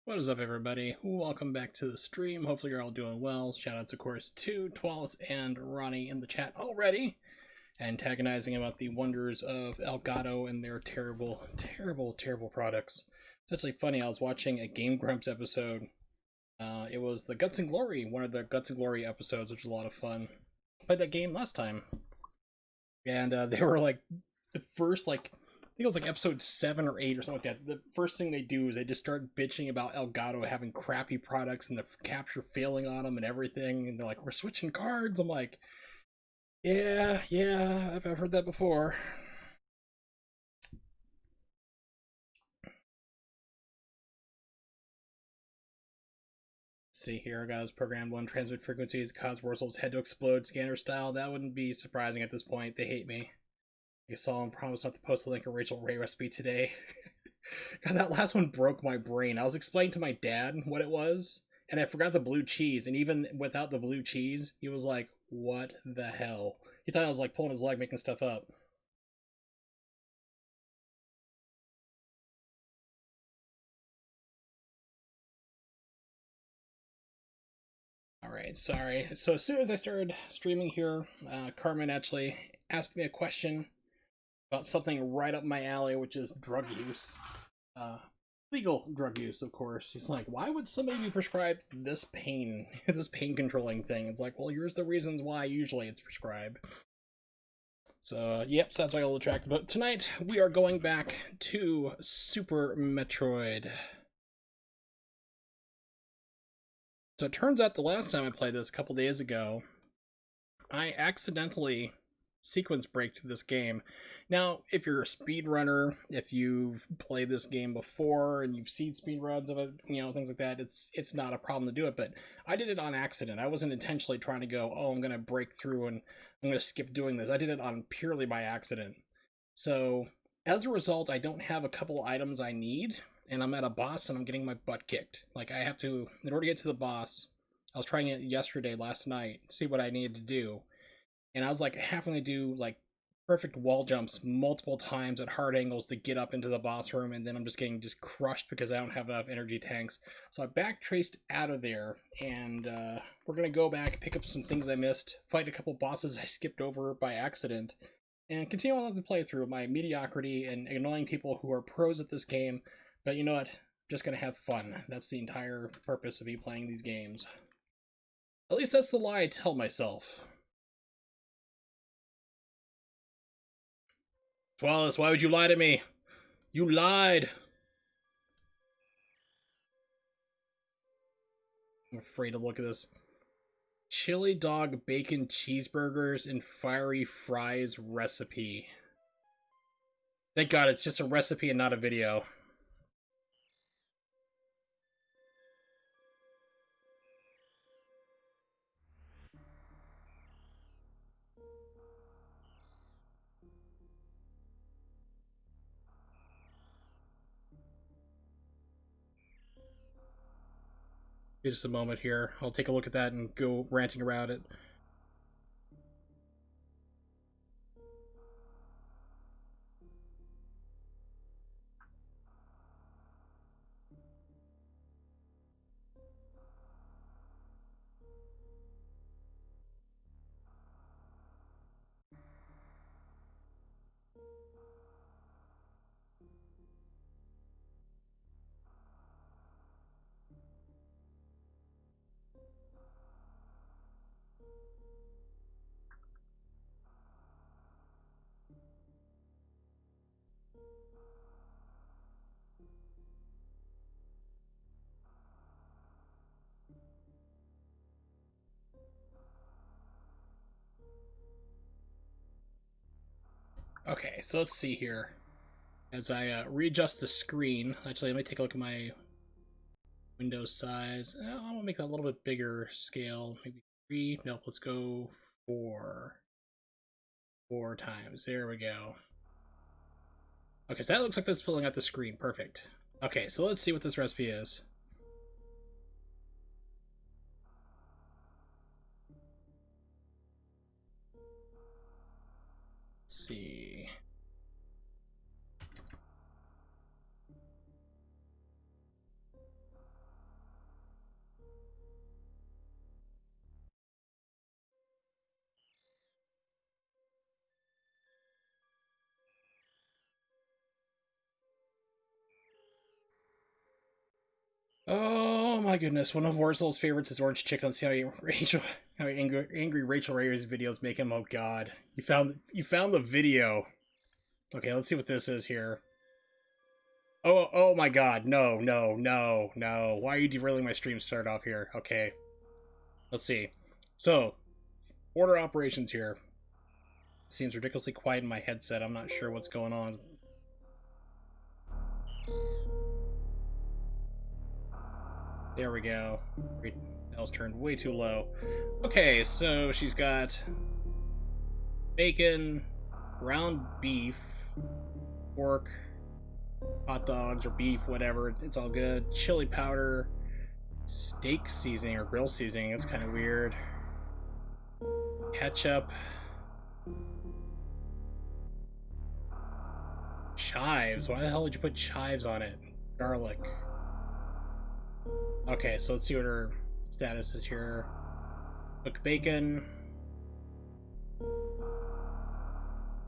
What is up, everybody? Welcome back to the stream. Hopefully you're all doing well. Shoutouts, of course, to Twalis and Ronnie in the chat already, antagonizing about the wonders of Elgato and their terrible, terrible, terrible products. It's actually funny, I was watching a Game Grumps episode. It was the Guts and Glory, one of the Guts and Glory episodes, which was a lot of fun. I played that game last time, and they were like, the first, I think it was like episode 7 or 8 or something like that. The first thing they do is they just start bitching about Elgato having crappy products and the capture failing on them and everything. And they're like, we're switching cards. I'm like, yeah, I've heard that before. Let's see here, guys. Programmed one transmit frequencies, cause Wurzel's head to explode scanner style. That wouldn't be surprising at this point. They hate me. I saw him promise not to post the link of Rachael Ray recipe today. God, that last one broke my brain. I was explaining to my dad what it was, and I forgot the blue cheese. And even without the blue cheese, he was like, "What the hell?" He thought I was like pulling his leg, making stuff up. All right, sorry. So as soon as I started streaming here, Carmen actually asked me a question about something right up my alley, which is drug use. Uh, Legal drug use, of course. He's like, why would somebody be prescribed this pain, this pain controlling thing? It's like, well, here's the reasons why usually it's prescribed. So, yep, sounds like a little attractive. But tonight we are going back to Super Metroid. So it turns out the last time I played this a couple days ago, I accidentally sequence break this game. Now, if you're a speedrunner, if you've played this game before and you've seen speedruns of it, things like that, it's not a problem to do it. But I did it on accident. I wasn't intentionally trying to go, oh, I'm gonna break through and I'm gonna skip doing this. I did it on purely by accident. So as a result, I don't have a couple items I need, and I'm at a boss and I'm getting my butt kicked. Like I have to, in order to get to the boss, I was trying it last night, to see what I needed to do, and I was like having to do like perfect wall jumps multiple times at hard angles to get up into the boss room, and then I'm just getting crushed because I don't have enough energy tanks. So I backtraced out of there, and we're gonna go back, pick up some things I missed, fight a couple bosses I skipped over by accident, and continue on the playthrough of my mediocrity and annoying people who are pros at this game. But you know what? I'm just gonna have fun. That's the entire purpose of me playing these games. At least that's the lie I tell myself. Wallace, why would you lie to me? You lied! I'm afraid to look at this. Chili dog bacon cheeseburgers and fiery fries recipe. Thank God it's just a recipe and not a video. Just a moment here. I'll take a look at that and go ranting around it. Okay, so let's see here. As I readjust the screen, actually, let me take a look at my window size. I'm gonna make that a little bit bigger scale. Maybe 3. Nope, let's go 4. 4 times. There we go. Okay, so that looks like that's filling out the screen. Perfect. Okay, so let's see what this recipe is. Let's see. Oh my goodness! One of Warzel's favorites is orange chicken. Let's see how angry Rachel Ray's videos make him. Oh God, you found the video. Okay, let's see what this is here. Oh my God! No, no, no, no! Why are you derailing my stream start off here? Okay, let's see. So, order operations here. Seems ridiculously quiet in my headset. I'm not sure what's going on. There we go. That was turned way too low. Okay, so she's got bacon, ground beef, pork, hot dogs or beef, whatever. It's all good. Chili powder, steak seasoning or grill seasoning. That's kind of weird. Ketchup. Chives. Why the hell would you put chives on it? Garlic. Okay, so let's see what her status is here. Cook bacon.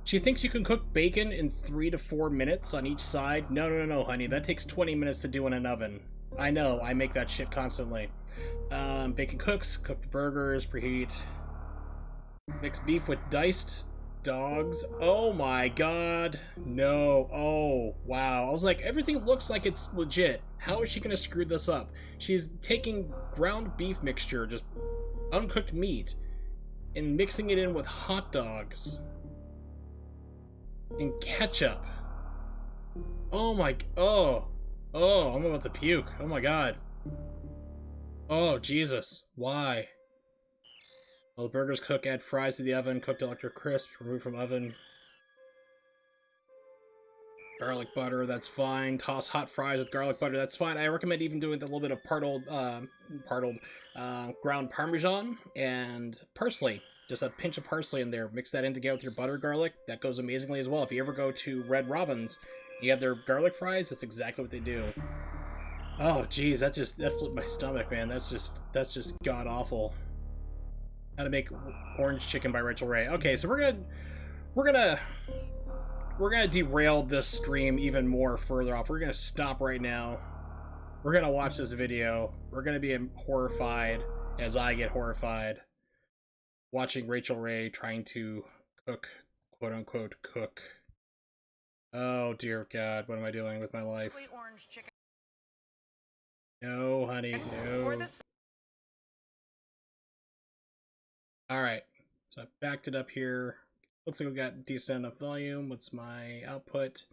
She thinks you can cook bacon in 3 to 4 minutes on each side. No, no, no, no, honey. That takes 20 minutes to do in an oven. I know. I make that shit constantly. Bacon cooks. Cook the burgers. Preheat. Mix beef with diced dogs. Oh my God. No. Oh, wow. I was like, everything looks like it's legit. How is she going to screw this up? She's taking ground beef mixture, just uncooked meat, and mixing it in with hot dogs and ketchup. Oh my, I'm about to puke. Oh my God. Oh, Jesus. Why? Well, the burgers cook, add fries to the oven, cooked till extra crisp, remove from oven. Garlic butter, that's fine. Toss hot fries with garlic butter, that's fine. I recommend even doing a little bit of ground Parmesan and parsley. Just a pinch of parsley in there. Mix that in together with your butter garlic. That goes amazingly as well. If you ever go to Red Robin's, you have their garlic fries. That's exactly what they do. Oh, geez, that flipped my stomach, man. That's just god awful. How to make orange chicken by Rachael Ray. Okay, so we're gonna derail this stream even more further off. We're gonna stop right now. We're gonna watch this video. We're gonna be horrified as I get horrified watching Rachael Ray trying to cook, quote unquote, cook. Oh dear God, what am I doing with my life? Orange chicken. No, honey, no. Alright, so I backed it up here. Looks like we got decent enough volume. What's my output?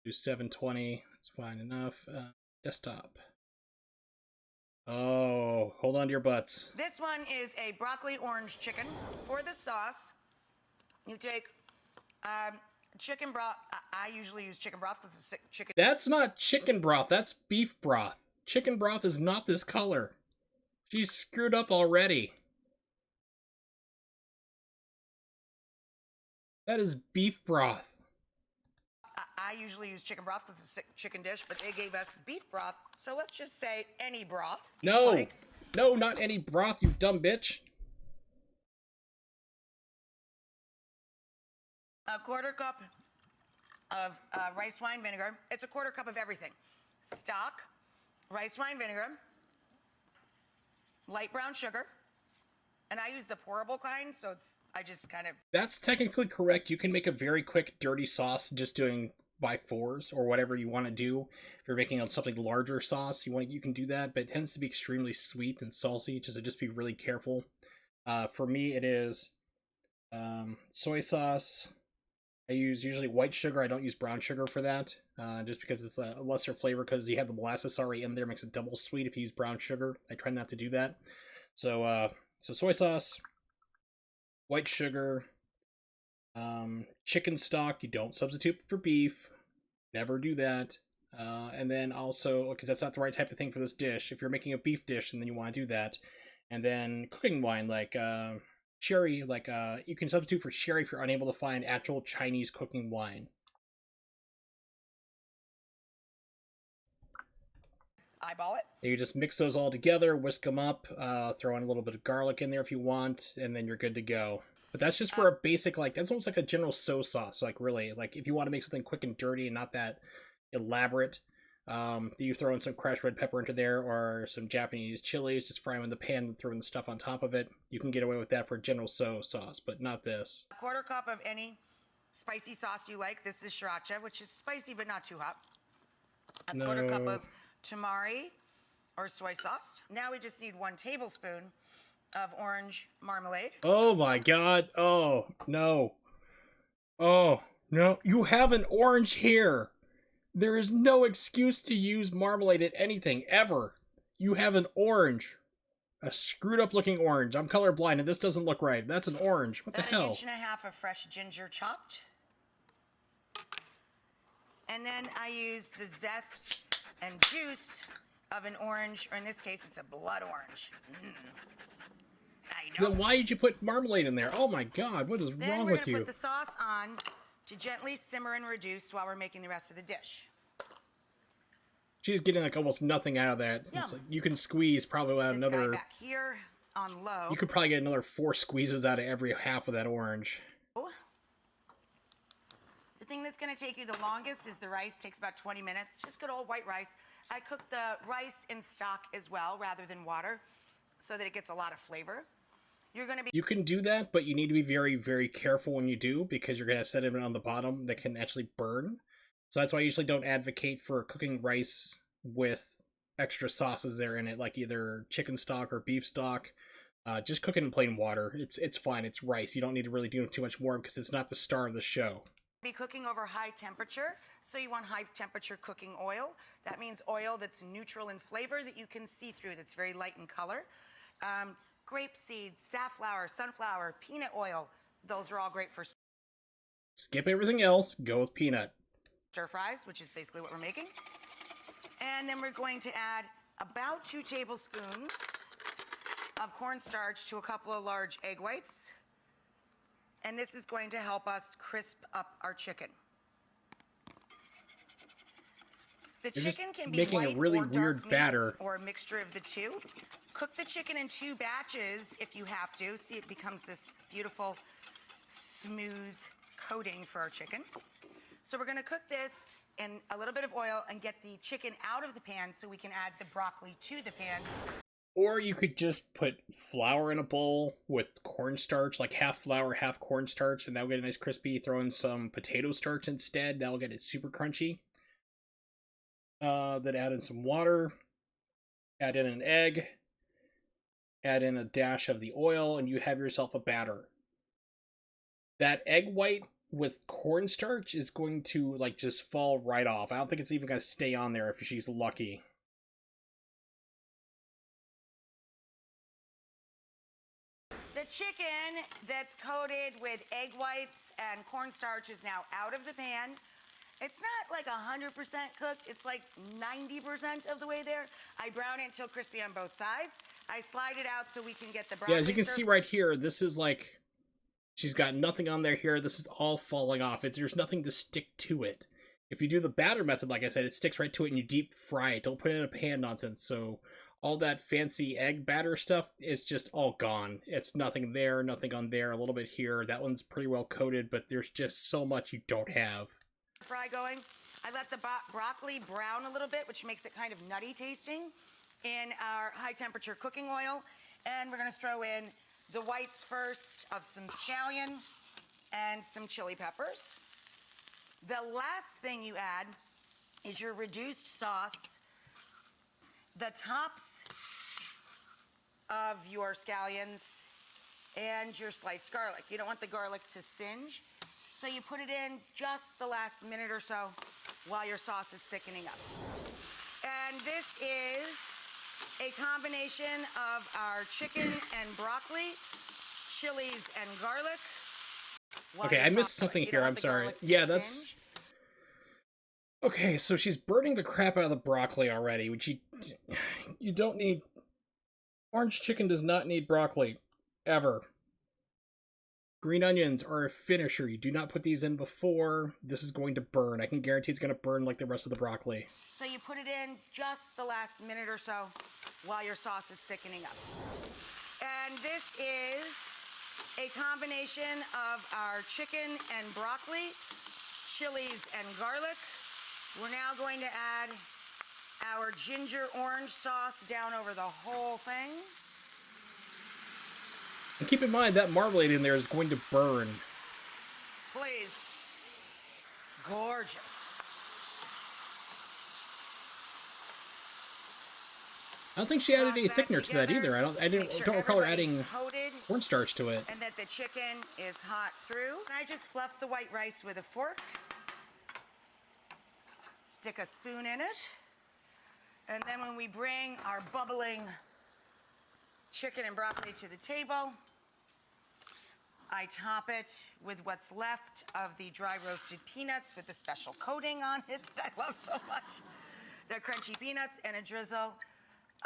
Do 720. That's fine enough. Desktop. Oh, hold on to your butts. This one is a broccoli orange chicken. For the sauce, you take chicken broth. I usually use chicken broth because it's chicken. That's not chicken broth. That's beef broth. Chicken broth is not this color. She's screwed up already. That is beef broth. I usually use chicken broth because it's a chicken dish, but they gave us beef broth, so let's just say any broth. No, like. No, not any broth, you dumb bitch. A quarter cup of rice wine vinegar. It's a quarter cup of everything. Stock, rice wine vinegar, light brown sugar, and I use the pourable kind, so I just kind of... That's technically correct. You can make a very quick dirty sauce just doing by fours or whatever you want to do. If you're making something larger sauce, you can do that, but it tends to be extremely sweet and salty, just be really careful. For me, it is soy sauce. I use usually white sugar. I don't use brown sugar for that, just because it's a lesser flavor, because you have the molasses already in there, makes it double sweet if you use brown sugar. I try not to do that. So soy sauce, white sugar, chicken stock. You don't substitute for beef. Never do that. And then also, because that's not the right type of thing for this dish. If you're making a beef dish, and then you want to do that. And then cooking wine, like sherry, you can substitute for sherry if you're unable to find actual Chinese cooking wine. Eyeball it. You just mix those all together, whisk them up, throw in a little bit of garlic in there if you want, and then you're good to go. But that's just for a basic, that's almost like a general soy sauce. Really, if you want to make something quick and dirty and not that elaborate, You throw in some crushed red pepper into there or some Japanese chilies, just fry them in the pan and throw in the stuff on top of it. You can get away with that for General So sauce, but not this. A quarter cup of any spicy sauce you like. This is sriracha, which is spicy but not too hot. A quarter cup of tamari or soy sauce. Now we just need 1 tablespoon of orange marmalade. Oh my god. Oh, no. Oh, no. You have an orange here. There is no excuse to use marmalade at anything, ever. You have an orange. A screwed up looking orange. I'm colorblind and this doesn't look right. That's an orange. What the hell? 1.5 inches of fresh ginger chopped. And then I use the zest and juice of an orange, or in this case, it's a blood orange. Then why did you put marmalade in there? Oh my god, what is wrong with you? Then we're gonna put the sauce on to gently simmer and reduce while we're making the rest of the dish. She's getting like almost nothing out of that. It's like you can squeeze probably about another. Guy back here on low. You could probably get another 4 squeezes out of every half of that orange. The thing that's going to take you the longest is the rice. Takes about 20 minutes. Just good old white rice. I cook the rice in stock as well, rather than water, so that it gets a lot of flavor. You're going to be. You can do that, but you need to be very, very careful when you do, because you're going to have sediment on the bottom that can actually burn. So that's why I usually don't advocate for cooking rice with extra sauces there in it, like either chicken stock or beef stock. Just cook it in plain water. It's fine. It's rice. You don't need to really do too much more because it's not the star of the show. Be cooking over high temperature, so you want high temperature cooking oil. That means oil that's neutral in flavor, that you can see through, that's very light in color. Grape seeds, safflower, sunflower, peanut oil, those are all great for skip everything else, go with peanut. Stir fries, which is basically what we're making. And then we're going to add about 2 tablespoons of cornstarch to a couple of large egg whites. And this is going to help us crisp up our chicken. The chicken can be making white a really or dark weird meat batter, or a mixture of the two. Cook the chicken in 2 batches if you have to. See, it becomes this beautiful, smooth coating for our chicken. So we're going to cook this in a little bit of oil and get the chicken out of the pan so we can add the broccoli to the pan. Or you could just put flour in a bowl with cornstarch, like half flour, half cornstarch, and that'll get a nice crispy. Throw in some potato starch instead. That'll get it super crunchy. Then add in some water. Add in an egg. Add in a dash of the oil, and you have yourself a batter. That egg white with cornstarch is going to like just fall right off. I don't think it's even going to stay on there if she's lucky. The chicken that's coated with egg whites and cornstarch is now out of the pan. It's not like 100% cooked. It's like 90% of the way there. I brown it until crispy on both sides. I slide it out so we can get the broccoli. Yeah, as you can see right here, this is like, she's got nothing on there here. This is all falling off. There's nothing to stick to it. If you do the batter method, like I said, it sticks right to it and you deep fry it. Don't put it in a pan nonsense. So all that fancy egg batter stuff is just all gone. It's nothing there, nothing on there, a little bit here. That one's pretty well coated, but there's just so much you don't have. Fry going. I let the broccoli brown a little bit, which makes it kind of nutty tasting, in our high temperature cooking oil. And we're going to throw in the whites first of some scallion and some chili peppers. The last thing you add is your reduced sauce, the tops of your scallions, and your sliced garlic. You don't want the garlic to singe, so you put it in just the last minute or so while your sauce is thickening up. And this is a combination of our chicken and broccoli, chilies and garlic. Okay, I missed something here. I'm sorry. Yeah, that's... Okay, so she's burning the crap out of the broccoli already, which you don't need... Orange chicken does not need broccoli. Ever. Green onions are a finisher. You do not put these in before. This is going to burn. I can guarantee it's going to burn like the rest of the broccoli. So you put it in just the last minute or so while your sauce is thickening up. And this is a combination of our chicken and broccoli, chilies and garlic. We're now going to add our ginger orange sauce down over the whole thing. And keep in mind that marmalade in there is going to burn. Please. Gorgeous. I don't think she added any thickener to that either. I don't recall her adding cornstarch to it. And that the chicken is hot through. And I just fluff the white rice with a fork. Stick a spoon in it. And then when we bring our bubbling chicken and broccoli to the table, I top it with what's left of the dry roasted peanuts with the special coating on it that I love so much. The crunchy peanuts and a drizzle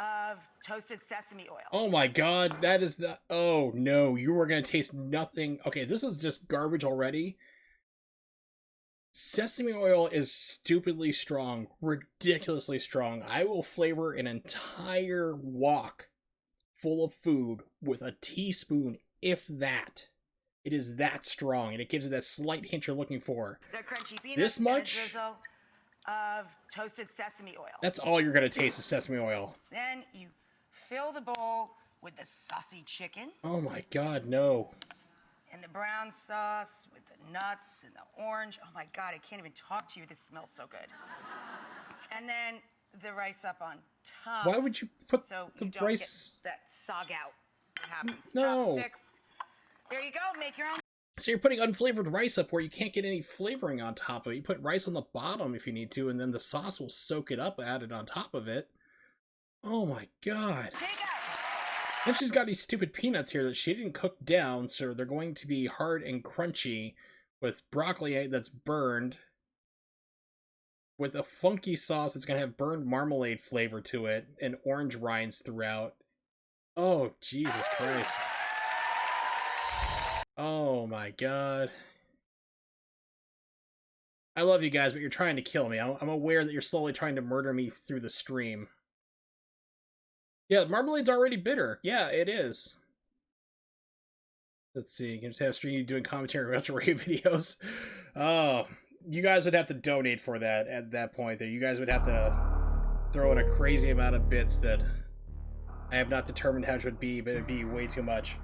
of toasted sesame oil. Oh my god, that is the... Oh no, you are going to taste nothing. Okay, this is just garbage already. Sesame oil is stupidly strong, ridiculously strong. I will flavor an entire wok full of food with a teaspoon, if that. It is that strong, and it gives it that slight hint you're looking for. The crunchy peanuts this much and a drizzle of toasted sesame oil. That's all you're going to taste is sesame oil. Then you fill the bowl with the saucy chicken. Oh my god, no. And the brown sauce with the nuts and the orange. Oh my god, I can't even talk to you. This smells so good. And then the rice up on top. Why would you put so the you don't rice... get that sog out? What happens? No. Chopsticks. There you go. Make your own. So you're putting unflavored rice up where you can't get any flavoring on top of it. You put rice on the bottom if you need to, and then the sauce will soak it up, add it on top of it. Oh my god. Take out. And she's got these stupid peanuts here that she didn't cook down, so they're going to be hard and crunchy with broccoli that's burned, with a funky sauce that's going to have burned marmalade flavor to it, and orange rinds throughout. Oh, Jesus Christ. Oh my god. I love you guys, but you're trying to kill me. I'm aware that you're slowly trying to murder me through the stream. Yeah, marmalade's already bitter. Yeah, it is. Let's see. You can just have stream doing commentary about your videos. Oh, you guys would have to donate for that at that point. There, you guys would have to throw in a crazy amount of bits that I have not determined how much it would be, but it'd be way too much.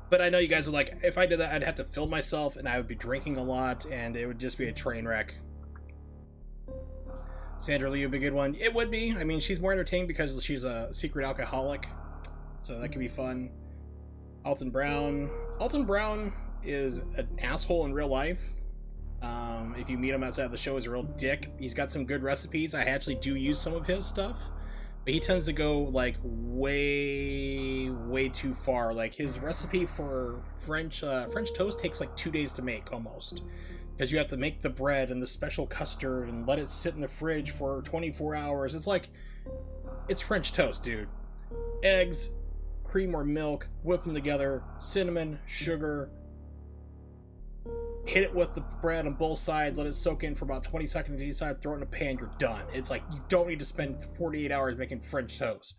But I know you guys would like, if I did that, I'd have to film myself, and I would be drinking a lot, and it would just be a train wreck. Sandra Lee would be a good one. It would be. I mean, she's more entertaining because she's a secret alcoholic, so that could be fun. Alton Brown. Alton Brown is an asshole in real life. If you meet him outside of the show, he's a real dick. He's got some good recipes. I actually do use some of his stuff. But he tends to go, like, way too far. Like, his recipe for French toast takes, like, 2 days to make, almost. Because you have to make the bread and the special custard and let it sit in the fridge for 24 hours. It's like, it's French toast, dude. Eggs, cream or milk, whip them together, cinnamon, sugar. Hit it with the bread on both sides, let it soak in for about 20 seconds each side, throw it in a pan, you're done. It's like, you don't need to spend 48 hours making French toast.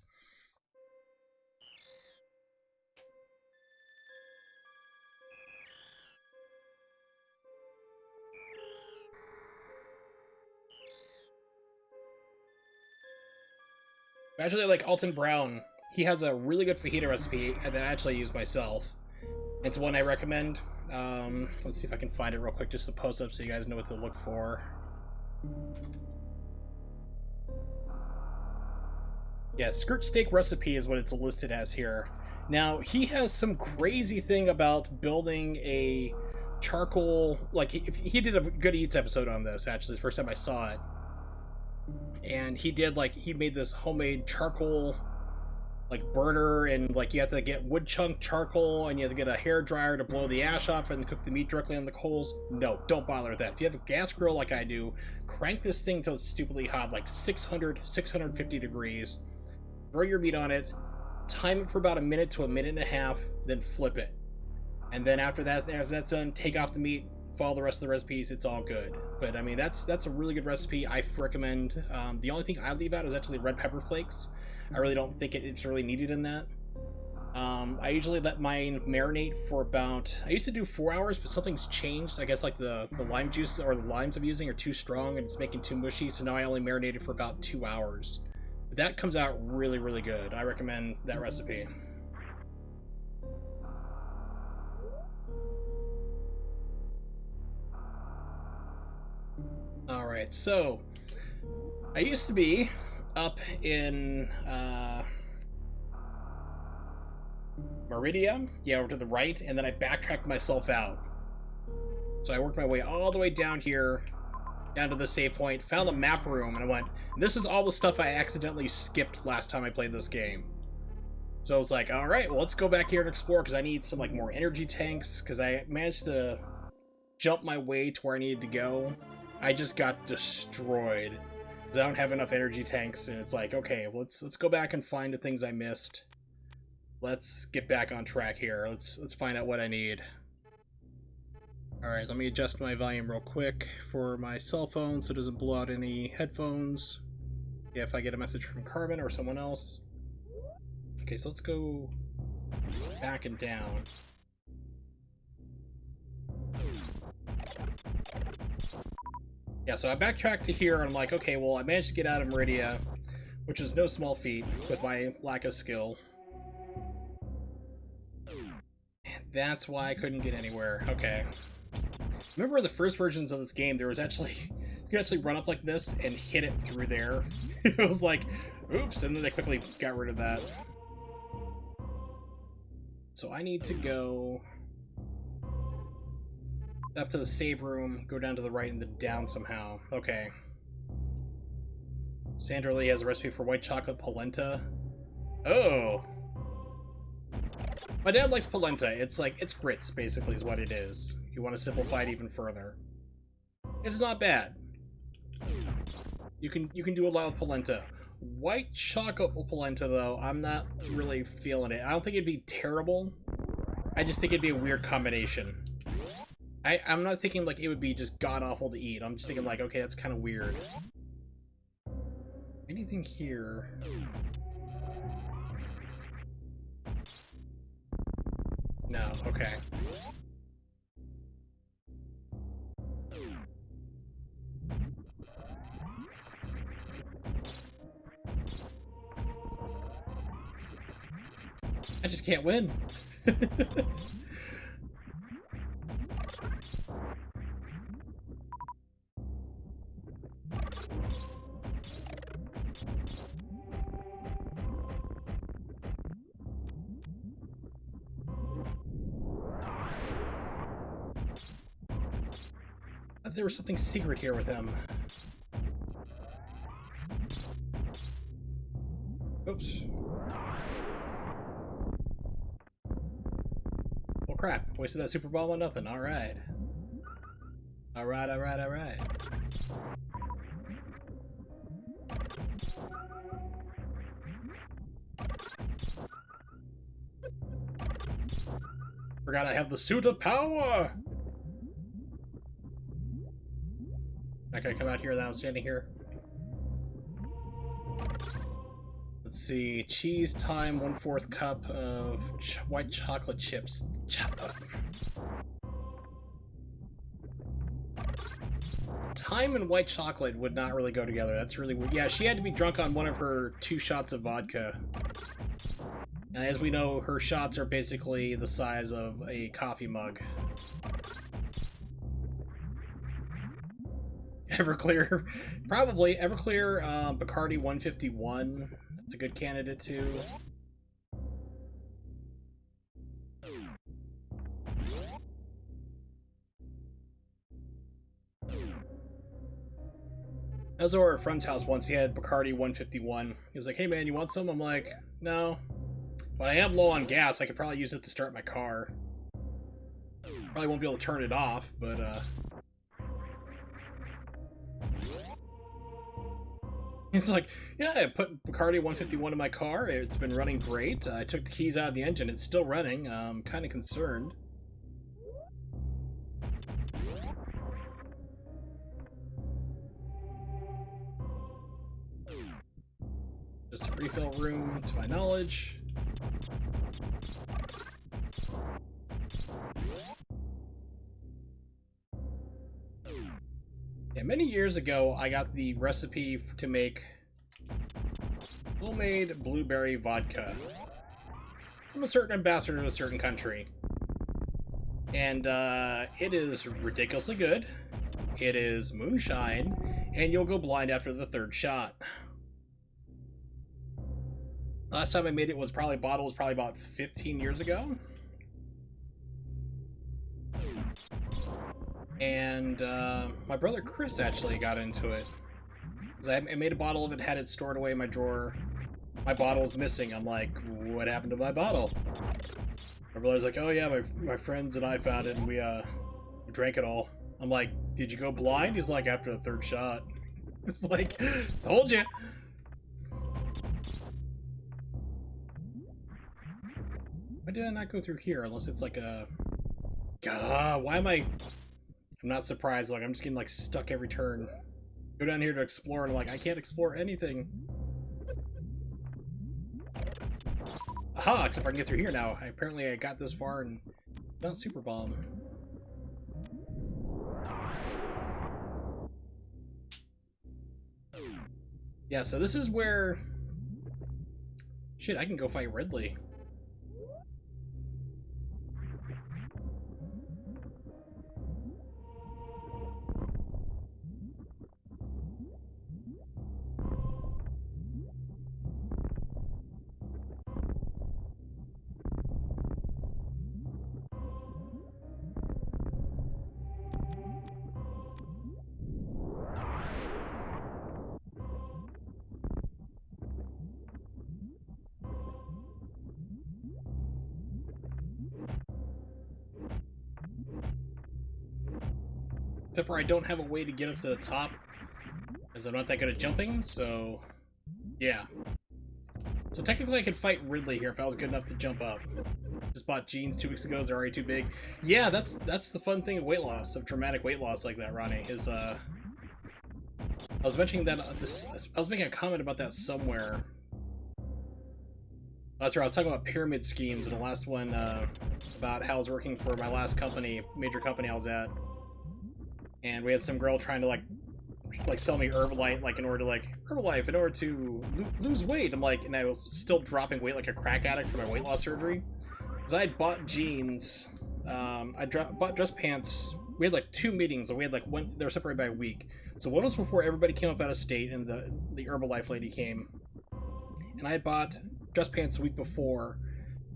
Actually, like Alton Brown, he has a really good fajita recipe that I actually use myself. It's one I recommend. Let's see if I can find it real quick, just to post up so you guys know what to look for. Yeah, skirt steak recipe is what it's listed as here. Now, he has some crazy thing about building a charcoal, like, he did a Good Eats episode on this, actually, the first time I saw it. And he did, like, he made this homemade charcoal, like, burner, and, like, you have to get wood chunk charcoal, and you have to get a hair dryer to blow the ash off and cook the meat directly on the coals. No, don't bother with that. If you have a gas grill like I do, crank this thing till it's stupidly hot, like 650 degrees. Throw your meat on it, time it for about a minute to a minute and a half, then flip it. And then after that's done, take off the meat, follow the rest of the recipes, it's all good. But I mean, that's a really good recipe. I recommend. The only thing I leave out is actually red pepper flakes. I really don't think it's really needed in that. I usually let mine marinate for about... I used to do 4 hours, but something's changed. I guess like the lime juice or the limes I'm using are too strong and it's making too mushy, so now I only marinated for about 2 hours. But that comes out really, really good. I recommend that recipe. Alright, so... I used to be up in... Meridia, yeah, over to the right, and then I backtracked myself out. So I worked my way all the way down here, down to the save point, found the map room, and I went, this is all the stuff I accidentally skipped last time I played this game. So I was like, alright, well, let's go back here and explore, because I need some, like, more energy tanks, because I managed to jump my way to where I needed to go. I just got destroyed, because I don't have enough energy tanks, and it's like, okay, let's go back and find the things I missed. Let's get back on track here. Let's find out what I need. Alright, let me adjust my volume real quick for my cell phone so it doesn't blow out any headphones. Yeah, if I get a message from Carmen or someone else. Okay, so let's go back and down. Yeah, so I backtracked to here and I'm like, okay, well, I managed to get out of Meridia, which is no small feat with my lack of skill. That's why I couldn't get anywhere. Okay. Remember the first versions of this game, there was actually... You could actually run up like this and hit it through there. It was like, oops, and then they quickly got rid of that. So I need to go... up to the save room, go down to the right and then down somehow. Okay. Sandra Lee has a recipe for white chocolate polenta. Oh! My dad likes polenta. It's like, it's grits, basically, is what it is. If you want to simplify it even further. It's not bad. You can do a lot of polenta. White chocolate polenta, though, I'm not really feeling it. I don't think it'd be terrible. I just think it'd be a weird combination. I'm not thinking, like, it would be just god-awful to eat. I'm just thinking, like, okay, that's kind of weird. Anything here? No, okay. I just can't win. There was something secret here with him. Oops. Well, crap. Wasted that super bomb on nothing. Alright. Alright. Forgot I have the suit of power! Not gonna come out here now, I'm standing here. Let's see, cheese, thyme, 1/4 cup of white chocolate chips. Thyme and white chocolate would not really go together. That's really weird. Yeah, she had to be drunk on one of her 2 shots of vodka. And as we know, her shots are basically the size of a coffee mug. Everclear, probably. Everclear, Bacardi 151. That's a good candidate too. I was over at a friend's house once. He had Bacardi 151. He was like, "Hey man, you want some?" I'm like, "No, but I am low on gas. I could probably use it to start my car. Probably won't be able to turn it off, but It's like, yeah, I put Bacardi 151 in my car. It's been running great. I took the keys out of the engine. It's still running. I'm kind of concerned." Just a refill room, to my knowledge. Yeah, many years ago, I got the recipe to make homemade blueberry vodka from a certain ambassador to a certain country. And it is ridiculously good. It is moonshine, and you'll go blind after the third shot. Last time I made it was probably about 15 years ago. And my brother Chris actually got into it. I made a bottle of it, had it stored away in my drawer. My bottle's missing. I'm like, what happened to my bottle? My brother's like, oh yeah, my friends and I found it, and we drank it all. I'm like, did you go blind? He's like, after the third shot. It's like, told you. Why did I not go through here? Unless it's like a... God, why am I... I'm not surprised. Like, I'm just getting like stuck every turn. Go down here to explore, and I'm like, I can't explore anything. Aha! Except I can get through here now. Apparently I got this far and not super bomb. Yeah, so this is where... Shit, I can go fight Ridley. Except for I don't have a way to get up to the top, as I'm not that good at jumping, so... Yeah. So technically I could fight Ridley here if I was good enough to jump up. Just bought jeans 2 weeks ago, they're already too big. Yeah, that's the fun thing of weight loss, of dramatic weight loss like that, Ronnie, is, I was mentioning that, I was making a comment about that somewhere. That's right, I was talking about pyramid schemes in the last one, about how I was working for my last company, major company I was at. And we had some girl trying to like sell me Herbalife, like in order to lose weight. I'm like, and I was still dropping weight like a crack addict for my weight loss surgery. Because I had bought jeans, bought dress pants. We had like 2 meetings, and we had like one. They were separated by a week. So one was before everybody came up out of state, and the Herbalife lady came. And I had bought dress pants the week before.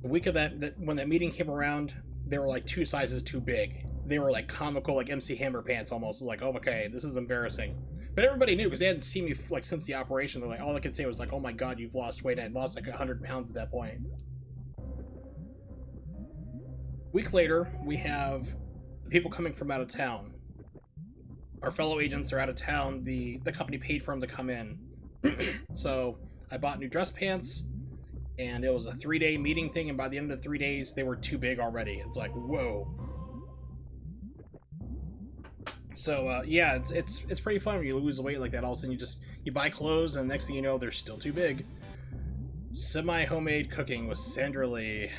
The week of that when that meeting came around, they were like 2 sizes too big. They were like comical, like MC Hammer pants almost. Like, oh, okay, this is embarrassing. But everybody knew because they hadn't seen me like since the operation. They're like, all I could say was like, oh my god, you've lost weight. And I'd lost like 100 pounds at that point. A week later, we have people coming from out of town. Our fellow agents are out of town. The company paid for them to come in. So I bought new dress pants, and it was a 3-day meeting thing. And by the end of the 3 days, they were too big already. It's like, whoa. So yeah, it's pretty fun when you lose weight like that. All of a sudden you buy clothes, and the next thing you know, they're still too big. Semi-homemade cooking with Sandra Lee.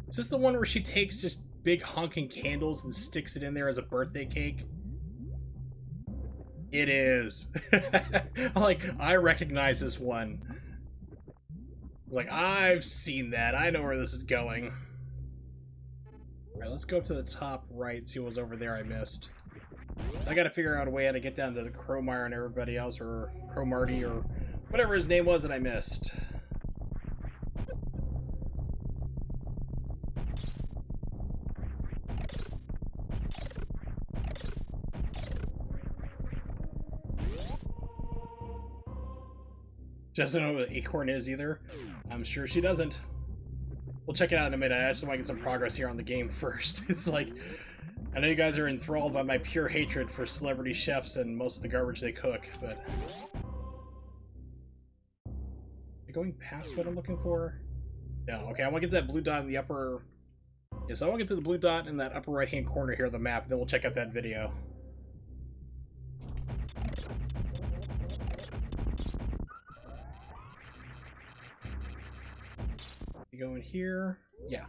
Is this the one where she takes just big honking candles and sticks it in there as a birthday cake? It is. Like, I recognize this one. Like, I've seen that. I know where this is going. Alright, let's go up to the top right, see what was over there I missed. I gotta figure out a way how to get down to the Crowmire and everybody else, or Crow-Marty, or whatever his name was that I missed. She doesn't know what an acorn is either. I'm sure she doesn't. We'll check it out in a minute. I just want to get some progress here on the game first. It's like, I know you guys are enthralled by my pure hatred for celebrity chefs and most of the garbage they cook, but... Am I going past what I'm looking for? No, okay, I want to get to that blue dot in the upper... Yeah, so I want to get to the blue dot in that upper right-hand corner here of the map, and then we'll check out that video. You go in here. Yeah.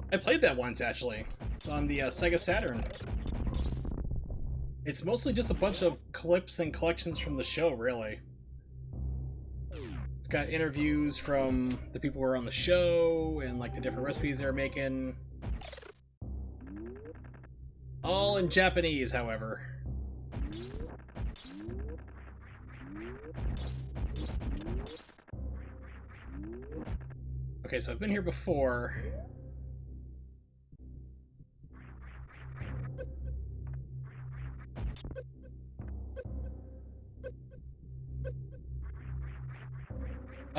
I played that once, actually. It's on the Sega Saturn. It's mostly just a bunch of clips and collections from the show, really. It's got interviews from the people who are on the show, and like the different recipes they're making. All in Japanese, however. Okay, so I've been here before.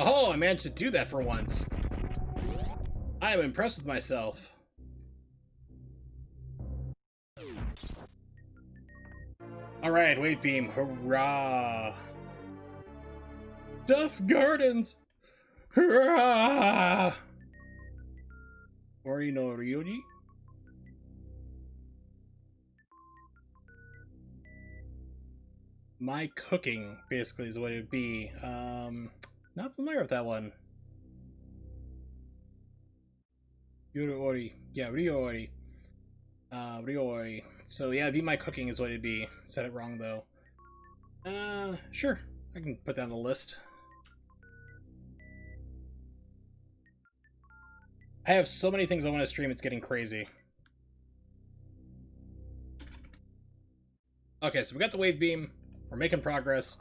Oh, I managed to do that for once. I am impressed with myself. Alright, wave beam, hurrah! Duff Gardens! Hurrah! Ori no Ryuji? My cooking, basically, is what it would be. Not familiar with that one. Ori. Yeah, Ryori. Ryori. So yeah, be my cooking is what it'd be. Said it wrong though. Sure. I can put that on the list. I have so many things I want to stream, it's getting crazy. Okay, so we got the wave beam. We're making progress.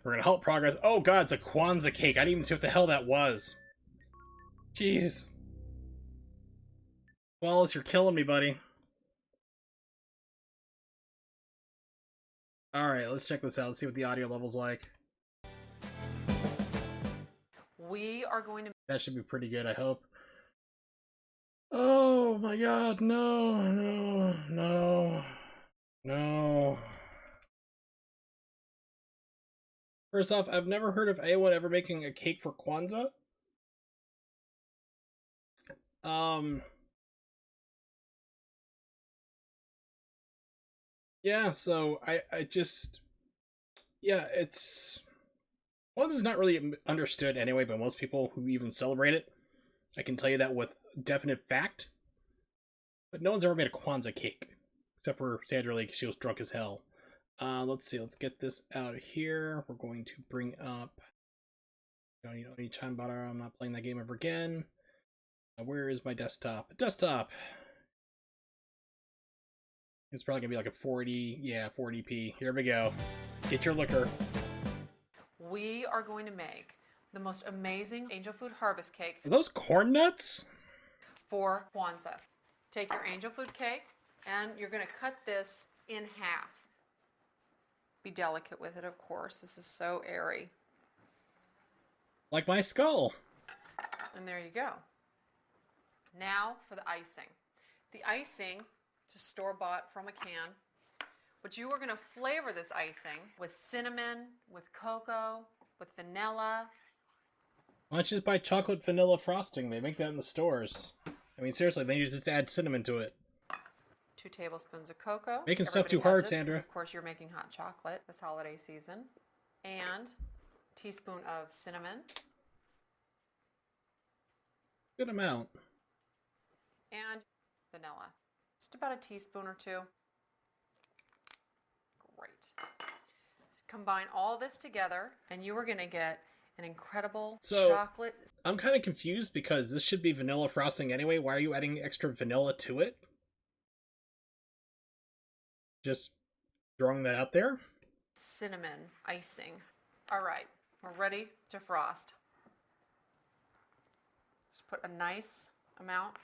We're gonna help progress. Oh god, it's a Kwanzaa cake. I didn't even see what the hell that was. Jeez. Wallace, you're killing me, buddy. Alright, let's check this out. Let's see what the audio level's like. We are going to... That should be pretty good, I hope. Oh my god, no, no, no, no. First off, I've never heard of anyone ever making a cake for Kwanzaa. Yeah, so I just... Yeah, it's... Kwanzaa's not really understood anyway by most people who even celebrate it. I can tell you that with definite fact. But no one's ever made a Kwanzaa cake. Except for Sandra Lee, because she was drunk as hell. Let's see, let's get this out of here. We're going to bring up... Don't need any time butter. I'm not playing that game ever again. Where is my desktop? Desktop! It's probably gonna be like a 40, yeah, 40p. Here we go. Get your liquor. We are going to make the most amazing angel food harvest cake. Are those corn nuts? For Kwanzaa. Take your angel food cake and you're going to cut this in half. Be delicate with it, of course. This is so airy. Like my skull. And there you go. Now for the icing. The icing, just store-bought from a can. But you are going to flavor this icing with cinnamon, with cocoa, with vanilla. Why don't you just buy chocolate vanilla frosting? They make that in the stores. I mean, seriously, they need to just add cinnamon to it. 2 tablespoons of cocoa. Making stuff Everybody too hard, has this, Sandra. Of course, you're making hot chocolate this holiday season. And a teaspoon of cinnamon. Good amount. And vanilla. Just about a teaspoon or 2. Great. Combine all this together, and you are going to get an incredible chocolate. I'm kind of confused because this should be vanilla frosting anyway. Why are you adding extra vanilla to it? Just throwing that out there. Cinnamon icing. All right, we're ready to frost. Just put a nice amount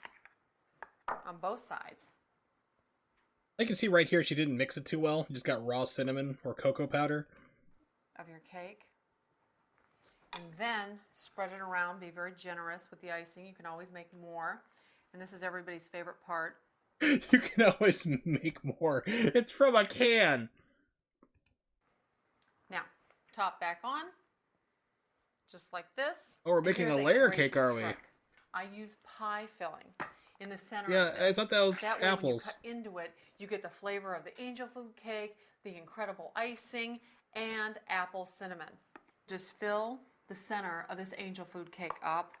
on both sides. I can see right here she didn't mix it too well. You just got raw cinnamon or cocoa powder. Of your cake. And then spread it around. Be very generous with the icing. You can always make more. And this is everybody's favorite part. You can always make more. It's from a can. Now, top back on, just like this. Oh, we're And making here's a layer great cake, are we? trick. I use pie filling in the center Yeah, of this. I thought that was That way, apples. when you cut into it, you get the flavor of the angel food cake, the incredible icing, and apple cinnamon. Just fill the center of this angel food cake up.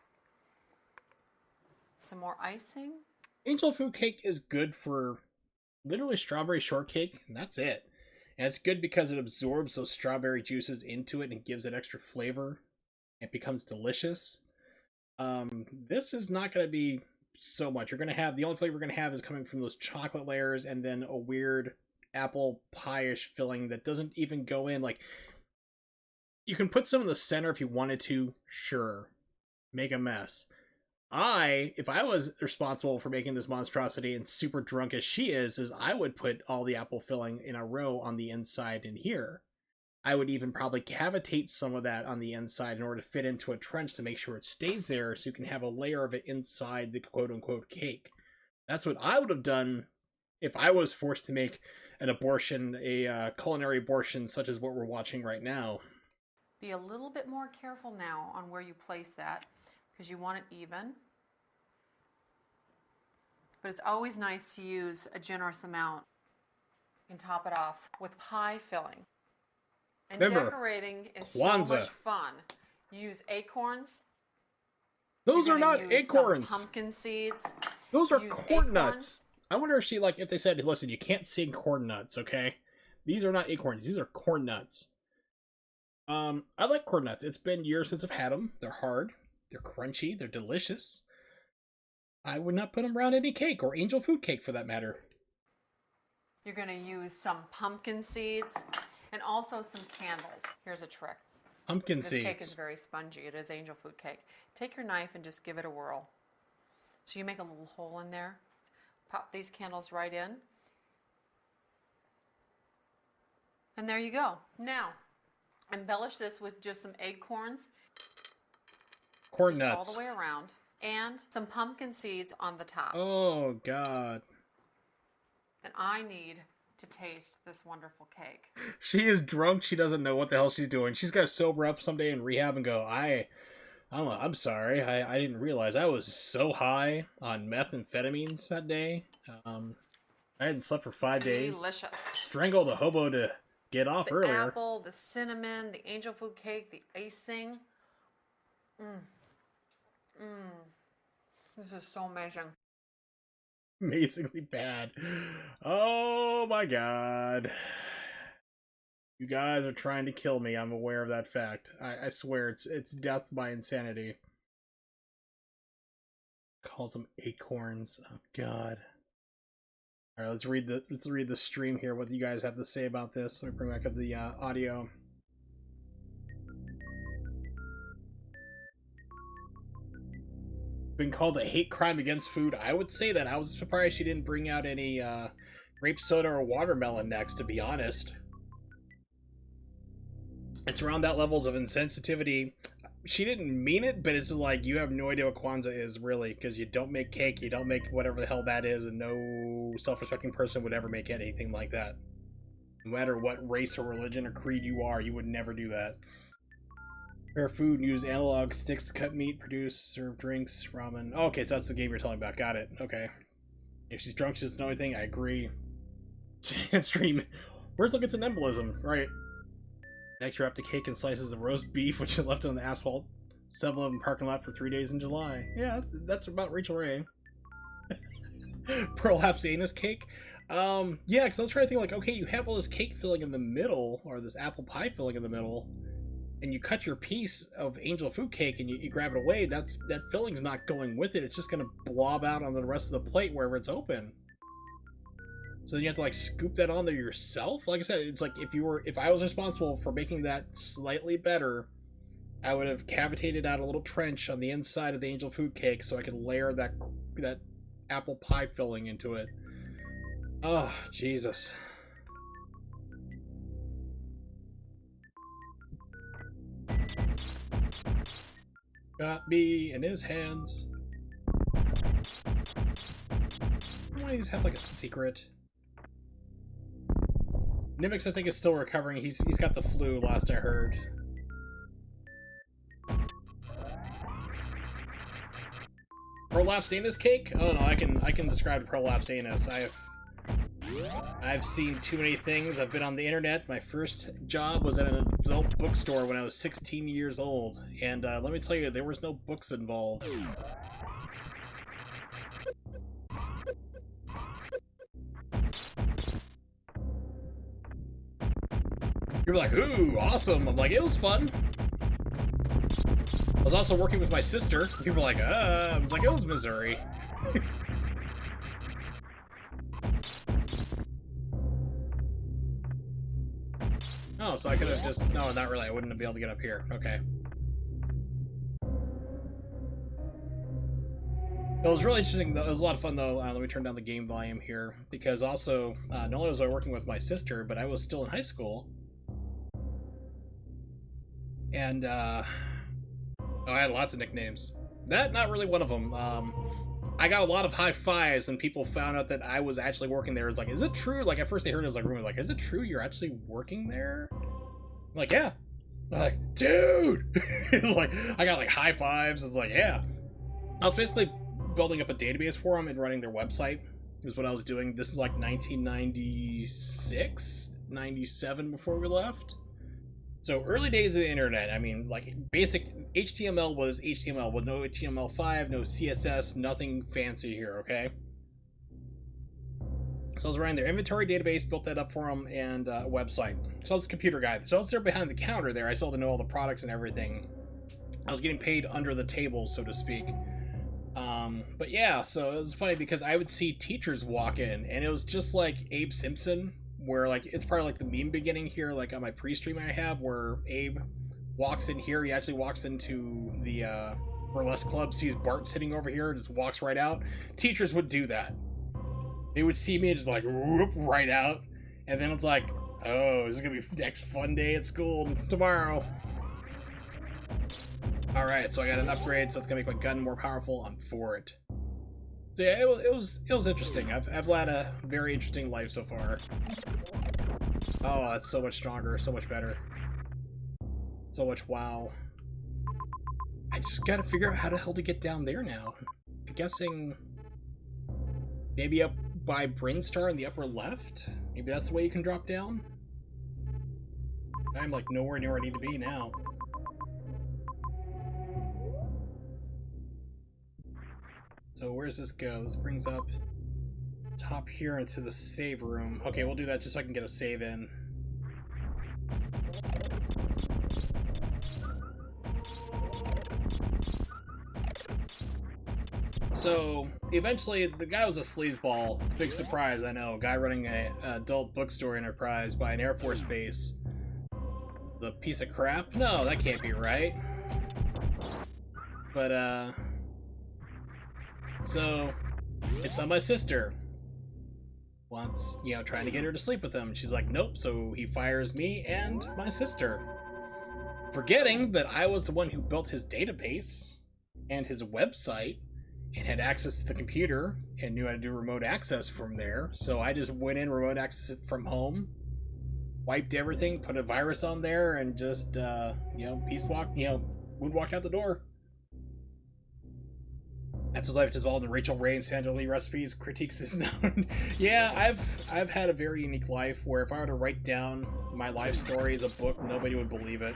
Some more icing. Angel food cake is good for literally strawberry shortcake, and that's it. And it's good because it absorbs those strawberry juices into it and gives it extra flavor. It becomes delicious. This is not going to be so much. You're going to have, the only flavor we're going to have is coming from those chocolate layers and then a weird apple pie-ish filling that doesn't even go in. Like, you can put some in the center if you wanted to, sure. Make a mess. If I was responsible for making this monstrosity and super drunk as she is I would put all the apple filling in a row on the inside in here. I would even probably cavitate some of that on the inside in order to fit into a trench to make sure it stays there so you can have a layer of it inside the quote-unquote cake. That's what I would have done if I was forced to make an abortion, a culinary abortion such as what we're watching right now. Be a little bit more careful now on where you place that because you want it even. But it's always nice to use a generous amount and top it off with pie filling. And Remember, decorating is Kwanzaa. so much fun. You use acorns. Those You're are gonna not use some acorns. pumpkin seeds. Those are Use corn acorns. nuts. I wonder if if they said, listen, you can't say corn nuts, okay? These are not acorns. These are corn nuts. I like corn nuts. It's been years since I've had them. They're hard. They're crunchy. They're delicious. I would not put them around any cake or angel food cake for that matter. You're going to use some pumpkin seeds and also some candles. Here's a trick. Pumpkin This seeds. cake is very spongy. It is angel food cake. Take your knife and just give it a whirl. So you make a little hole in there. Pop these candles right in. And there you go. Now, embellish this with just some acorns. Corn just nuts. all the way around. And some pumpkin seeds on the top. Oh, God. And I need to taste this wonderful cake. She is drunk. She doesn't know what the hell she's doing. She's got to sober up someday in rehab and go, I don't know, I'm sorry. I didn't realize I was so high on methamphetamines that day. I hadn't slept for 5 days. Delicious. Strangled a hobo to get off The earlier. apple, the cinnamon, the angel food cake, the icing. This is so amazing. Amazingly bad. Oh my God. You guys are trying to kill me. I'm aware of that fact. I swear it's death by insanity. Calls them acorns. Oh God. All right, let's read the stream here. What you guys have to say about this? Let me bring back up the audio. Been called a hate crime against food. I would say that. I was surprised she didn't bring out any grape soda or watermelon next, to be honest. It's around that levels of insensitivity. She didn't mean it, but it's like, you have no idea what Kwanzaa is, really, because you don't make cake, you don't make whatever the hell that is, and no self-respecting person would ever make anything like that. No matter what race or religion or creed you are, you would never do that. Prepare food and use analog sticks to cut meat, produce, serve drinks, ramen. Oh, okay, so that's the game you're telling about. Got it. Okay. If she's drunk, she doesn't know anything. I agree. Stream. Where's look? It's an embolism. Right. Next, wrap the cake in slices of roast beef, which is left on the asphalt. 7-Eleven parking lot for 3 days in July. Yeah, that's about Rachael Ray. Perhaps anus cake. Yeah, because I was trying to think, like, okay, you have all this cake filling in the middle, or this apple pie filling in the middle, and you cut your piece of angel food cake and you grab it away, that filling's not going with it. It's just going to blob out on the rest of the plate wherever it's open. So then you have to, like, scoop that on there yourself? Like I said, it's like, if I was responsible for making that slightly better, I would have cavitated out a little trench on the inside of the angel food cake so I could layer that apple pie filling into it. Oh, Jesus. Got me in his hands. one of these have like a secret? Nimix, I think, is still recovering. He's got the flu, last I heard. Prolapsed anus cake? Oh no, I can describe prolapsed anus. I've seen too many things. I've been on the internet. My first job was at an adult bookstore when I was 16 years old, and let me tell you, there was no books involved. You're like, ooh, awesome. I'm like, it was fun. I was also working with my sister. People were like, I was like, it was Missouri. Oh, so I could have just... No, not really. I wouldn't be able to get up here. Okay. It was really interesting, though. It was a lot of fun, though. Let me turn down the game volume here. Because also, not only was I working with my sister, but I was still in high school. And, oh, I had lots of nicknames. Not really one of them. I got a lot of high fives when people found out that I was actually working there. It's like, is it true? Like, at first they heard it was like, rumors, like, is it true you're actually working there? I'm like, yeah. I'm like, dude! It's like, I got like high fives. It's like, yeah. I was basically building up a database for them and running their website is what I was doing. This is like 1996, 97 before we left. So early days of the internet, I mean, like basic HTML was HTML with no HTML5, no CSS, nothing fancy here, okay? So I was running their inventory database, built that up for them, and a website. So I was a computer guy. So I was there behind the counter there. I still had to know all the products and everything. I was getting paid under the table, so to speak. But yeah, so it was funny because I would see teachers walk in, and it was just like Abe Simpson, where like it's probably like the meme beginning here, like on my pre-stream I have, where Abe walks in here. He actually walks into the burlesque club, sees Bart sitting over here, and just walks right out. Teachers would do that. They would see me and just like whoop right out, and then it's like, oh, this is gonna be next fun day at school tomorrow. All right, so I got an upgrade, so it's gonna make my gun more powerful. I'm for it. So yeah, it was interesting. I've led a very interesting life so far. Oh, that's so much stronger, so much better. So much wow. I just gotta figure out how the hell to get down there now. I'm guessing maybe up by Brinstar in the upper left? Maybe that's the way you can drop down? I'm like nowhere near where I need to be now. So where does this go? This brings up top here into the save room. Okay, we'll do that just so I can get a save in. So eventually, the guy was a sleazeball. Big surprise, I know. Guy running a adult bookstore enterprise by an Air Force base. The piece of crap? No, that can't be right. But so it's on my sister. Wants, you know, trying to get her to sleep with him. She's like, nope. So he fires me and my sister, forgetting that I was the one who built his database and his website and had access to the computer and knew how to do remote access from there. So I just went in, remote access from home, wiped everything, put a virus on there, and just you know, moonwalked out the door. That's his life dissolved in Rachael Ray and Sandra Lee recipes. Critiques is known. Yeah, I've had a very unique life where if I were to write down my life story as a book, nobody would believe it.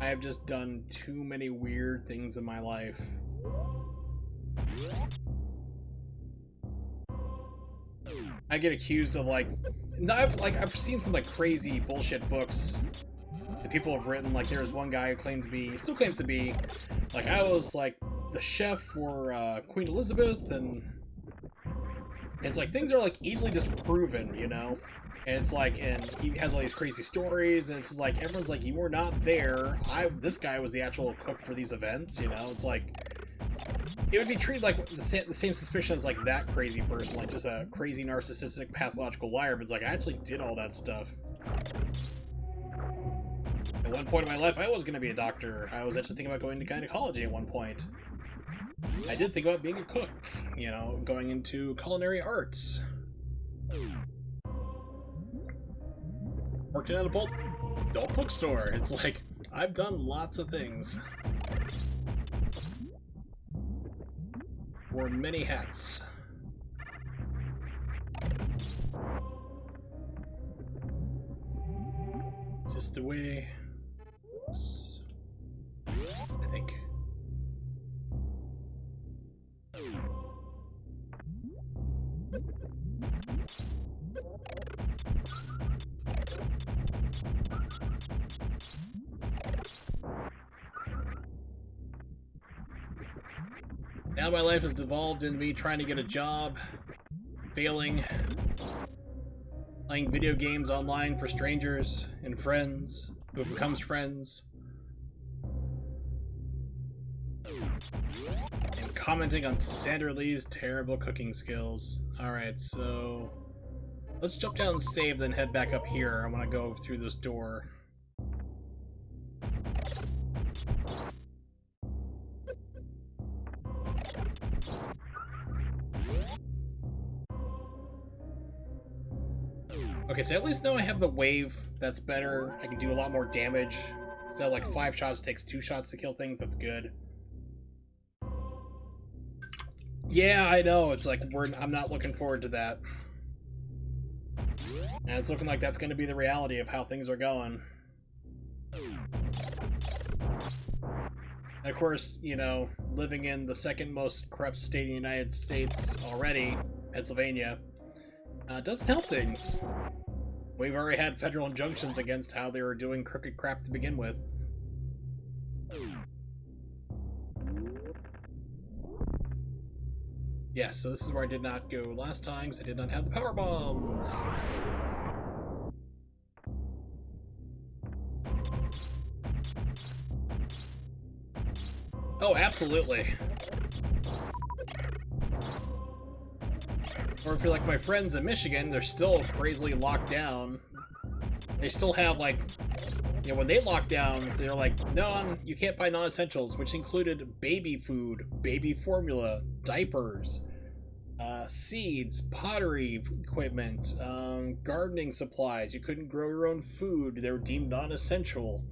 I have just done too many weird things in my life. I get accused of I've seen some like crazy bullshit books that people have written. Like there's one guy who claimed to be, still claims to be, like I was like the chef for Queen Elizabeth, and it's like things are like easily disproven, you know. And it's like, and he has all these crazy stories, and it's like everyone's like, you were not there. This guy was the actual cook for these events, you know. It's like it would be treated like the same suspicion as like that crazy person, like just a crazy narcissistic pathological liar. But it's like I actually did all that stuff. At one point in my life, I was going to be a doctor. I was actually thinking about going to gynecology at one point. I did think about being a cook, you know, going into culinary arts. Working at an adult bookstore. It's like, I've done lots of things. Wore many hats. Is this the way? I think. Now my life has devolved into me trying to get a job, failing, playing video games online for strangers and friends who becomes friends, and commenting on Sandra Lee's terrible cooking skills. Alright, so let's jump down and save, then head back up here. I want to go through this door. Okay, so at least now I have the wave. That's better. I can do a lot more damage. Instead of like 5 shots, it takes 2 shots to kill things. That's good. Yeah, I know. It's like I'm not looking forward to that. And it's looking like that's going to be the reality of how things are going. And of course, you know, living in the second most corrupt state in the United States already, Pennsylvania, doesn't help things. We've already had federal injunctions against how they were doing crooked crap to begin with. Yes, so this is where I did not go last time, because I did not have the power bombs. Oh, absolutely. Or if you're like my friends in Michigan, they're still crazily locked down. They still have, like, you know, when they locked down, they're like, no, you can't buy non-essentials, which included baby food, baby formula, diapers, seeds, pottery equipment, gardening supplies. You couldn't grow your own food. They were deemed non-essential.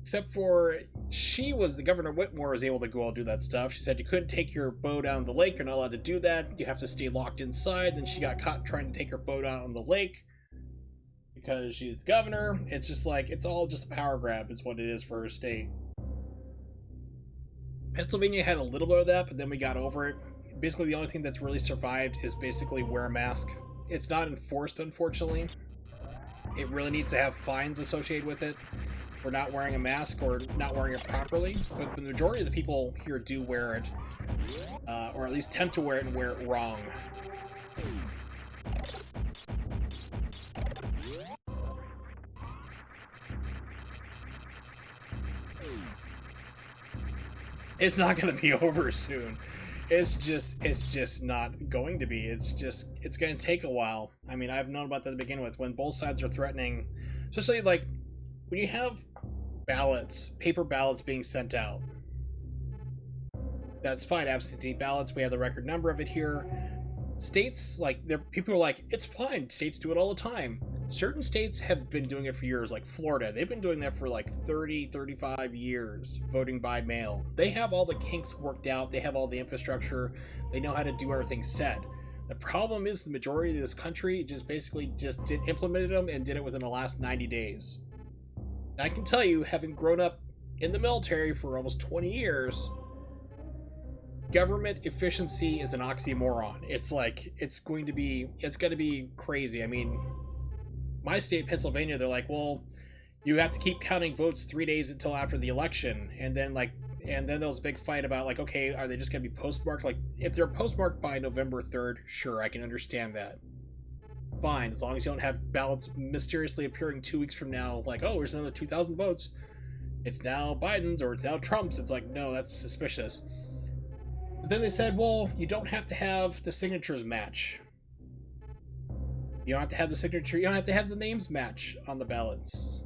Except for, the Governor Whitmore was able to go and do that stuff. She said you couldn't take your boat out on the lake, you're not allowed to do that, you have to stay locked inside. Then she got caught trying to take her boat out on the lake because she's the governor. It's just like, it's all just a power grab is what it is for her state. Pennsylvania had a little bit of that, but then we got over it. Basically the only thing that's really survived is basically wear a mask. It's not enforced, unfortunately. It really needs to have fines associated with it for not wearing a mask or not wearing it properly, but the majority of the people here do wear it, or at least attempt to wear it and wear it wrong. It's not going to be over soon. It's just not going to be. It's going to take a while. I mean, I've known about that to begin with. When both sides are threatening, especially like when you have ballots, paper ballots being sent out, that's fine. Absentee ballots, we have the record number of it here. States, like, people are like, it's fine, states do it all the time. Certain states have been doing it for years, like Florida. They've been doing that for like 35 years, voting by mail. They have all the kinks worked out, they have all the infrastructure, they know how to do everything set. The problem is the majority of this country implemented them and did it within the last 90 days. I can tell you, having grown up in the military for almost 20 years, government efficiency is an oxymoron. It's like, it's going to be crazy. I mean, my state, Pennsylvania, they're like, well, you have to keep counting votes 3 days until after the election. And then there was a big fight about, like, okay, are they just going to be postmarked? Like, if they're postmarked by November 3rd, sure, I can understand that. Fine, as long as you don't have ballots mysteriously appearing 2 weeks from now, like, oh, there's another 2,000 votes. It's now Biden's or it's now Trump's. It's like, no, that's suspicious. But then they said, well, you don't have to have the signatures match. You don't have to have the signature, you don't have to have the names match on the ballots.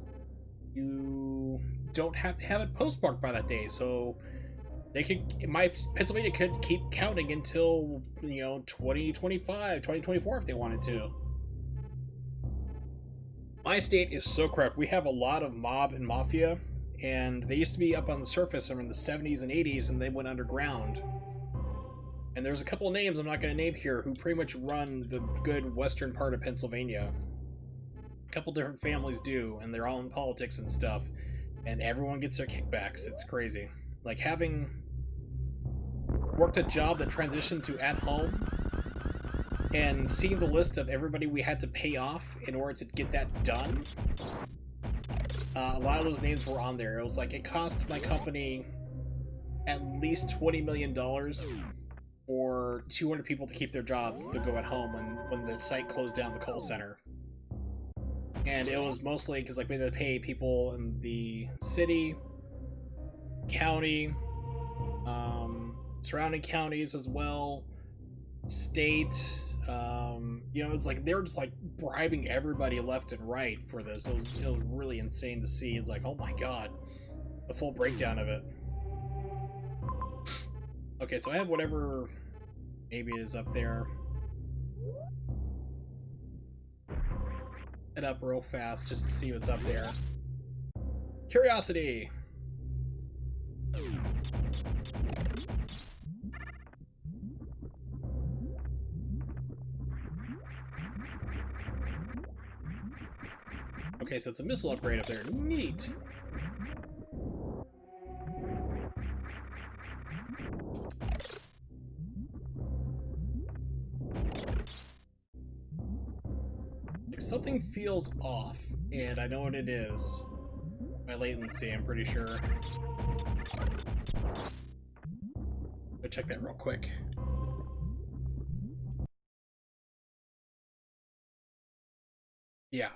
You don't have to have it postmarked by that day, so Pennsylvania could keep counting until, 2025, 2024 if they wanted to. My state is so corrupt. We have a lot of mob and mafia, and they used to be up on the surface in the 70s and 80s, and they went underground. And there's a couple names I'm not going to name here who pretty much run the good western part of Pennsylvania. A couple different families do, and they're all in politics and stuff, and everyone gets their kickbacks. It's crazy. Like, having worked a job that transitioned to at home, and seeing the list of everybody we had to pay off in order to get that done, a lot of those names were on there. It was like, it cost my company at least $20 million for 200 people to keep their jobs to go at home when the site closed down the call center. And it was mostly because, like, we had to pay people in the city, county, surrounding counties as well, state. It's like they were just like bribing everybody left and right for this. It was really insane to see. It's like, oh my god, the full breakdown of it. Okay, so I have whatever maybe is up there. Head up real fast just to see what's up there. Curiosity. Okay, so it's a missile upgrade up there. Neat. Like, something feels off, and I know what it is. My latency, I'm pretty sure. Go check that real quick. Yeah.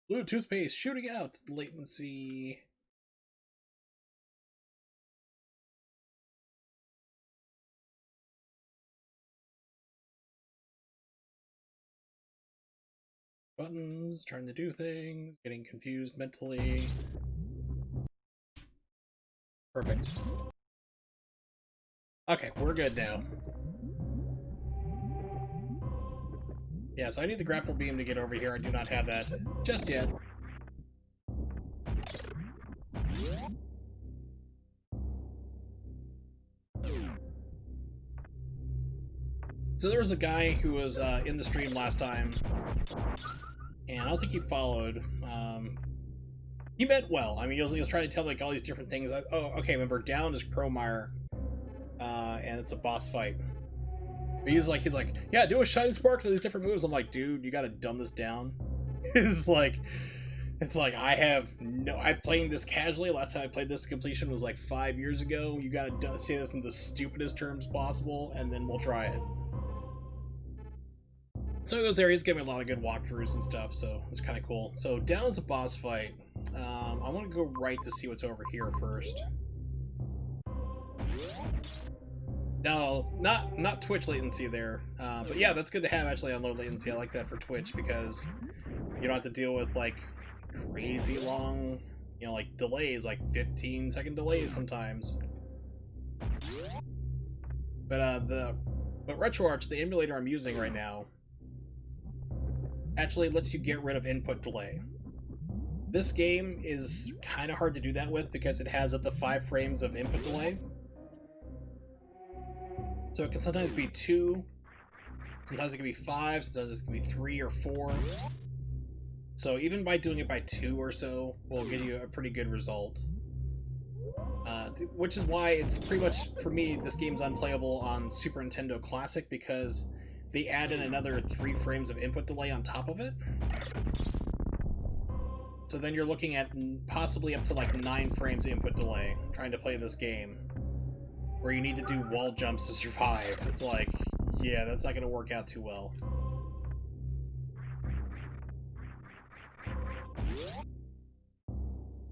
Blue toothpaste shooting out. Latency. Buttons, trying to do things, getting confused mentally. Perfect. Okay, we're good now. Yeah, so I need the grapple beam to get over here. I do not have that just yet. So there was a guy who was in the stream last time, and I don't think he followed. He meant well. I mean, he was trying to tell like all these different things. Oh, okay, remember, down is Crowmire, and it's a boss fight. But he's like, yeah, do a Shine Spark and these different moves. I'm like, dude, you gotta dumb this down. It's like I've played this casually. Last time I played this completion was like 5 years ago. You gotta say this in the stupidest terms possible, and then we'll try it. So he goes there, he's giving me a lot of good walkthroughs and stuff, so it's kind of cool. So down is a boss fight. I want to go right to see what's over here first. No, not Twitch latency there. But yeah, that's good to have actually on low latency. I like that for Twitch because you don't have to deal with like crazy long, like delays, like 15-second delays sometimes. But RetroArch, the emulator I'm using right now, actually lets you get rid of input delay. This game is kind of hard to do that with because it has up to 5 frames of input delay. So it can sometimes be 2, sometimes it can be 5, sometimes it can be 3 or 4. So even by doing it by 2 or so will get you a pretty good result. Which is why it's pretty much, for me, this game's unplayable on Super Nintendo Classic because they added another 3 frames of input delay on top of it. So then you're looking at possibly up to like 9 frames of input delay trying to play this game, where you need to do wall jumps to survive. It's like, yeah, that's not going to work out too well.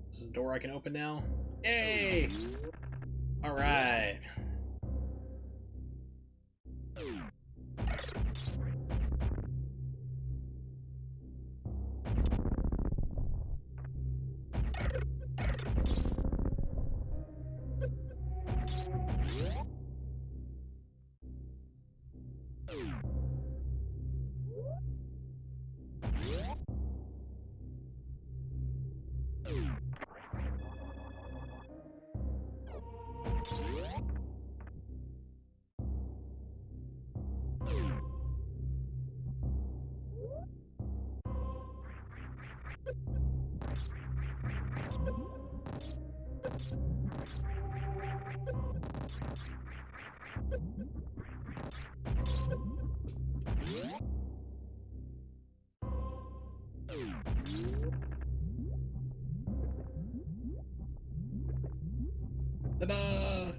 This is a door I can open now. Yay! Alright. Ta-da!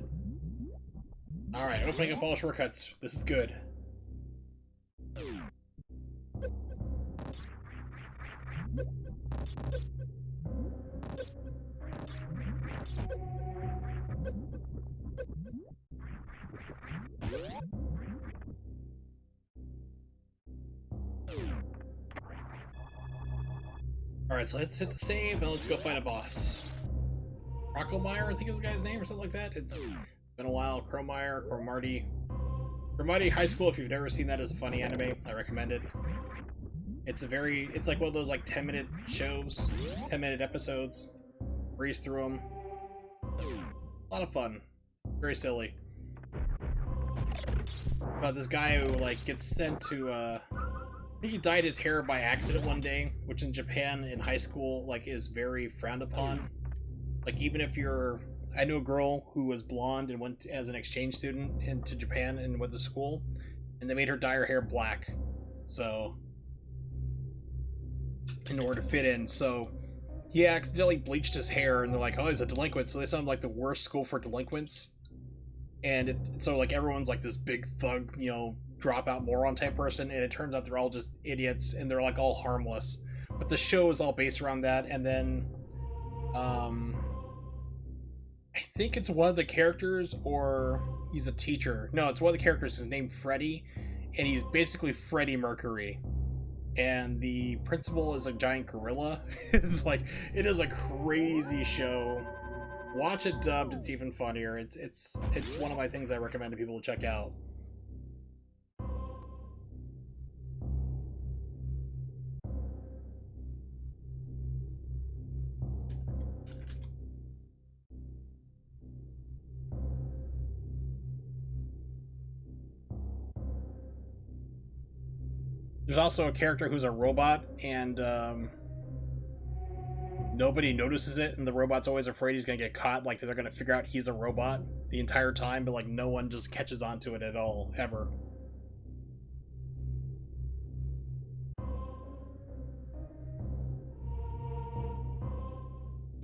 Alright, opening up all shortcuts. This is good. Alright, so let's hit the save and let's go fight a boss. Rachael, I think is the guy's name or something like that. It's been a while. Cromarty High School, if you've never seen that, is a funny anime. I recommend it. It's like one of those like 10-minute shows, 10-minute episodes. Breeze through them. A lot of fun. Very silly. About this guy who like gets sent to I think he dyed his hair by accident one day, which in Japan in high school like is very frowned upon. Like even if you're, I know a girl who was blonde and went as an exchange student into Japan and went to school, and they made her dye her hair black, so in order to fit in. So he accidentally bleached his hair, and they're like, "Oh, he's a delinquent." So they sent him like the worst school for delinquents, and so like everyone's like this big thug, you know, dropout moron type person, and it turns out they're all just idiots, and they're like all harmless. But the show is all based around that, and then I think it's one of the characters, or he's a teacher. No, it's one of the characters. His named Freddy, and he's basically Freddie Mercury. And the principal is a giant gorilla. It's like, it is a crazy show. Watch it dubbed; it's even funnier. It's one of my things I recommend to people to check out. There's also a character who's a robot, and nobody notices it, and the robot's always afraid he's gonna get caught, like they're gonna figure out he's a robot the entire time, but like no one just catches on to it at all, ever.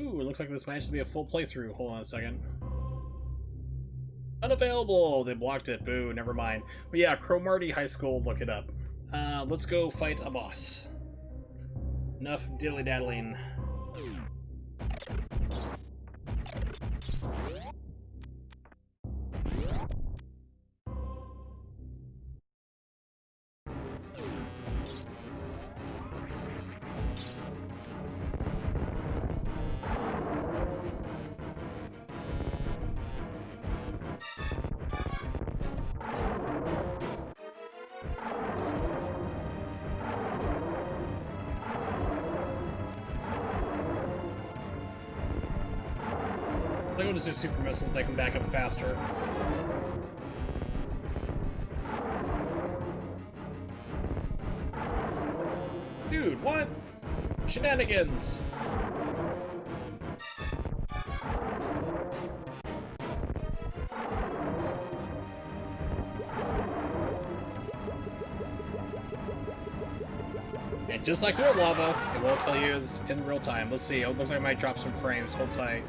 Ooh, it looks like this might just be a full playthrough. Hold on a second. Unavailable! They blocked it. Boo, never mind. But yeah, Cromarty High School, look it up. Let's go fight a boss. Enough dilly-daddling. I go to do super missiles, make them back up faster. Dude, what? Shenanigans! And just like real lava, it won't kill you in real time. Let's see, it looks like I might drop some frames. Hold tight.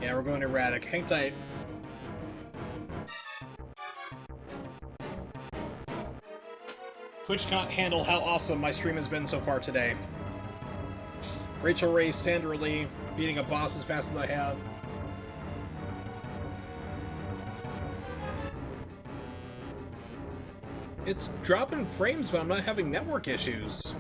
Yeah, we're going erratic. Hang tight. Twitch can't handle how awesome my stream has been so far today. Rachael Ray, Sandra Lee, beating a boss as fast as I have. It's dropping frames, but I'm not having network issues.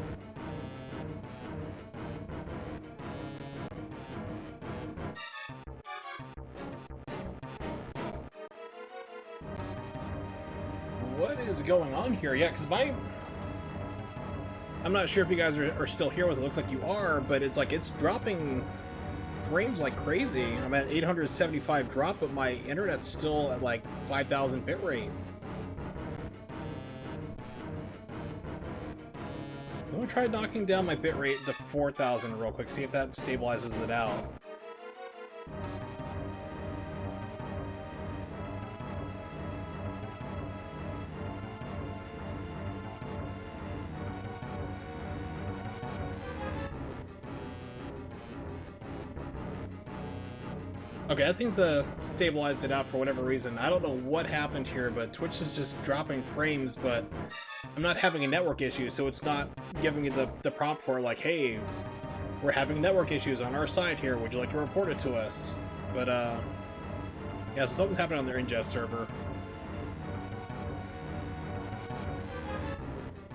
what is going on here? Yeah, because I'm not sure if you guys are still here with it. Looks like you are, but it's like it's dropping frames like crazy. I'm at 875 drop, but my internet's still at like 5,000 bitrate. I'm gonna try knocking down my bitrate to 4,000 real quick, see if that stabilizes it out. Okay, that thing's stabilized it out for whatever reason. I don't know what happened here, but Twitch is just dropping frames, but I'm not having a network issue, so it's not giving me the prompt for, like, hey, we're having network issues on our side here, would you like to report it to us? But, yeah, so something's happening on their ingest server.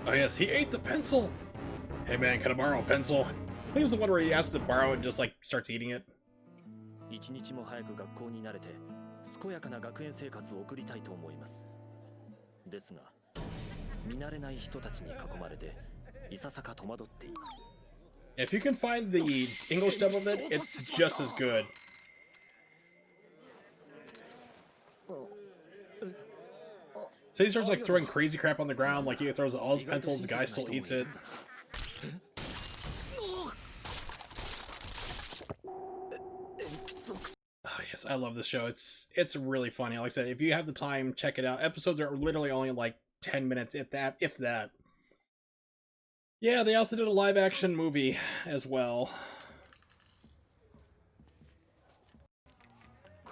Oh yes, he ate the pencil! Hey man, can I borrow a pencil? I think it's the one where he asks to borrow it and just, like, starts eating it. 一日も早く学校に慣れて健やかな学園生活を送りたいと思います。ですが、見慣れない人たちに囲まれていささか戸惑っています。If you can find the English dub of it, it's just as good. So he starts like throwing crazy crap on the ground, like he throws all his pencils, the guy still eats it. Oh, yes, I love this show. It's really funny. Like I said, if you have the time, check it out. Episodes are literally only like 10 minutes, if that. Yeah, they also did a live-action movie as well.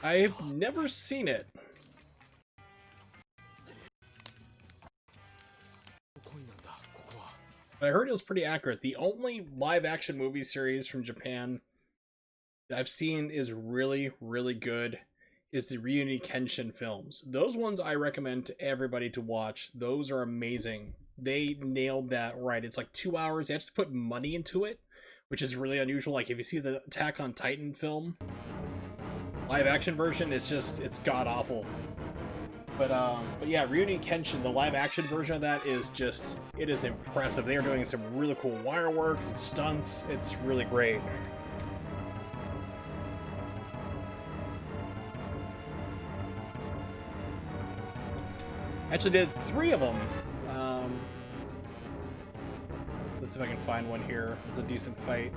I've never seen it. But I heard it was pretty accurate. The only live-action movie series from Japan that I've seen is really, really good is the Rurouni Kenshin films. Those ones I recommend to everybody to watch. Those are amazing. They nailed that right. It's like 2 hours. They actually put money into it, which is really unusual. Like if you see the Attack on Titan film, live action version, it's god-awful. But yeah, Rurouni Kenshin, the live action version of that is just, it is impressive. They are doing some really cool wire work and stunts. It's really great. I actually did 3 of them. Let's see if I can find one here. It's a decent fight.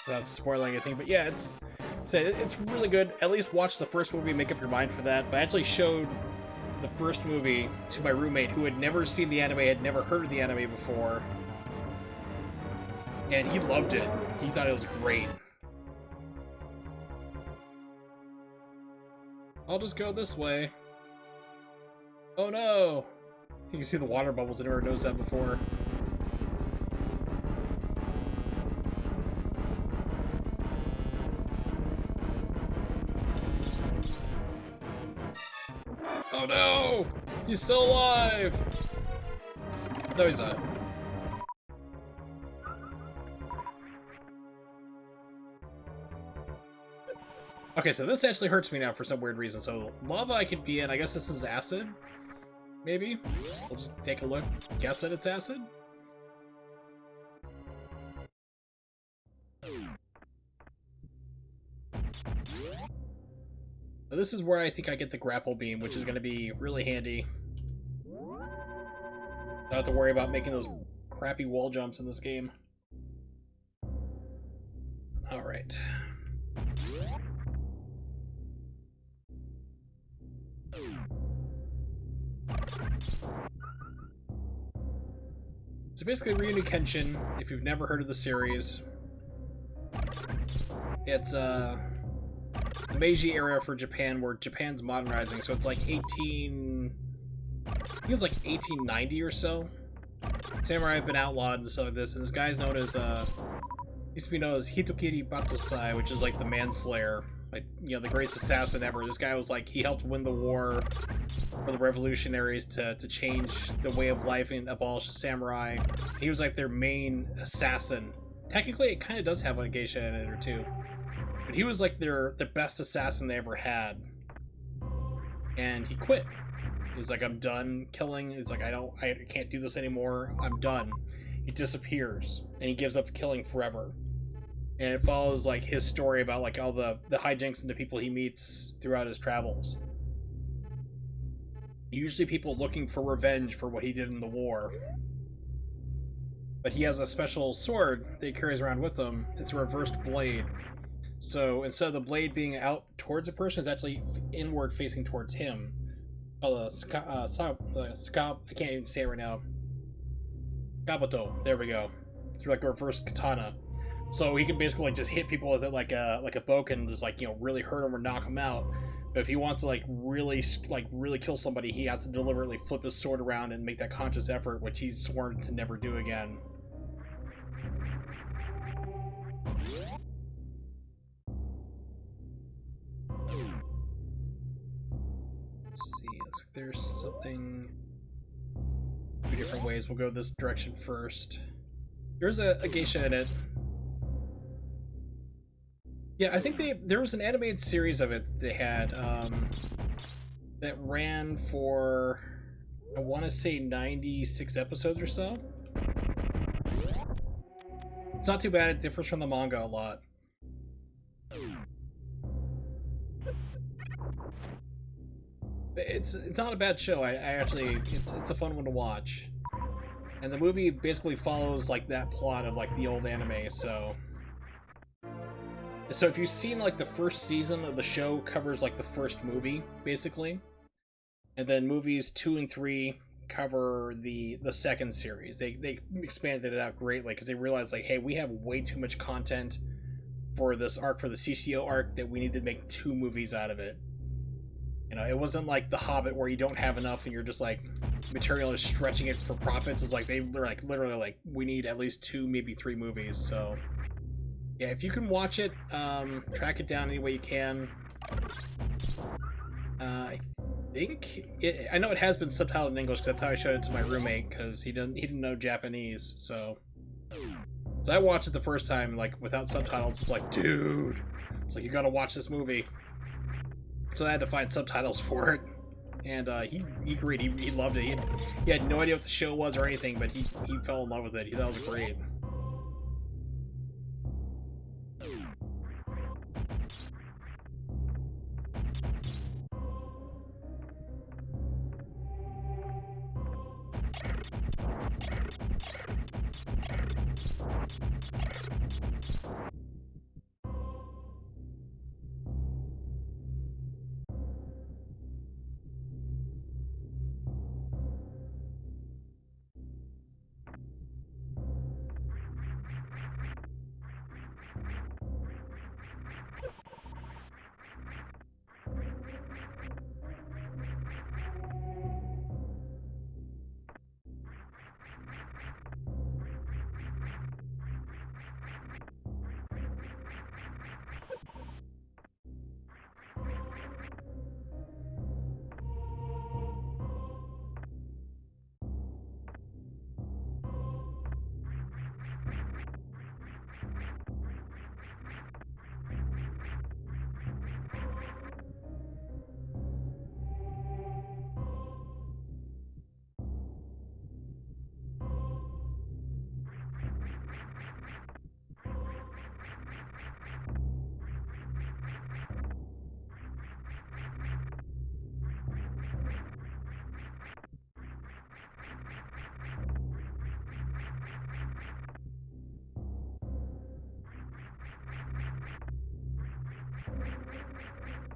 Without spoiling anything, but yeah, it's really good. At least watch the first movie, make up your mind for that. But I actually showed the first movie to my roommate who had never seen the anime, had never heard of the anime before. And he loved it. He thought it was great. I'll just go this way. Oh no! You can see the water bubbles. I never noticed that before. Oh no! He's still alive! No, he's not. Okay, so this actually hurts me now for some weird reason. So, lava I can be in. I guess this is acid? Maybe? We'll just take a look. Guess that it's acid? Now, this is where I think I get the grapple beam, which is going to be really handy. Don't have to worry about making those crappy wall jumps in this game. Alright. So basically, Rurouni Kenshin, if you've never heard of the series, it's the Meiji era for Japan, where Japan's modernizing. So it's like I think it's like 1890 or so. Samurai have been outlawed and stuff like this, and this guy's known as used to be known as Hitokiri Batosai, which is like the manslayer, like, you know, the greatest assassin ever. This guy was like, he helped win the war for the revolutionaries to change the way of life and abolish the samurai. He was like their main assassin. Technically, it kind of does have a geisha in it or two. And he was like the best assassin they ever had. And he quit. He's like, I'm done killing. He's like, I can't do this anymore. I'm done. He disappears and he gives up killing forever. And it follows like his story about like all the hijinks and the people he meets throughout his travels. Usually people looking for revenge for what he did in the war. But he has a special sword that he carries around with him. It's a reversed blade. So instead of the blade being out towards a person, it's actually inward facing towards him. I can't even say it right now. Kabuto. There we go. It's like a reverse katana. So he can basically like just hit people with it like a bow and just like, you know, really hurt them or knock them out. But if he wants to like really kill somebody, he has to deliberately flip his sword around and make that conscious effort, which he's sworn to never do again. Let's see. Looks like there's something. Two different ways. We'll go this direction first. There's a geisha in it. Yeah, I think there was an animated series of it they had that ran for, I want to say 96 episodes or so. It's not too bad. It differs from the manga a lot. It's not a bad show. I actually it's a fun one to watch. And the movie basically follows like that plot of like the old anime, so if you've seen like the first season of the show covers like the first movie, basically. And then movies 2 and 3 cover the second series. They expanded it out greatly because they realized like, hey, we have way too much content for this arc, for the CCO arc, that we need to make 2 movies out of it. You know, it wasn't like The Hobbit where you don't have enough and you're just like material is stretching it for profits. It's like they're like literally like, we need at least 2, maybe 3 movies. So yeah, if you can watch it, track it down any way you can. I know it has been subtitled in English because that's how I showed it to my roommate because he didn't know Japanese. So I watched it the first time like without subtitles. It's like, dude, it's like you gotta watch this movie. So I had to find subtitles for it, and he agreed. He loved it. He had no idea what the show was or anything, but he fell in love with it. He thought it was great.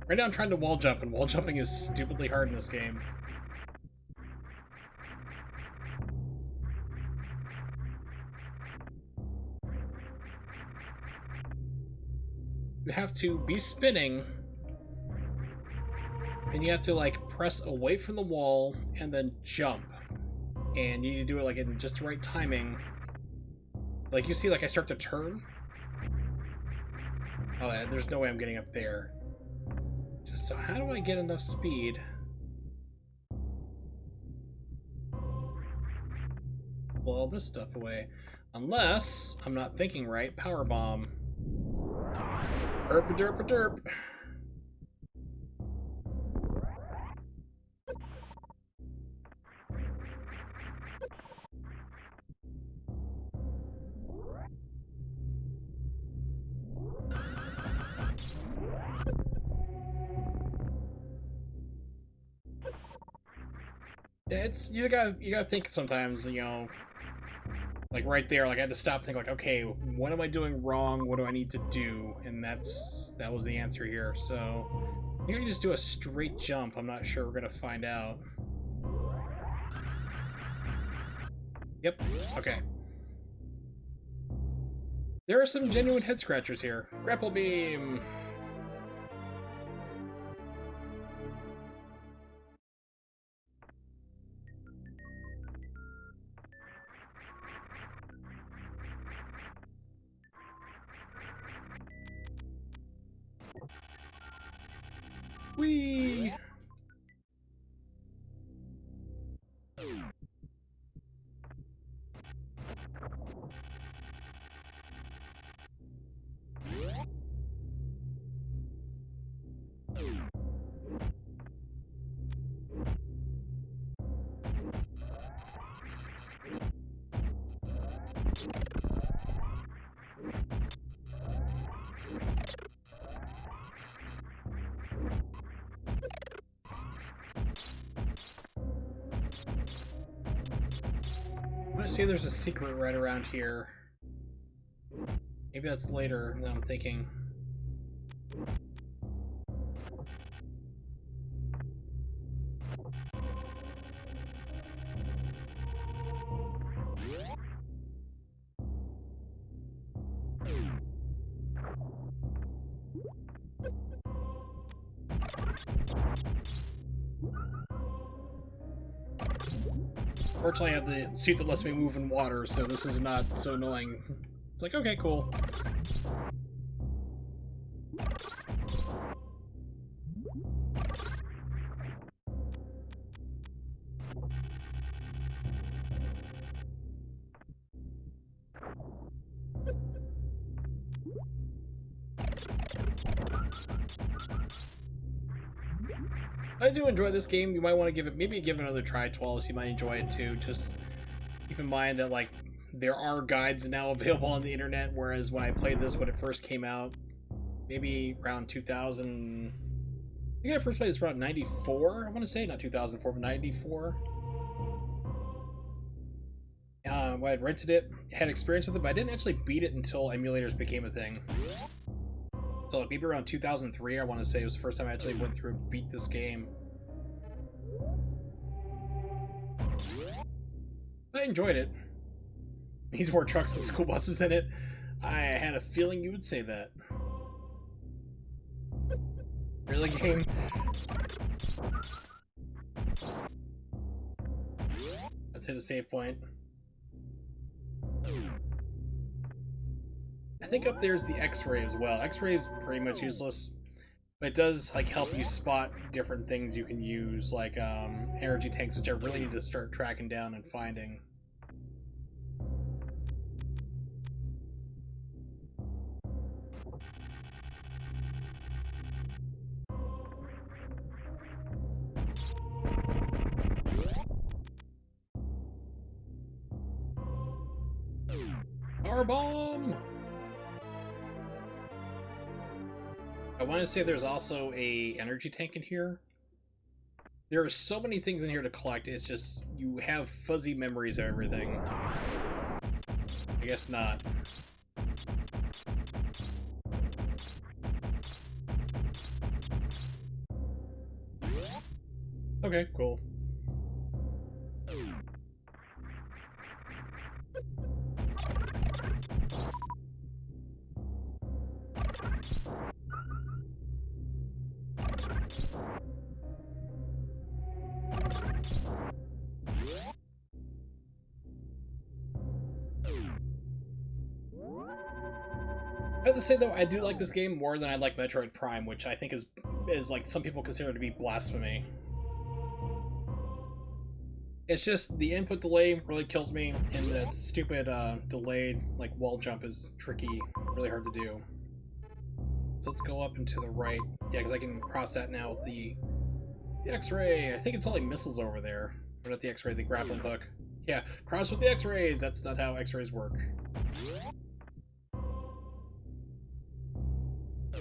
Right now I'm trying to wall jump, and wall jumping is stupidly hard in this game. You have to be spinning, and you have to like press away from the wall and then jump. And you need to do it like in just the right timing. Like you see, like I start to turn. Oh, there's no way I'm getting up there. So how do I get enough speed? Blow all this stuff away. Unless I'm not thinking right. Power bomb. Derp, derp, derp. Yeah, it's you gotta think sometimes, you know, like right there, like I had to stop and think like, okay, what am I doing wrong? What do I need to do? And that was the answer here. So I think I can just do a straight jump. I'm not sure we're gonna find out. Yep. Okay. There are some genuine head scratchers here. Grapple beam. Whee! I see there's a secret right around here. Maybe that's later than I'm thinking. Fortunately, I have the suit that lets me move in water, so this is not so annoying. It's like, okay, cool. I do enjoy this game. You might want to give it, maybe give it another try, 12, you might enjoy it too. Just keep in mind that, like, there are guides now available on the internet, whereas when I played this when it first came out, maybe around 2000, I think I first played this around 94, I want to say, not 2004, but 94. When I rented it, had experience with it, but I didn't actually beat it until emulators became a thing. So like maybe around 2003, I want to say, was the first time I actually went through and beat this game. I enjoyed it. Needs more trucks and school buses in it. I had a feeling you would say that. Really, game? Let's hit a save point. I think up there's the X-ray as well. X-ray is pretty much useless, but it does like help you spot different things you can use, like energy tanks, which I really need to start tracking down and finding. Power bomb! I want to say there's also a energy tank in here. There are so many things in here to collect, it's just, you have fuzzy memories of everything. I guess not. Okay, cool. I have to say though, I do like this game more than I like Metroid Prime, which I think is like some people consider to be blasphemy. It's just the input delay really kills me, and the stupid delayed like wall jump is tricky, really hard to do. So let's go up and to the right. Yeah, because I can cross that now with the X-ray. I think it's only missiles over there. Or not the X-ray, the grappling hook. Yeah, cross with the X-rays. That's not how X-rays work. I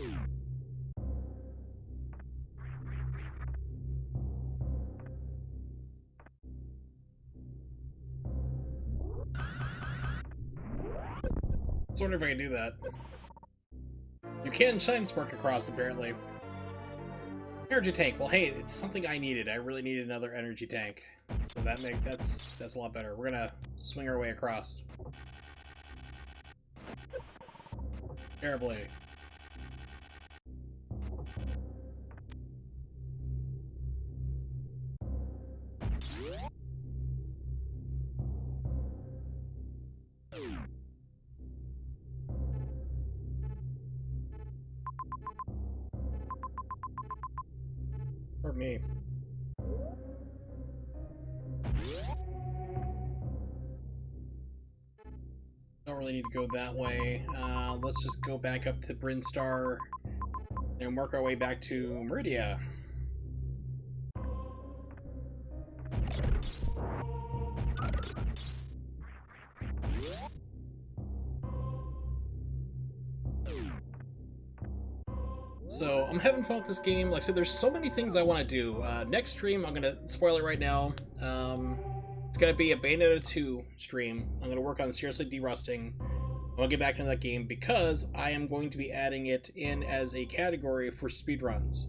was wondering if I can do that. You can shine spark across, apparently. Energy tank. Well, hey, it's something I needed. I really needed another energy tank. So that's a lot better. We're gonna swing our way across. Terribly. Or me. Don't really need to go that way. Let's just go back up to Brinstar and work our way back to Meridia. So, I'm having fun with this game. Like I said, there's so many things I want to do. Next stream, I'm going to spoil it right now. It's going to be a Bayonetta 2 stream. I'm going to work on seriously derusting. I'll get back into that game because I am going to be adding it in as a category for speedruns.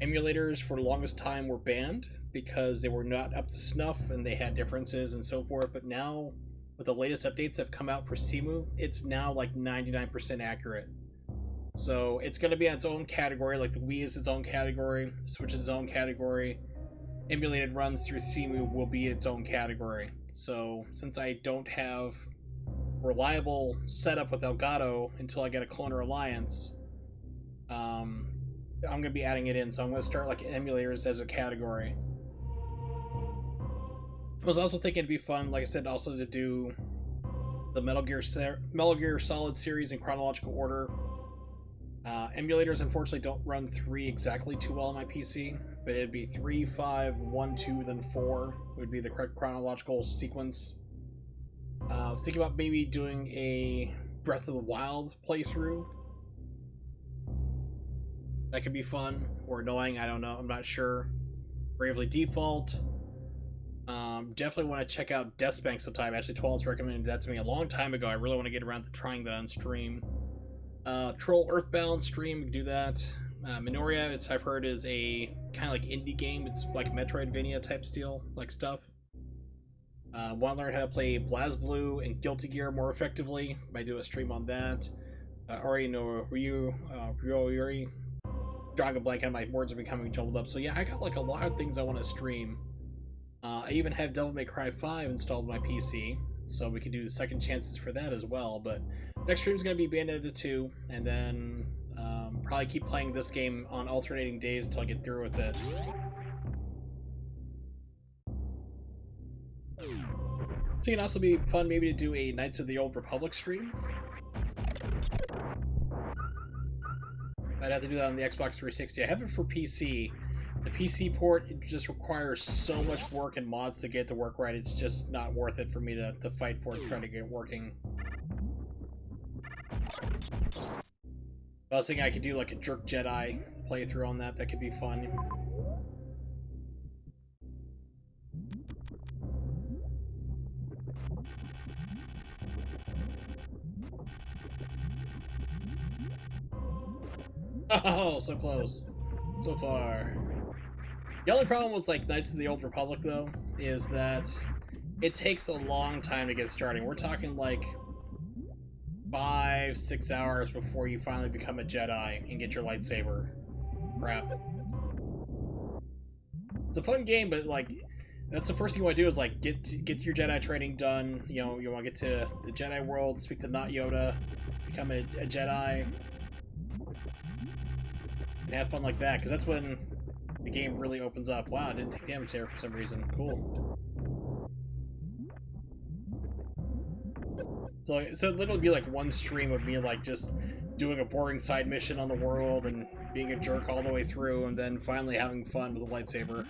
Emulators for the longest time were banned because they were not up to snuff and they had differences and so forth, but now with the latest updates that have come out for Simu, it's now like 99% accurate. So it's going to be on its own category, like the Wii is its own category, Switch is its own category. Emulated runs through Simu will be its own category. So since I don't have reliable setup with Elgato until I get a Cloner Alliance, I'm going to be adding it in. So I'm going to start like emulators as a category. I was also thinking it'd be fun, like I said, also to do the Metal Gear Solid series in chronological order. Emulators unfortunately don't run 3 exactly too well on my PC, but it'd be 3, 5, 1, 2, then 4 would be the correct chronological sequence. I was thinking about maybe doing a Breath of the Wild playthrough. That could be fun, or annoying, I don't know, I'm not sure. Bravely Default. Definitely want to check out Deathspank sometime. Actually, 12's recommended that to me a long time ago. I really want to get around to trying that on stream. Troll Earthbound stream, we can do that. Minoria, I've heard, is a kind of like indie game. It's like Metroidvania type style, like stuff. Want to learn how to play BlazBlue and Guilty Gear more effectively. Might do a stream on that. Ori no Ryori. Drawing a blank on my words are becoming jumbled up. So yeah, I got like a lot of things I want to stream. I even have Devil May Cry 5 installed on my PC, so we can do second chances for that as well. But next stream is going to be Bayonetta 2, and then probably keep playing this game on alternating days until I get through with it. So it can also be fun maybe to do a Knights of the Old Republic stream. I'd have to do that on the Xbox 360. I have it for PC. The PC port, it just requires so much work and mods to get it to work right. It's just not worth it for me to fight for it, trying to get it working. I was thinking I could do like a Jerk Jedi playthrough on that. That could be fun. Oh, so close. So far. The only problem with like Knights of the Old Republic though is that it takes a long time to get started. We're talking like 5-6 hours before you finally become a Jedi and get your lightsaber. Crap. It's a fun game, but like that's the first thing you want to do is like get your Jedi training done. You know, you want to get to the Jedi world, speak to Not Yoda, become a Jedi, and have fun like that, because that's when the game really opens up. Wow, I didn't take damage there for some reason. Cool. So it'll literally be like one stream of me like just doing a boring side mission on the world and being a jerk all the way through, and then finally having fun with a lightsaber.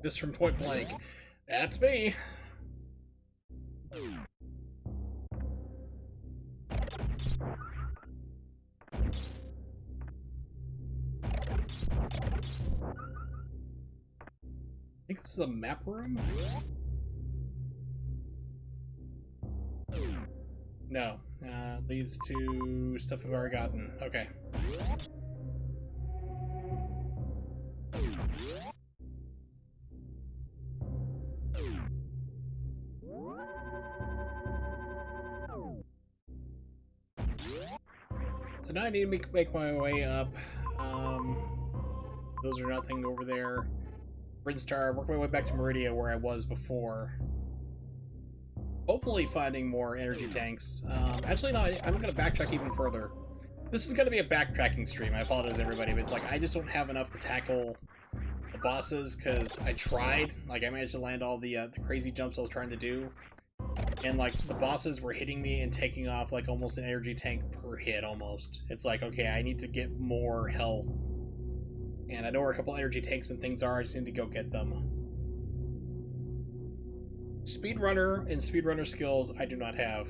This from Point Blank. That's me. I think this is a map room? No. Leads to stuff I've already gotten. Okay. So now I need to make my way up. Those are nothing over there. Brinstar, work my way back to Meridia where I was before. Hopefully finding more energy tanks. Actually, no, I'm going to backtrack even further. This is going to be a backtracking stream. I apologize, everybody, but it's like I just don't have enough to tackle the bosses because I tried. Like, I managed to land all the crazy jumps I was trying to do. And, like, the bosses were hitting me and taking off, like, almost an energy tank per hit, almost. It's like, okay, I need to get more health. And I know where a couple energy tanks and things are, I just need to go get them. Speedrunner and speedrunner skills I do not have.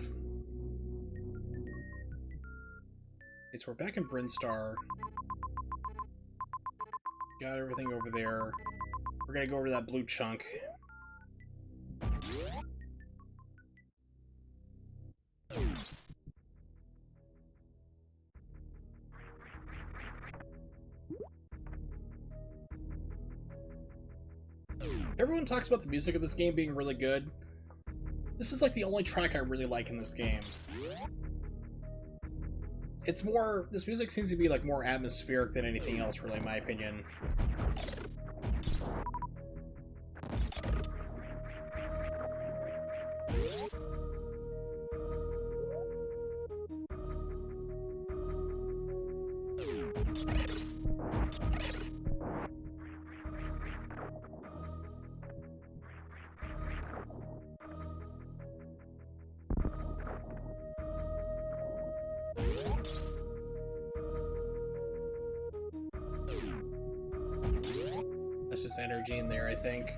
Okay, so we're back in Brinstar. Got everything over there. We're gonna go over that blue chunk. Everyone talks about the music of this game being really good. This is like the only track I really like in this game. It's more, this music seems to be like more atmospheric than anything else, really, in my opinion. That's just energy in there, I think.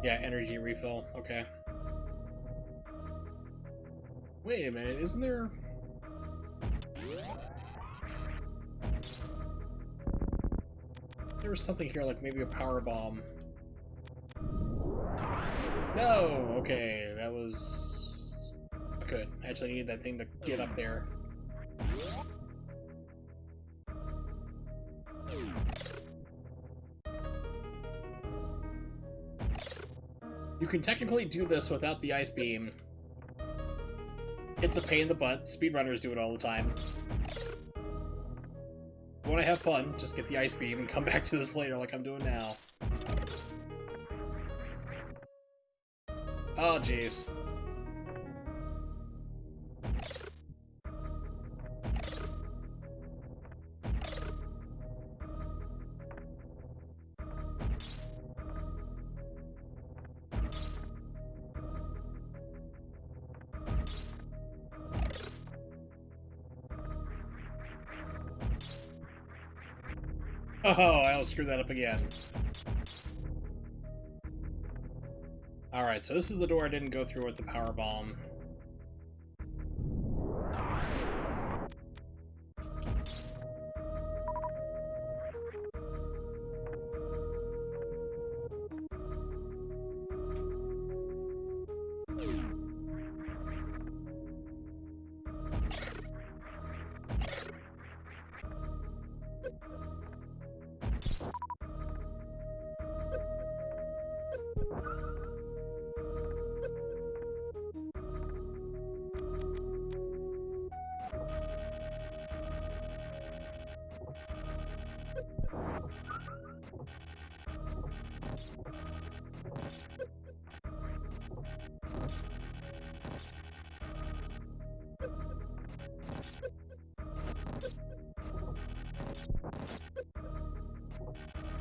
Yeah, energy refill. Okay. Wait a minute, isn't there... There was something here, like maybe a power bomb. No! Okay, that was... Good. I actually needed that thing to get up there. You can technically do this without the ice beam. It's a pain in the butt. Speedrunners do it all the time. You want to have fun, just get the ice beam and come back to this later like I'm doing now. Oh, jeez. Oh, I'll screw that up again. Alright, so this is the door I didn't go through with the power bomb.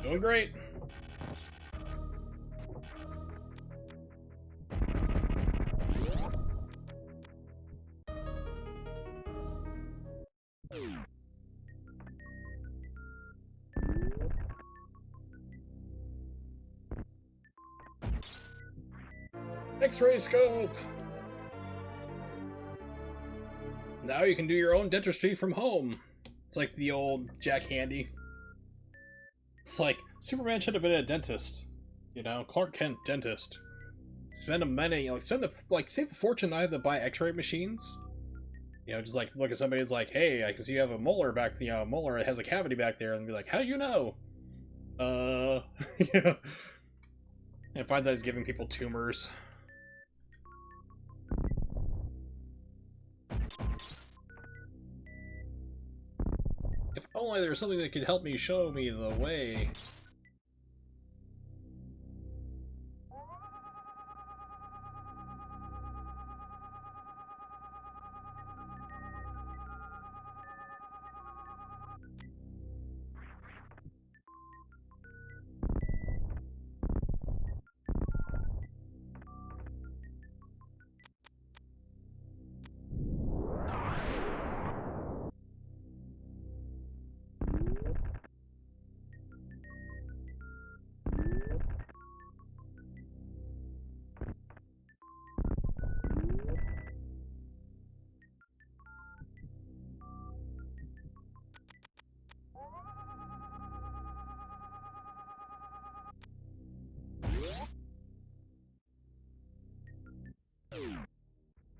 Doing great. X-ray scope! Now you can do your own dentistry from home. It's like the old Jack Handy. It's like, Superman should have been a dentist. You know, Clark Kent, dentist. Spend a money, save a fortune I have to buy x-ray machines. You know, just like look at somebody that's like, hey, I can see you have a molar back, molar has a cavity back there, and be like, how do you know? Yeah. And finds out he's giving people tumors. If only there was something that could help me show me the way.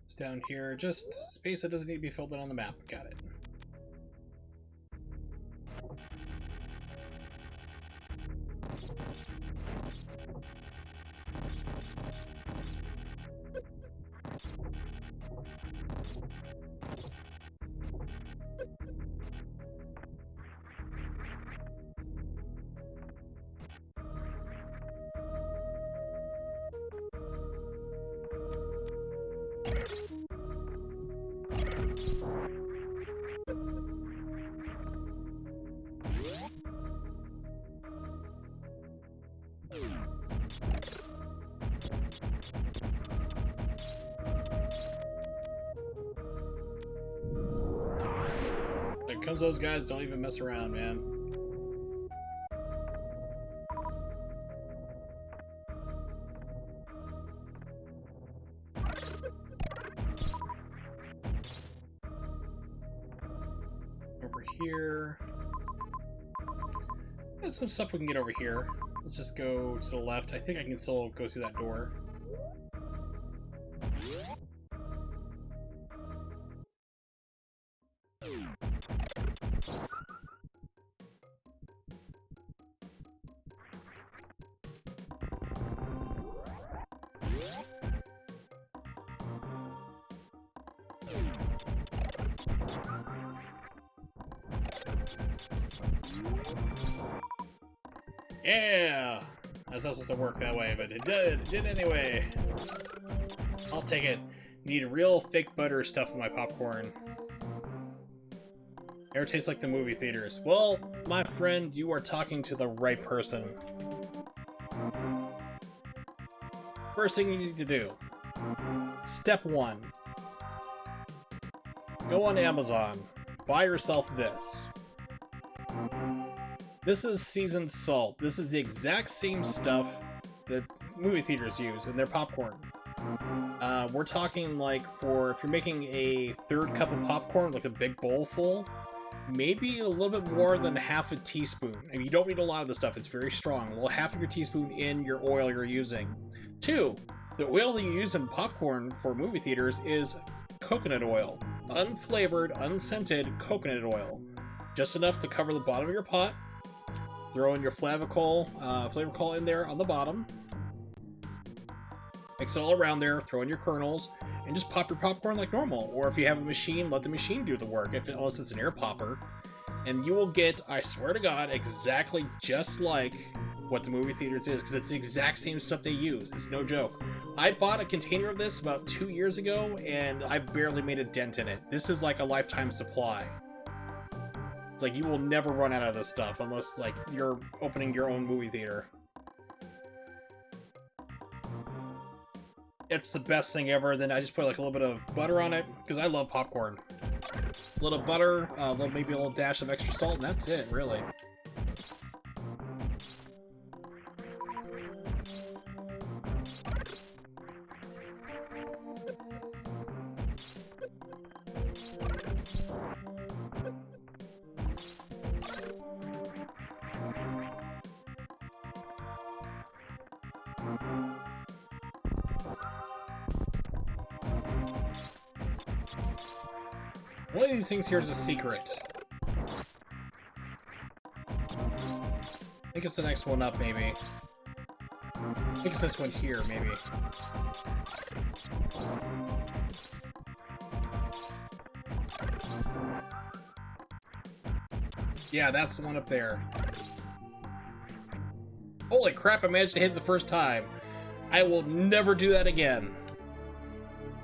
It's down here, just space that doesn't need to be filled in on the map. Got it. When it comes to those guys, don't even mess around, man. Over here. There's some stuff we can get over here. Let's just go to the left. I think I can still go through that door. Yeah! That's not supposed to work that way, but it did. It did anyway. I'll take it. Need real fake butter stuff in my popcorn. Never tastes like the movie theaters. Well, my friend, you are talking to the right person. First thing you need to do. Step 1. Go on Amazon. Buy yourself this. This is seasoned salt. This is the exact same stuff that movie theaters use in their popcorn. We're talking like if you're making a third cup of popcorn, like a big bowl full, maybe a little bit more than half a teaspoon. I mean, you don't need a lot of the stuff. It's very strong. A little half of your teaspoon in your oil you're using. 2, the oil that you use in popcorn for movie theaters is coconut oil. Unflavored, unscented coconut oil. Just enough to cover the bottom of your pot. Throw in your flavor coal in there on the bottom. Mix it all around there, throw in your kernels, and just pop your popcorn like normal. Or if you have a machine, let the machine do the work, unless it's an air popper. And you will get, I swear to God, exactly just like what the movie theaters is, because it's the exact same stuff they use. It's no joke. I bought a container of this about 2 years ago, and I barely made a dent in it. This is like a lifetime supply. It's like you will never run out of this stuff unless like you're opening your own movie theater. It's the best thing ever. Then I just put like a little bit of butter on it because I love popcorn. A little butter, maybe a little dash of extra salt, and that's it, really. One of these things here is a secret. I think it's the next one up, maybe. I think it's this one here, maybe. Yeah, that's the one up there. Holy crap, I managed to hit it the first time. I will never do that again.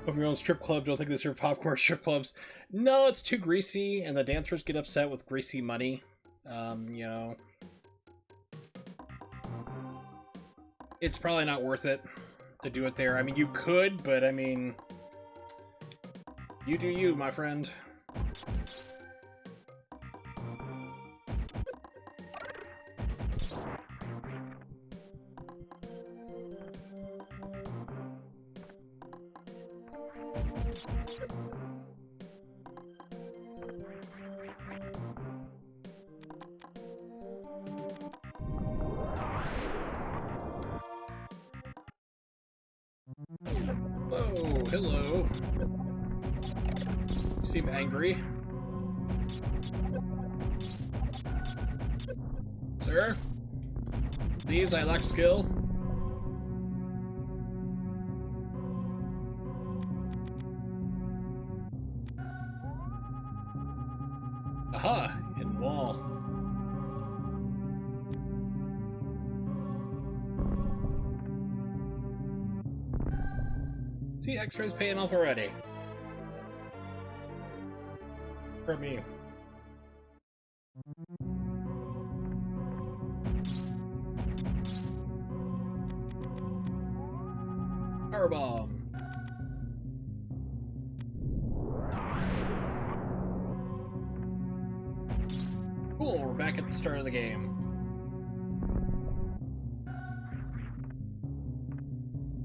From your own strip club, don't think they serve popcorn strip clubs. No, it's too greasy, and the dancers get upset with greasy money. You know. It's probably not worth it to do it there. I mean, you could, but I mean... You do you, my friend. Oh, hello. You seem angry. Sir? Please, I lack skill. Aha! Hidden wall. See, X-Ray's paying off already. For me. Powerbomb. Cool, we're back at the start of the game.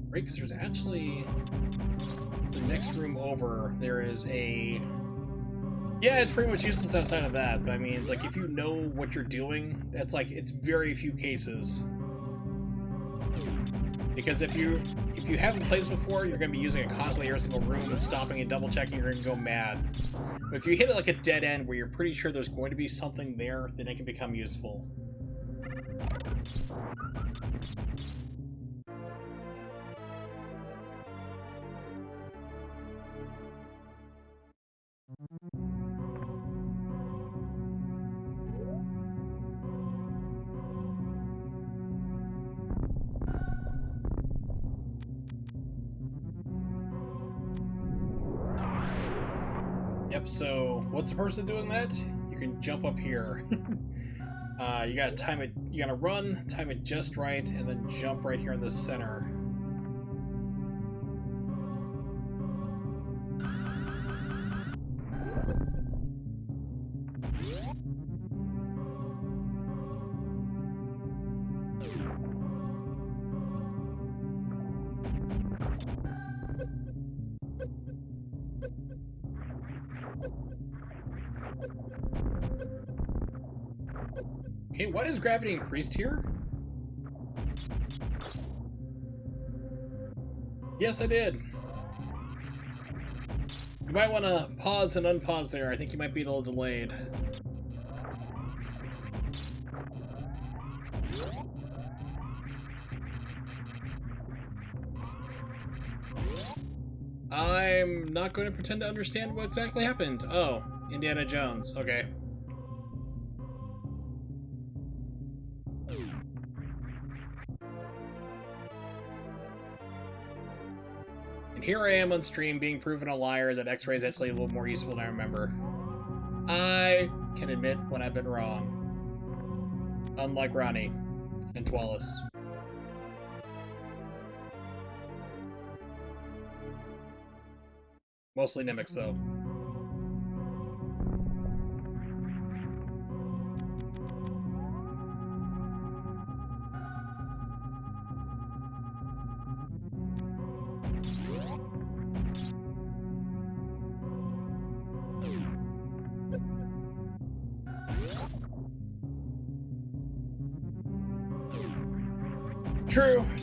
Right, because there's actually... the next room over, there is a... Yeah, it's pretty much useless outside of that, but I mean, it's like, if you know what you're doing, that's like, it's very few cases. Because if you haven't played this before, you're going to be using it constantly every single room and stopping and double checking, you're going to go mad. But if you hit it like a dead end where you're pretty sure there's going to be something there, then it can become useful. Yep, so what's the purpose of doing that? You can jump up here. You gotta time it, you gotta run, time it just right, and then jump right here in the center. Okay, why is gravity increased here? Yes, I did. You might want to pause and unpause there. I think you might be a little delayed. I'm not going to pretend to understand what exactly happened. Oh, Indiana Jones. Okay. And here I am on stream being proven a liar that X-Ray is actually a little more useful than I remember. I can and admit when I've been wrong. Unlike Ronnie and Twalis. Mostly Nimics, though.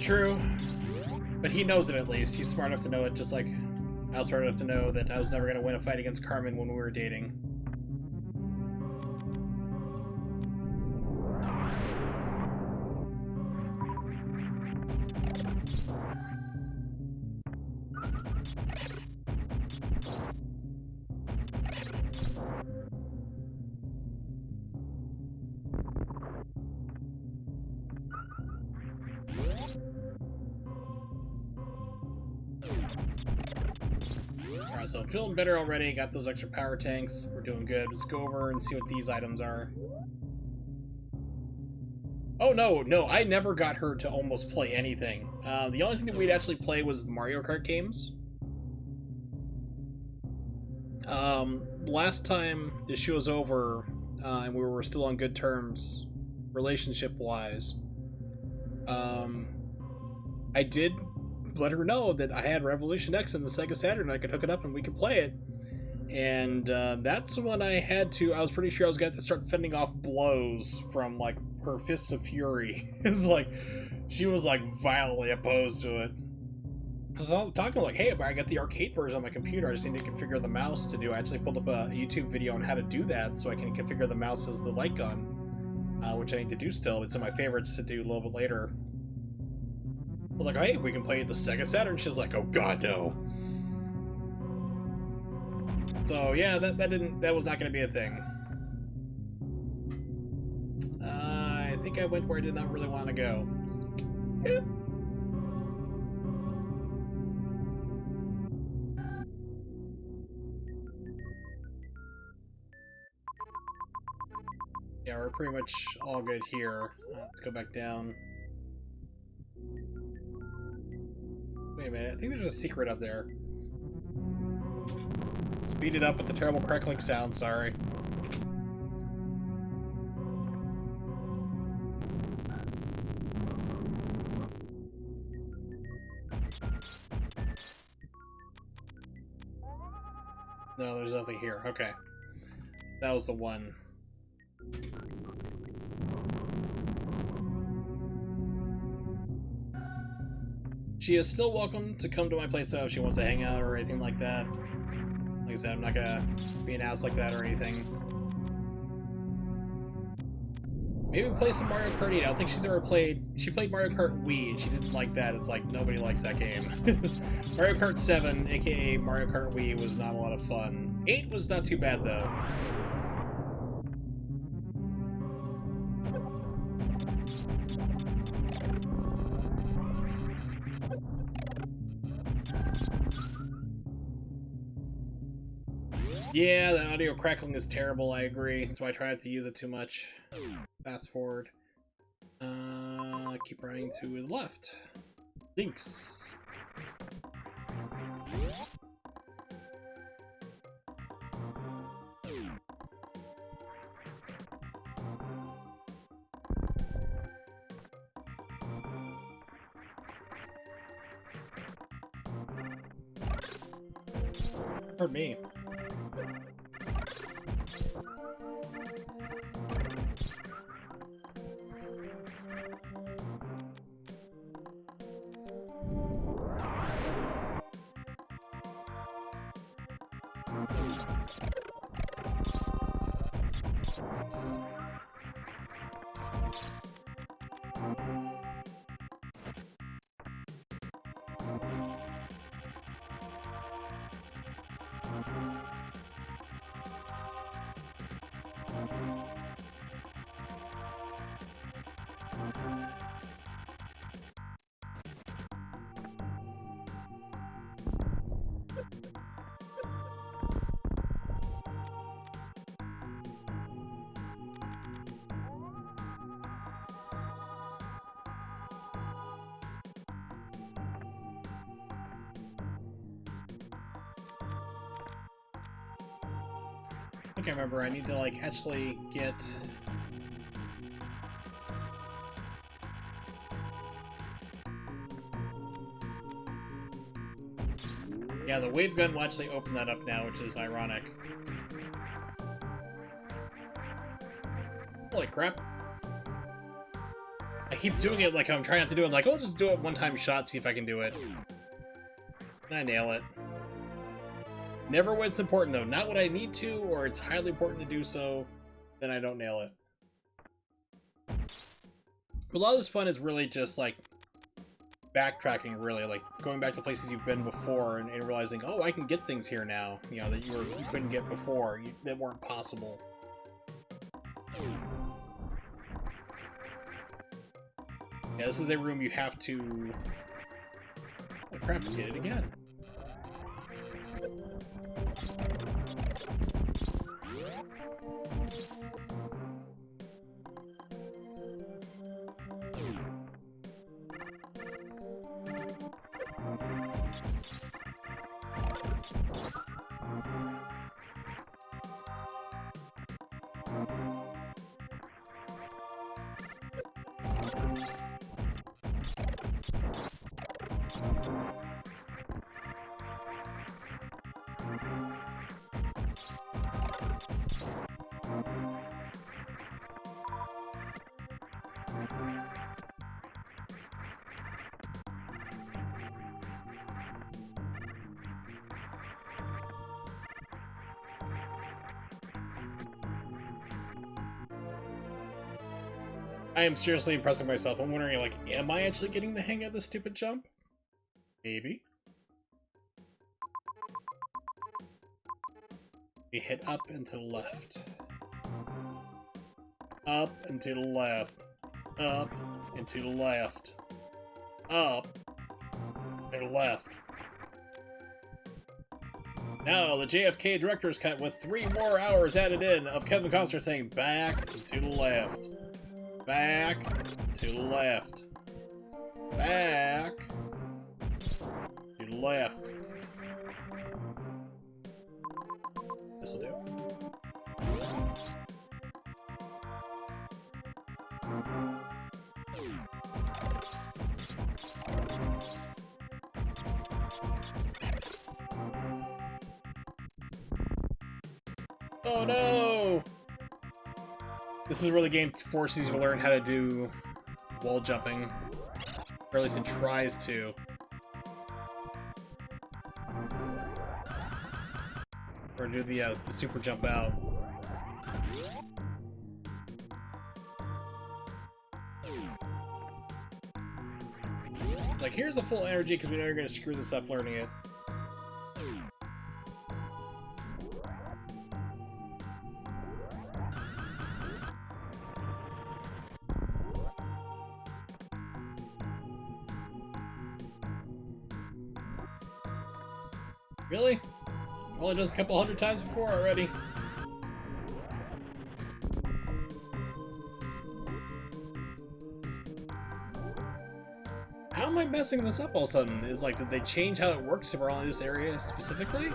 True. But he knows it at least. He's smart enough to know it, just like I was smart enough to know that I was never going to win a fight against Carmen when we were dating. Alright, so I'm feeling better already. Got those extra power tanks. We're doing good. Let's go over and see what these items are. Oh, no, I never got her to almost play anything. The only thing that we'd actually play was the Mario Kart games. Last time that she was over, and we were still on good terms, relationship-wise, I did let her know that I had Revolution X and the Sega Saturn, and I could hook it up and we could play it. And that's when I was pretty sure I was going to have to start fending off blows from, like, her Fists of Fury. It's like, she was, like, violently opposed to it. So I'm talking like, hey, I got the arcade version on my computer, I just need to configure the mouse to do. I actually pulled up a YouTube video on how to do that so I can configure the mouse as the light gun, which I need to do still. It's in my favorites to do a little bit later. But like, hey, we can play the Sega Saturn. She's like, oh god, no. So yeah, that was not going to be a thing. I think I went where I did not really want to go. Yeah. Yeah, we're pretty much all good here. Let's go back down. Wait a minute, I think there's a secret up there. Speed it up with the terrible crackling sound, sorry. No, there's nothing here. Okay. That was the one. She is still welcome to come to my place though if she wants to hang out or anything like that. Like I said, I'm not gonna be an ass like that or anything. Maybe play some Mario Kart 8. I don't think she's ever played... She played Mario Kart Wii and she didn't like that. It's like, nobody likes that game. Mario Kart 7, aka Mario Kart Wii, was not a lot of fun. 8 was not too bad though. Yeah, that audio crackling is terrible, I agree. That's why I try not to use it too much. Fast forward. Keep running to the left. Links. Pardon me. think I remember. I need to, like, actually get... Yeah, the wave gun will actually open that up now, which is ironic. Holy crap. I keep doing it like I'm trying not to do it. I'm like, I'll just do it one-time shot, see if I can do it. And I nail it. Never when it's important, though. Not when I need to, or it's highly important to do so, then I don't nail it. But a lot of this fun is really just, like, backtracking, really. Like, going back to places you've been before and realizing, oh, I can get things here now, you know, that you couldn't get before, that weren't possible. Yeah, this is a room you have to... Oh crap, I did it again. I am seriously impressing myself. I'm wondering, like, am I actually getting the hang of this stupid jump? Maybe. We hit up and to the left. Up and to the left. Up and to the left. Up and to the left. Now, the JFK director's cut with 3 more hours added in of Kevin Costner saying back and to the left. Back to the left. Back to the left. This'll do. Oh no! This is where the game forces you to learn how to do wall jumping. Or at least it tries to. Or do the super jump out. It's like, here's a full energy because we know you're going to screw this up learning it. Really? Only does a couple hundred times before already. How am I messing this up all of a sudden? Is like, did they change how it works for all this area specifically?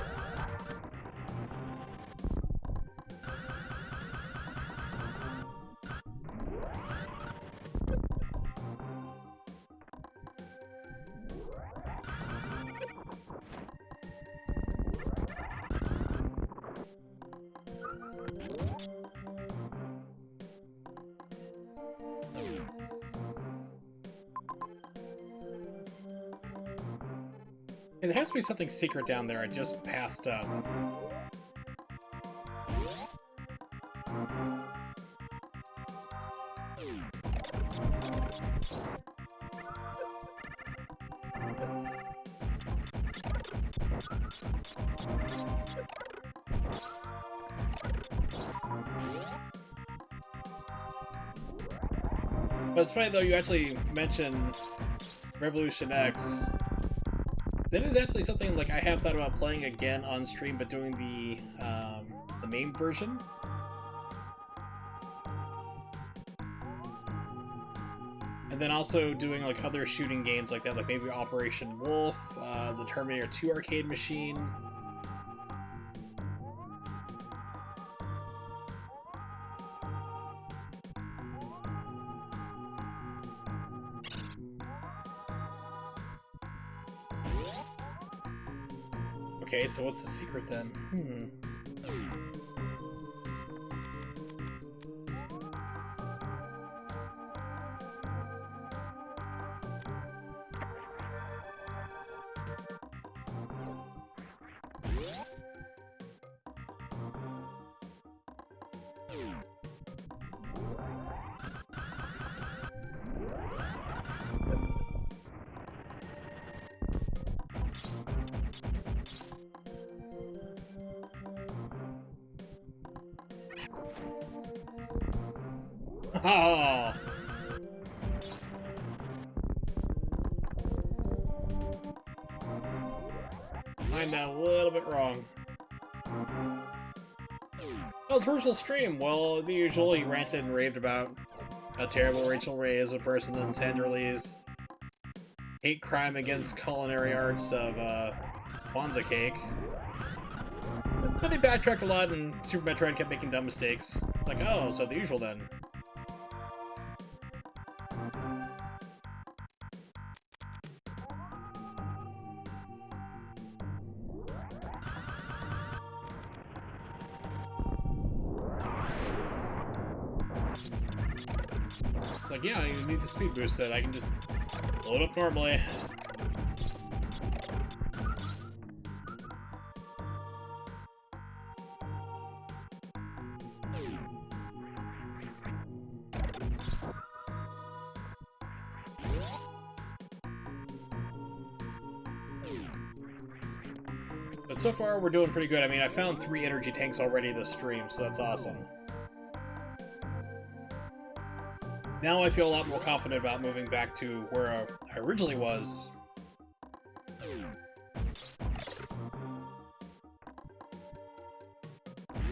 There has to be something secret down there I just passed up. But it's funny though, you actually mentioned Revolution X. That is actually something like I have thought about playing again on stream, but doing the main version. And then also doing like other shooting games like that, like maybe Operation Wolf, the Terminator 2 arcade machine. Okay, so what's the secret then? Oh! I'm a little bit wrong. Oh, it's virtual stream. Well, the usual. He ranted and raved about how terrible Rachael Ray is a person, and Sandra Lee's hate crime against culinary arts of Kwanzaa Cake. But they backtracked a lot, and Super Metroid kept making dumb mistakes. It's like, oh, so the usual then. It's like, yeah, you need the speed boost that I can just load up normally. But so far, we're doing pretty good. I mean, I found 3 energy tanks already this stream, so that's awesome. Now I feel a lot more confident about moving back to where I originally was.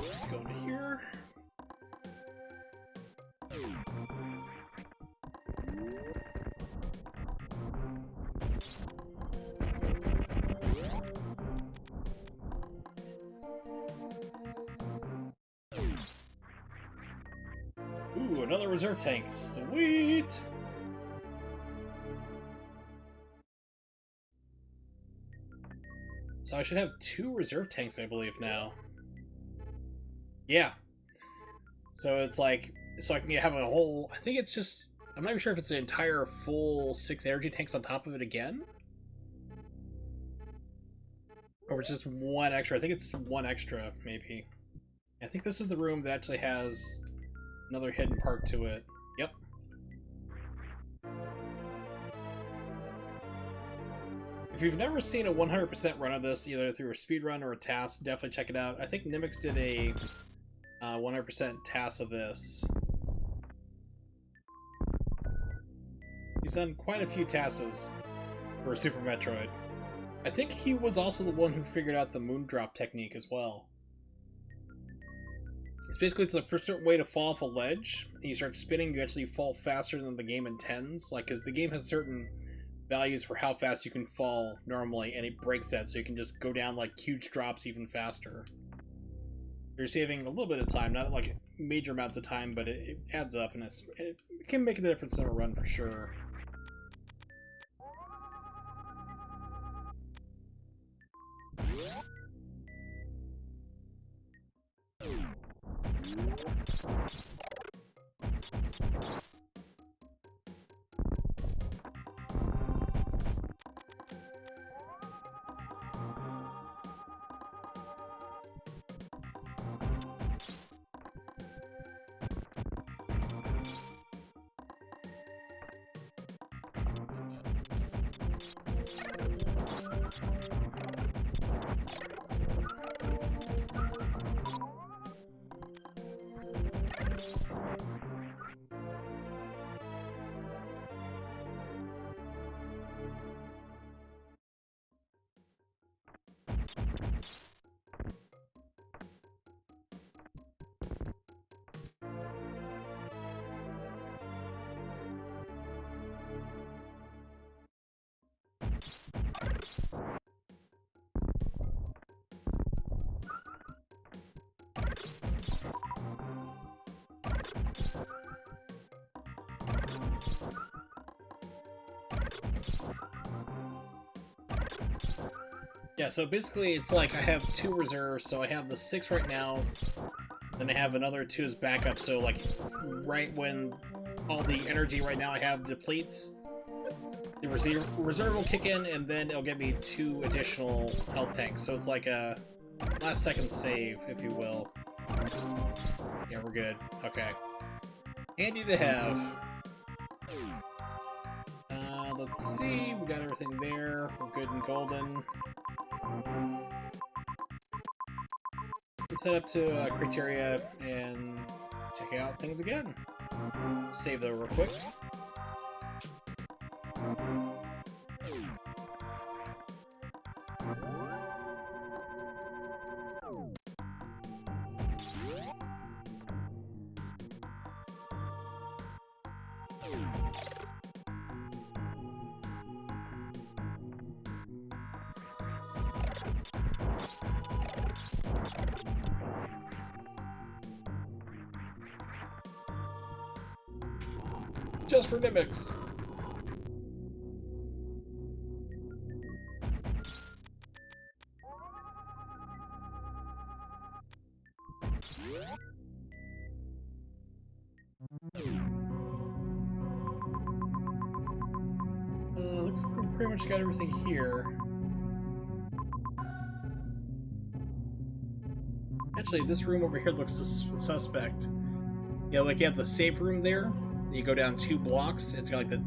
Let's go into here. Ooh, another reserve tank. Sweet! So I should have 2 reserve tanks, I believe, now. Yeah. So it's like, so I can have a whole, I think it's just, I'm not even sure if it's the entire full 6 energy tanks on top of it again? Or it's just 1 extra. I think it's 1 extra, maybe. I think this is the room that actually has another hidden part to it. Yep. If you've never seen a 100% run of this, either through a speedrun or a task, definitely check it out. I think Nimix did a 100% task of this. He's done quite a few tasks for Super Metroid. I think he was also the one who figured out the moon drop technique as well. It's basically, it's a certain way to fall off a ledge, and you start spinning, you actually fall faster than the game intends. Like, because the game has certain values for how fast you can fall normally, and it breaks that, so you can just go down like huge drops even faster. You're saving a little bit of time, not like major amounts of time, but it adds up, and it can make a difference in a run for sure. Yeah, so basically it's like I have 2 reserves, so I have the 6 right now, then I have another 2 as backup, so like right when all the energy right now I have depletes, the reserve will kick in, and then it'll get me 2 additional health tanks, so it's like a last second save, if you will. Yeah, we're good. Okay. Handy to have. Let's see, we got everything there, we're good and golden. Let's head up to criteria and check out things again. Save though real quick. Just for mimics. Looks like we pretty much got everything here. Actually, this room over here looks suspect. Yeah, like you have the safe room there. You go down 2 blocks. It's got like the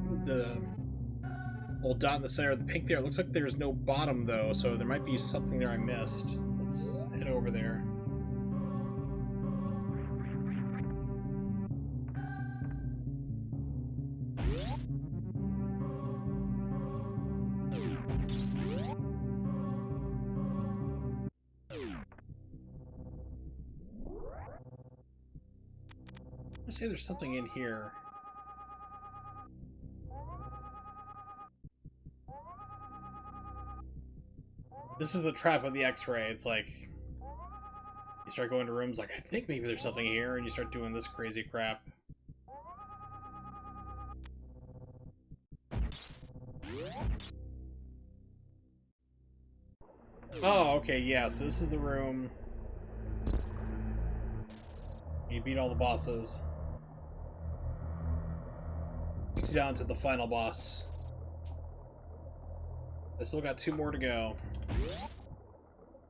little dot in the center of the pink there. It looks like there's no bottom though, so there might be something there I missed. Let's head over there. Let's say there's something in here. This is the trap of the X-ray. It's like you start going to rooms like, I think maybe there's something here, and you start doing this crazy crap. Oh, okay, yeah, so this is the room. You beat all the bosses. Takes you down to the final boss. I still got 2 more to go.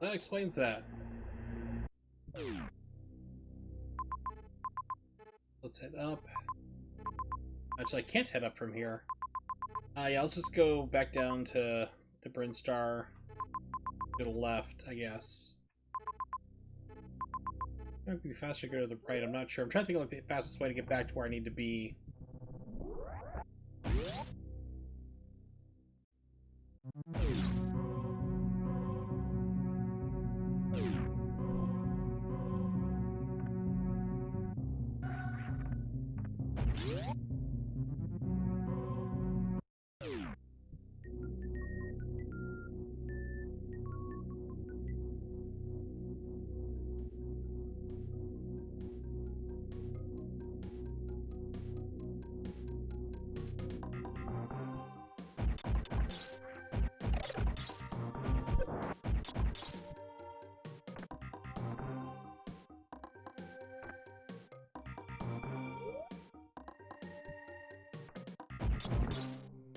That explains that. Let's head up. Actually, I can't head up from here. Yeah, let's just go back down to the Brinstar. To the left, I guess. It might be faster to go to the right, I'm not sure. I'm trying to think of like the fastest way to get back to where I need to be.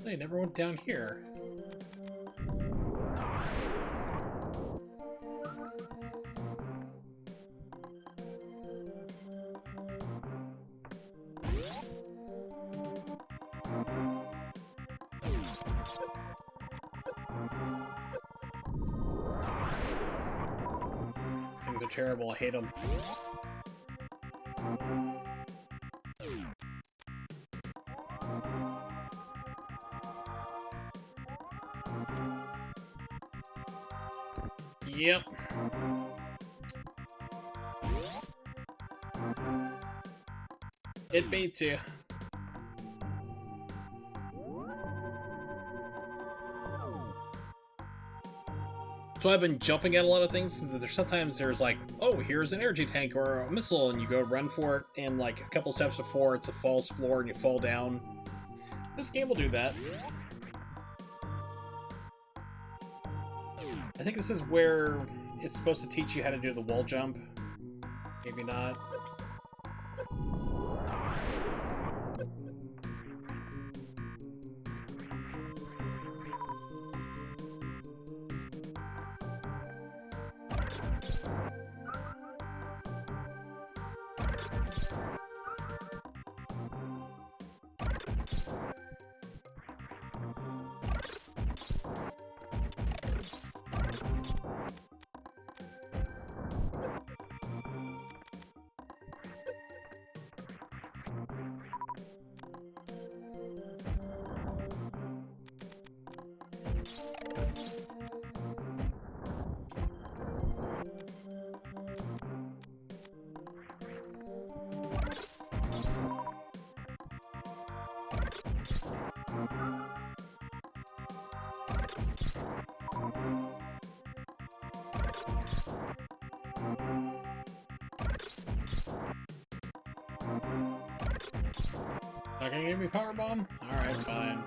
They never went down here. Things are terrible, I hate them. Yep. It beats you. So I've been jumping at a lot of things, because there's like, oh, here's an energy tank or a missile, and you go run for it, and like a couple steps before, it's a false floor and you fall down. This game will do that. I think this is where it's supposed to teach you how to do the wall jump. Maybe not. Not gonna give me powerbomb? Alright, fine.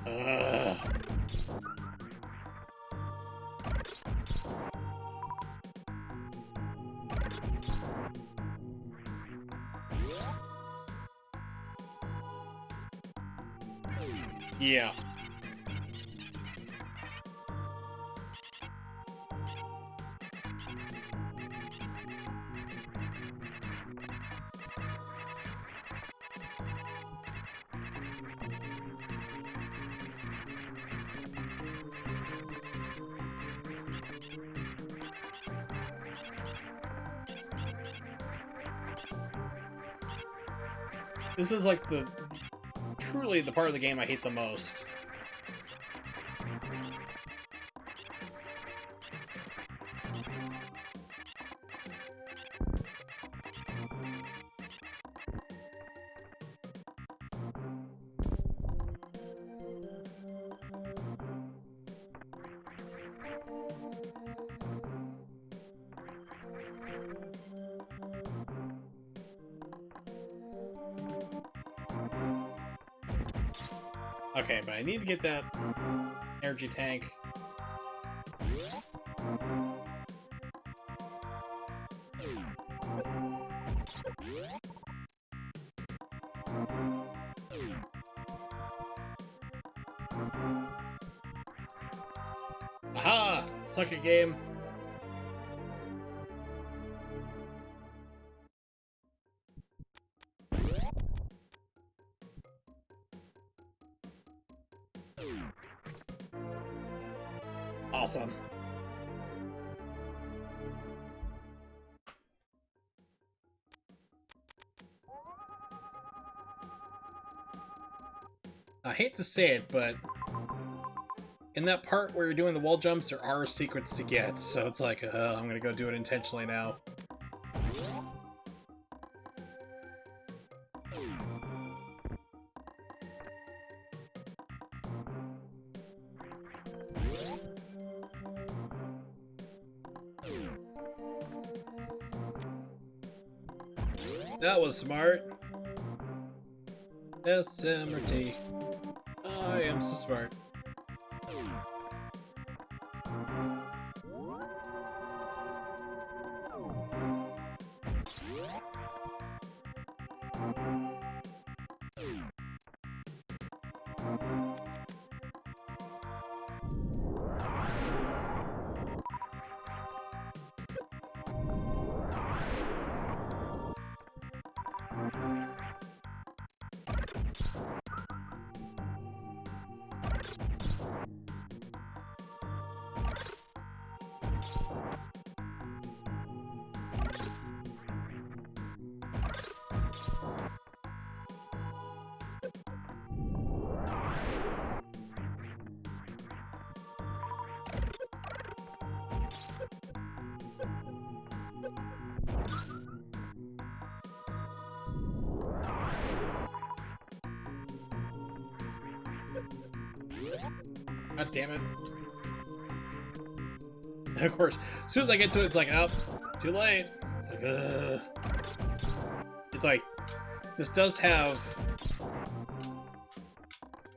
Ugh. Yeah. This is like truly the part of the game I hate the most. Okay, but I need to get that energy tank. Aha! Suck it, game. Awesome. I hate to say it, but in that part where you're doing the wall jumps, there are secrets to get, so it's like, I'm gonna go do it intentionally now. That was smart. SMRT. I am so smart. God damn it. Of course, as soon as I get to it, it's like, oh, too late. It's like, ugh. It's like, this does have...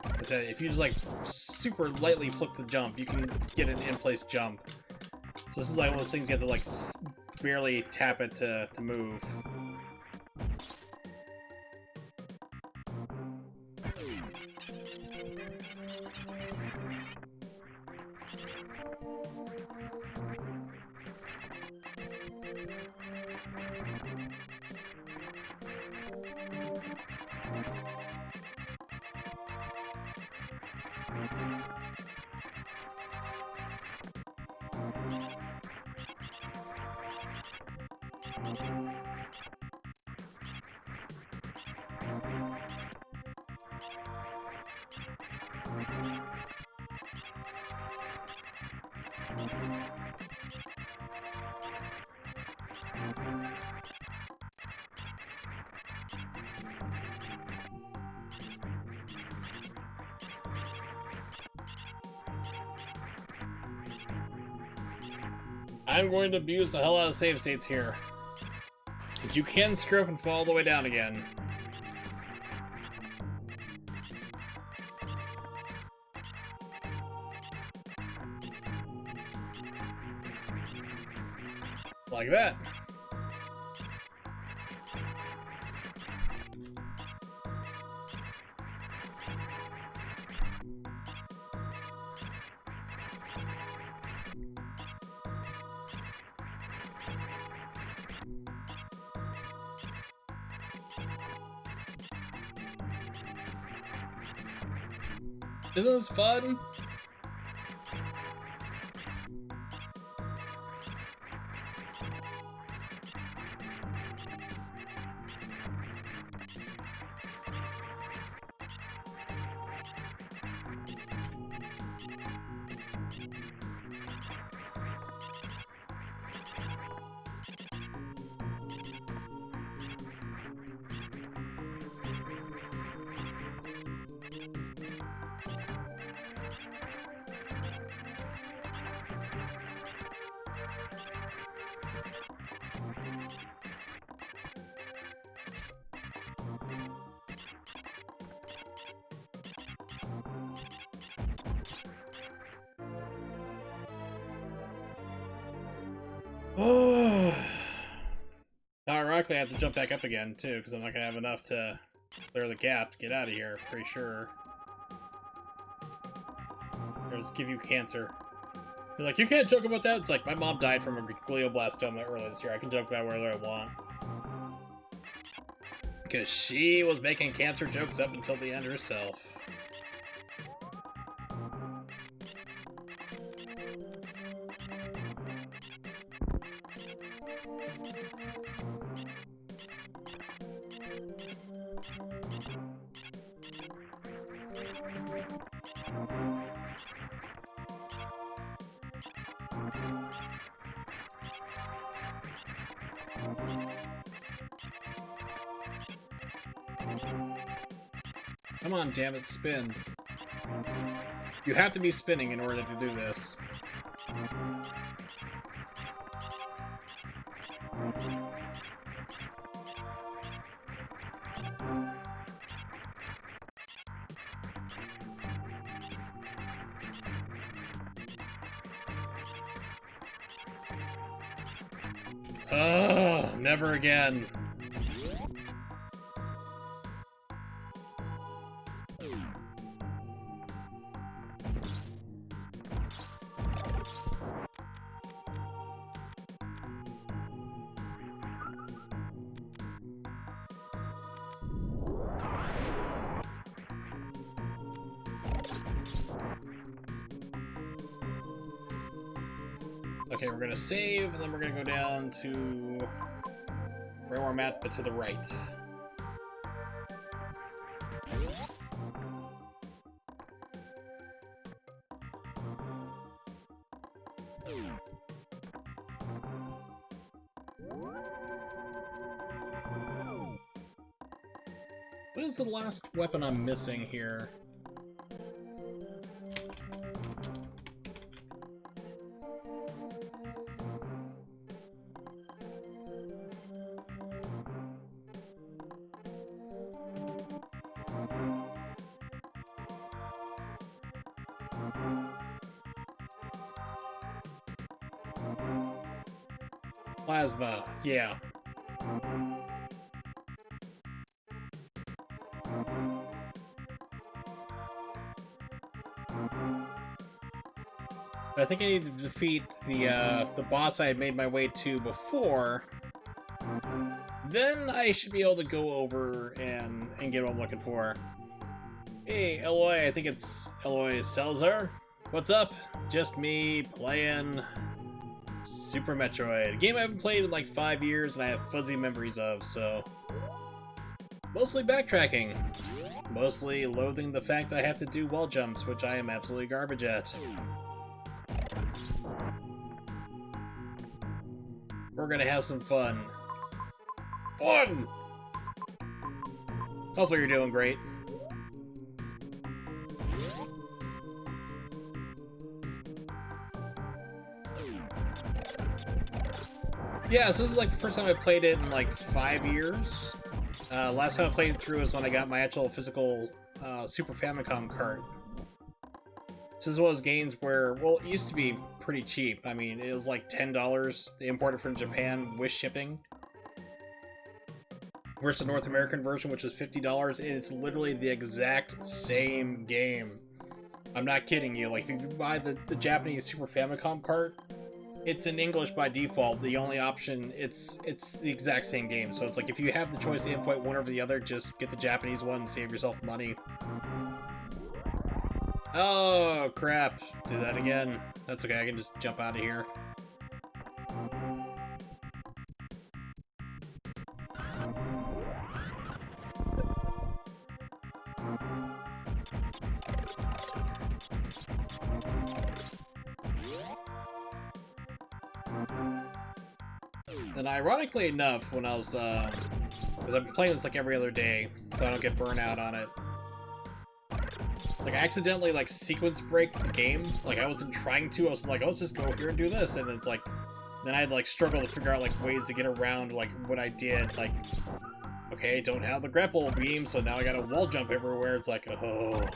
I said, if you just like super lightly flick the jump, you can get an in-place jump. So this is like one of those things you have to like barely tap it to move. I'm going to abuse the hell out of save states here. But you can screw up and fall all the way down again. Like that. Isn't this fun? Oh. Now, ironically, I have to jump back up again, too, because I'm not going to have enough to clear the gap to get out of here, pretty sure. Or just give you cancer. You're like, you can't joke about that? It's like, my mom died from a glioblastoma earlier this year. I can joke about whatever I want. Because she was making cancer jokes up until the end herself. Come on, damn it, spin. You have to be spinning in order to do this. Oh, never again. Okay, we're gonna save, and then we're gonna go down to where we're at, but to the right. What is the last weapon I'm missing here? Plasma, yeah. I think I need to defeat the boss I had made my way to before. Then I should be able to go over and get what I'm looking for. Hey, Eloy, I think it's Eloy Salazar. What's up? Just me playing Super Metroid. A game I haven't played in like 5 years and I have fuzzy memories of, so... Mostly backtracking. Mostly loathing the fact I have to do wall jumps, which I am absolutely garbage at. We're gonna have some fun. Fun! Hopefully you're doing great. Yeah, so this is like the first time I played it in like 5 years. Last time I played it through was when I got my actual physical Super Famicom cart. This is one of those games where, well, it used to be pretty cheap. I mean, it was like $10. They imported from Japan with shipping. Versus the North American version, which was $50, and it's literally the exact same game. I'm not kidding you. Like, if you buy the Japanese Super Famicom cart, it's in English by default. The only option, it's the exact same game. So it's like, if you have the choice to input one over the other, just get the Japanese one and save yourself money. Oh, crap. Do that again. That's okay, I can just jump out of here. And ironically enough, when I was, because I'm playing this like every other day, so I don't get burnt out on it. It's like I accidentally like sequence break the game. Like I wasn't trying to. I was like, oh, let's just go here and do this, and it's like, then I'd like struggle to figure out like ways to get around like what I did. Like, okay, don't have the grapple beam, so now I gotta wall jump everywhere. It's like, oh.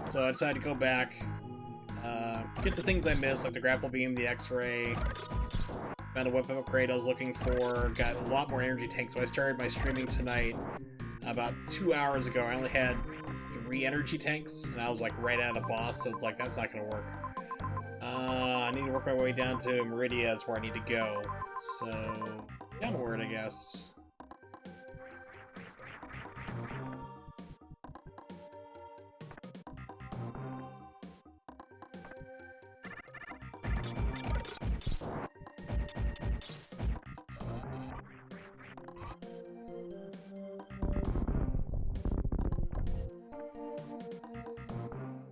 So I decided to go back, get the things I missed, like the grapple beam, the X-ray. Found a weapon upgrade I was looking for, got a lot more energy tanks, so I started my streaming tonight about 2 hours ago. I only had 3 energy tanks, and I was like right at a boss, so it's like, that's not gonna work. I need to work my way down to Meridia, that's where I need to go. So, downward, I guess.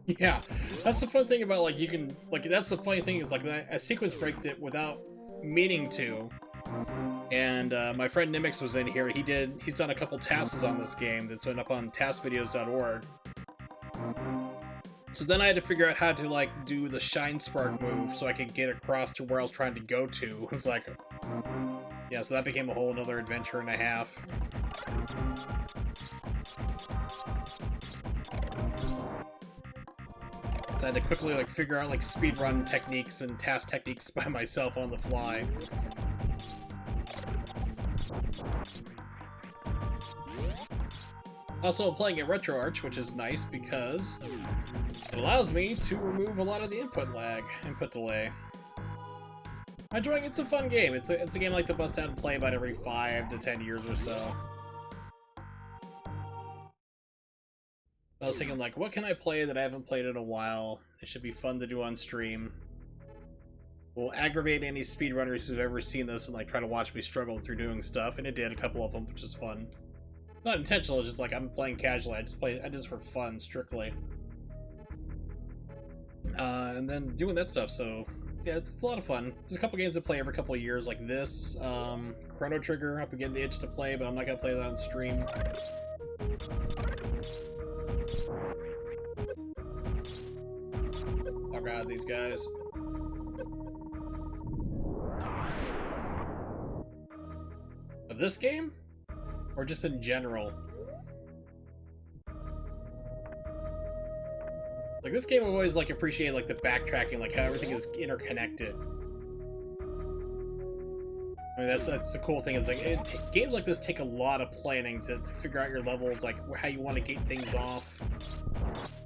Yeah, that's the fun thing about, like, you can, like, that's the funny thing is, like, I sequence breaked it without meaning to, and my friend Nimix was in here. He's done a couple tasks on this game that's been up on taskvideos.org. So then I had to figure out how to, like, do the Shine Spark move so I could get across to where I was trying to go to. It's like, yeah, so that became a whole another adventure and a half. So I had to quickly like figure out like speedrun techniques and task techniques by myself on the fly. Also playing at RetroArch, which is nice because it allows me to remove a lot of the input delay. I'm enjoying it. It's a fun game. It's a game like to bust out and play about every 5 to 10 years or so. I was thinking, like, what can I play that I haven't played in a while? It should be fun to do on stream. Will aggravate any speedrunners who've ever seen this and, like, try to watch me struggle through doing stuff, and it did a couple of them, which is fun. Not intentional, it's just like, I'm playing casually, I did this for fun, strictly. And then doing that stuff, so, yeah, it's a lot of fun. There's a couple games I play every couple of years, like this, Chrono Trigger, I've been getting the itch to play, but I'm not gonna play that on stream. Oh god, these guys. Of this game? Or just in general? Like, this game I always, like, appreciate, like, the backtracking, like, how everything is interconnected. I mean, that's the cool thing. It's like games like this take a lot of planning to figure out your levels, like how you want to gate things off,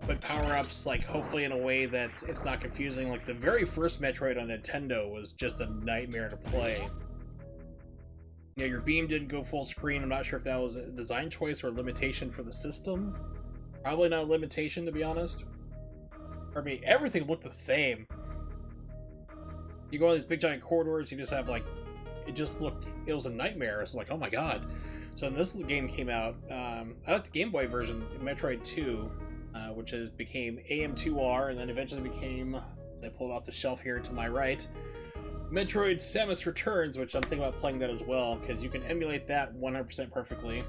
but power-ups like hopefully in a way that it's not confusing. Like the very first Metroid on Nintendo was just a nightmare to play. Yeah, your beam didn't go full screen. I'm not sure if that was a design choice or a limitation for the system. Probably not a limitation, to be honest. I mean, everything looked the same. You go on these big giant corridors, you just have like, it was a nightmare. It's like, oh my god. So when this game came out, I like the Game Boy version, Metroid 2, which became AM2R, and then eventually became, as I pulled off the shelf here to my right, Metroid Samus Returns, which I'm thinking about playing that as well, because you can emulate that 100% perfectly.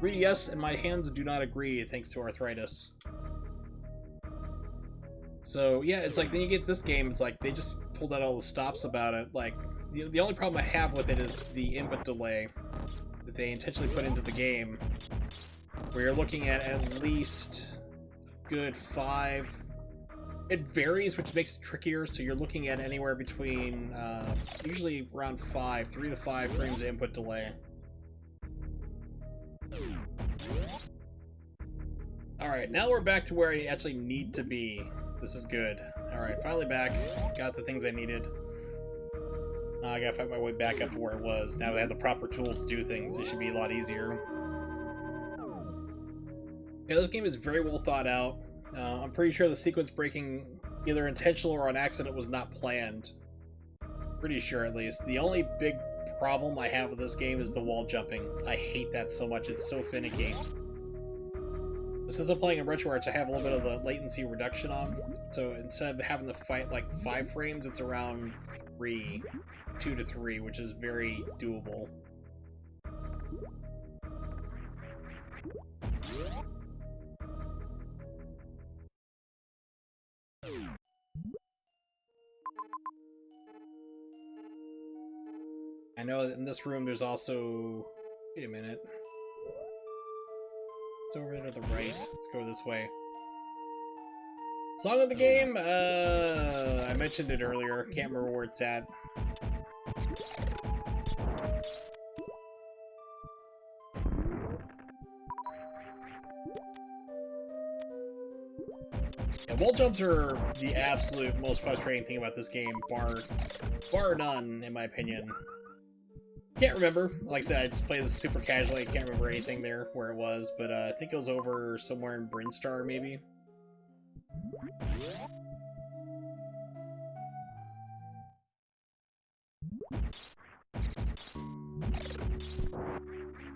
3DS and my hands do not agree, thanks to arthritis. So yeah, it's like then you get this game, it's like they just pulled out all the stops about it. Like the only problem I have with it is the input delay that they intentionally put into the game, where you're looking at least a good 5. It varies, which makes it trickier, so you're looking at anywhere between usually around 3 to 5 frames of input delay. Alright, now we're back to where I actually need to be. This is good. Alright, finally back. Got the things I needed. I gotta find my way back up to where it was. Now that I have the proper tools to do things, it should be a lot easier. Yeah, this game is very well thought out. I'm pretty sure the sequence breaking, either intentional or on accident, was not planned. Pretty sure, at least. The only big problem I have with this game is the wall jumping. I hate that so much. It's so finicky. Since I'm playing in Metroid, I have a little bit of the latency reduction on, so instead of having to fight like 5 frames, it's around 2 to 3, which is very doable. I know that in this room there's also... Wait a minute. It's over there to the right. Let's go this way. Song of the game? I mentioned it earlier. Can't remember where it's at. Yeah, wall jumps are the absolute most frustrating thing about this game, bar none, in my opinion. Can't remember. Like I said, I just played this super casually. I can't remember anything there where it was, but I think it was over somewhere in Brinstar, maybe.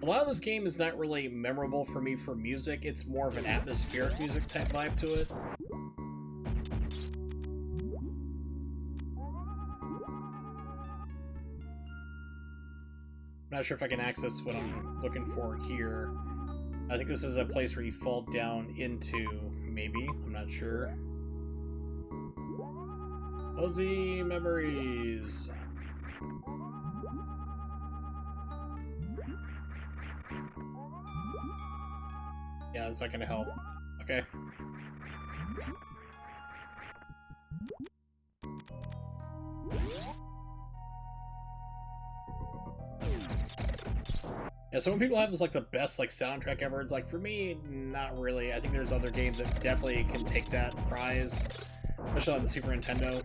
A lot of this game is not really memorable for me for music. It's more of an atmospheric music type vibe to it. I'm not sure if I can access what I'm looking for here. I think this is a place where you fall down into, maybe. I'm not sure. Fuzzy memories. Yeah, that's not gonna help. Okay. Yeah, some people have this like the best like soundtrack ever. It's like, for me, not really. I think there's other games that definitely can take that prize, especially on the Super Nintendo.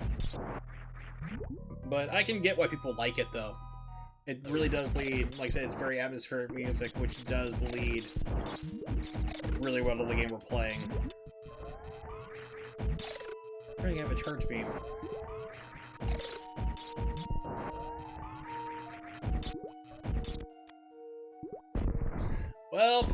But I can get why people like it though. It really does lead, like I said, it's very atmospheric music, which does lead really well to the game we're playing. I'm trying to have a charge beam. Well,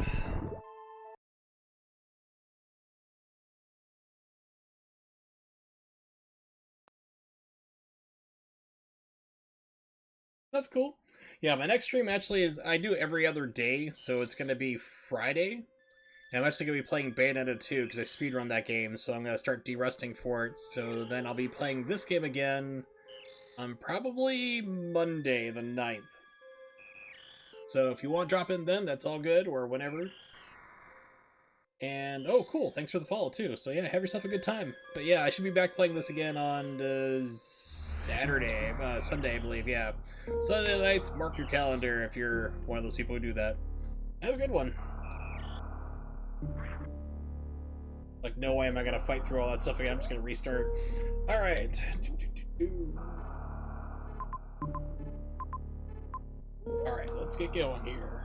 that's cool. Yeah, my next stream actually is, I do every other day, so it's going to be Friday. And I'm actually going to be playing Bayonetta 2, because I speedrun that game, so I'm going to start derusting for it. So then I'll be playing this game again on probably Monday the 9th. So if you want to drop in then, that's all good, or whenever. And, oh, cool, thanks for the follow, too. So yeah, have yourself a good time. But yeah, I should be back playing this again on the Sunday, I believe. Yeah, Sunday nights. Mark your calendar if you're one of those people who do that. Have a good one. Like, no way am I gonna fight through all that stuff again. I'm just gonna restart. All right. All right, let's get going here.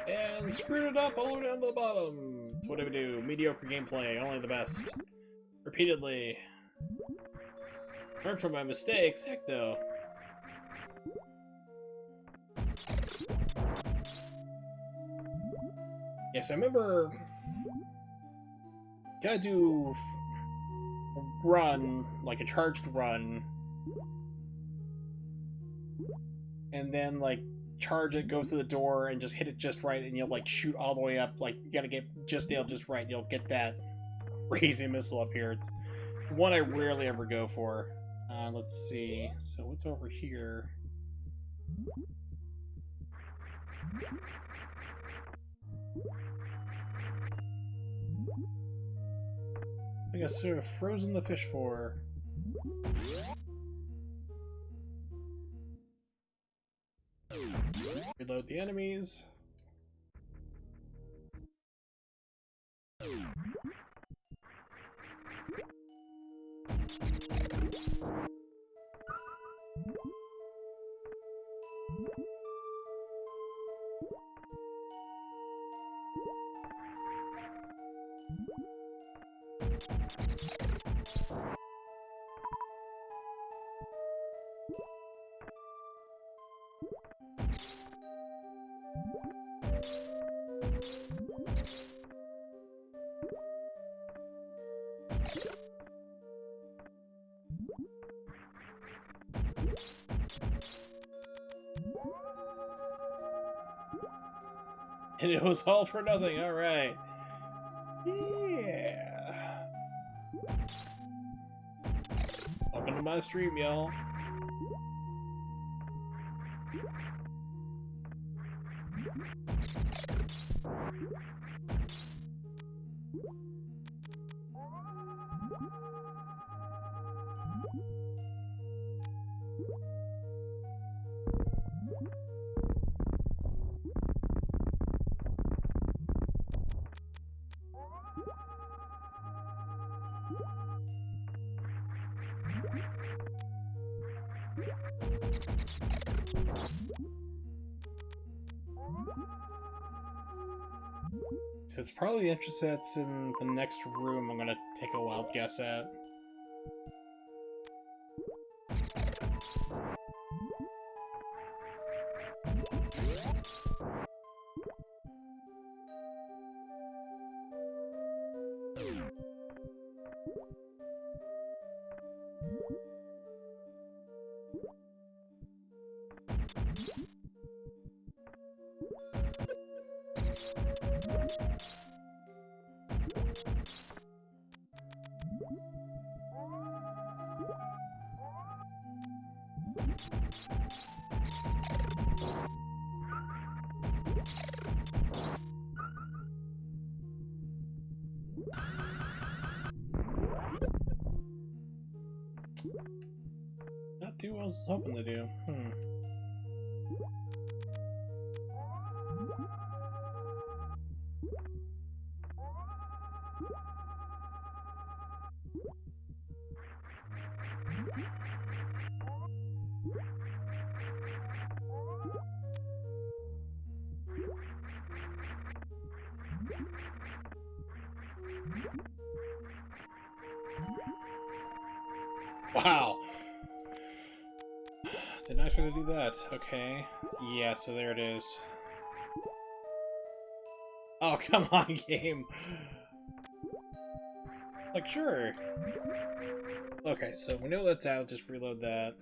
And screwed it up all the way down to the bottom. That's what I would do. Mediocre gameplay, only the best. Repeatedly. Learn from my mistakes? Heck no. Yes, I remember... Gotta do... a run, like a charged run. And then, like, charge it, go through the door, and just hit it just right, and you'll, like, shoot all the way up. Like, you gotta get just nailed just right, and you'll get that crazy missile up here. It's one I rarely ever go for. Let's see. So what's over here? I guess I've frozen the fish for. Reload the enemies. And it was all for nothing, alright. Yeah. Welcome to my stream, y'all. So it's probably the entrance that's in the next room I'm gonna take a wild guess at. Not do what I was hoping to do. Wow. Did not expect to do that. Okay. Yeah, so there it is. Oh, come on, game. Like, sure. Okay, so we know that's out. Just reload that.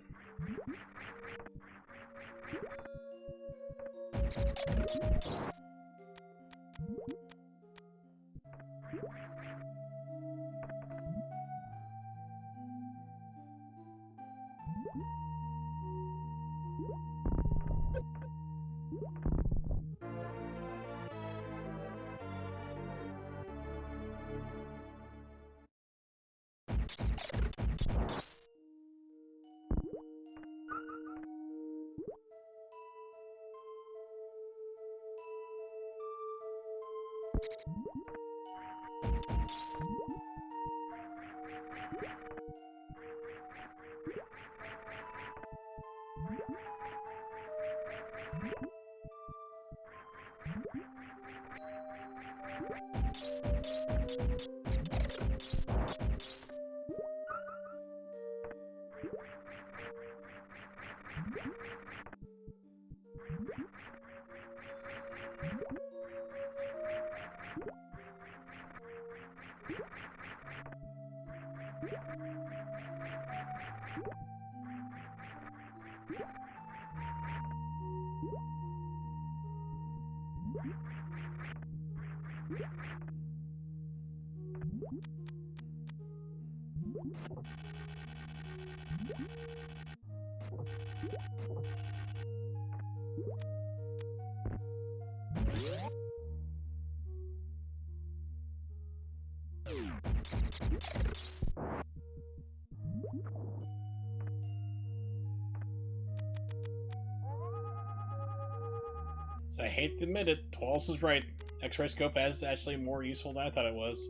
So I hate to admit it, Wallace was right. X-ray scope is actually more useful than I thought it was.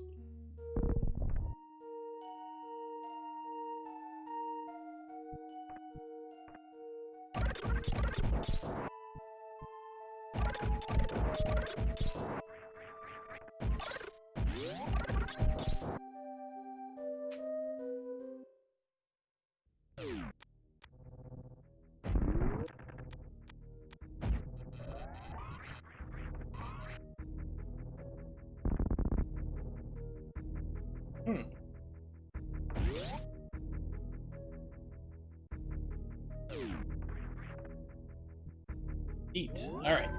Eat. Alright.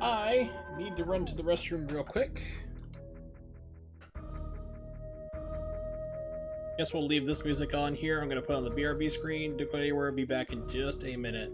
I need to run to the restroom real quick. Guess we'll leave this music on here. I'm going to put on the BRB screen. Don't go anywhere. I'll be back in just a minute.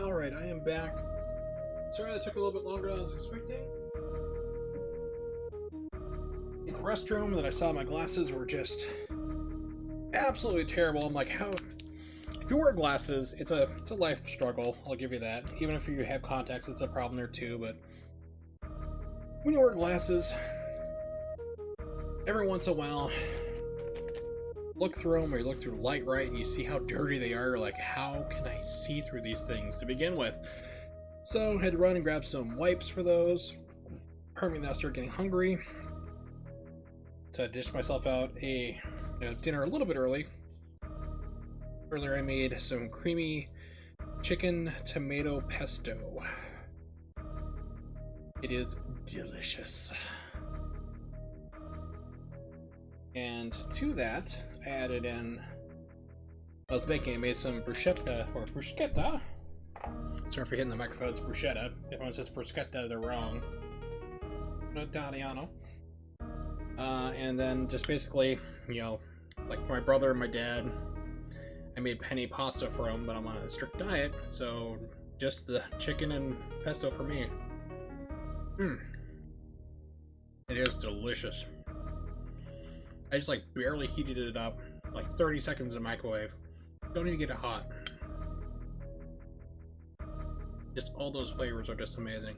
Alright, I am back. Sorry that took a little bit longer than I was expecting. In the restroom, then I saw my glasses were just absolutely terrible. I'm like, how... If you wear glasses, it's a life struggle, I'll give you that. Even if you have contacts, it's a problem there too, but... When you wear glasses, every once in a while, look through them, or you look through light right, and you see how dirty they are. Like, how can I see through these things to begin with? So, I had to run and grab some wipes for those. Permitting that I started getting hungry. So I dished myself out a dinner a little bit early. Earlier I made some creamy chicken tomato pesto. It is delicious. And to that, I added in... I was making, I made some bruschetta, or bruschetta. Sorry for hitting the microphone, it's bruschetta. If anyone says bruschetta, they're wrong. No Italiano. And then just basically, you know, like my brother and my dad, I made penne pasta for them, but I'm on a strict diet, so just the chicken and pesto for me. It is delicious. I just like barely heated it up, like 30 seconds in the microwave. Don't even get it hot. Just all those flavors are just amazing.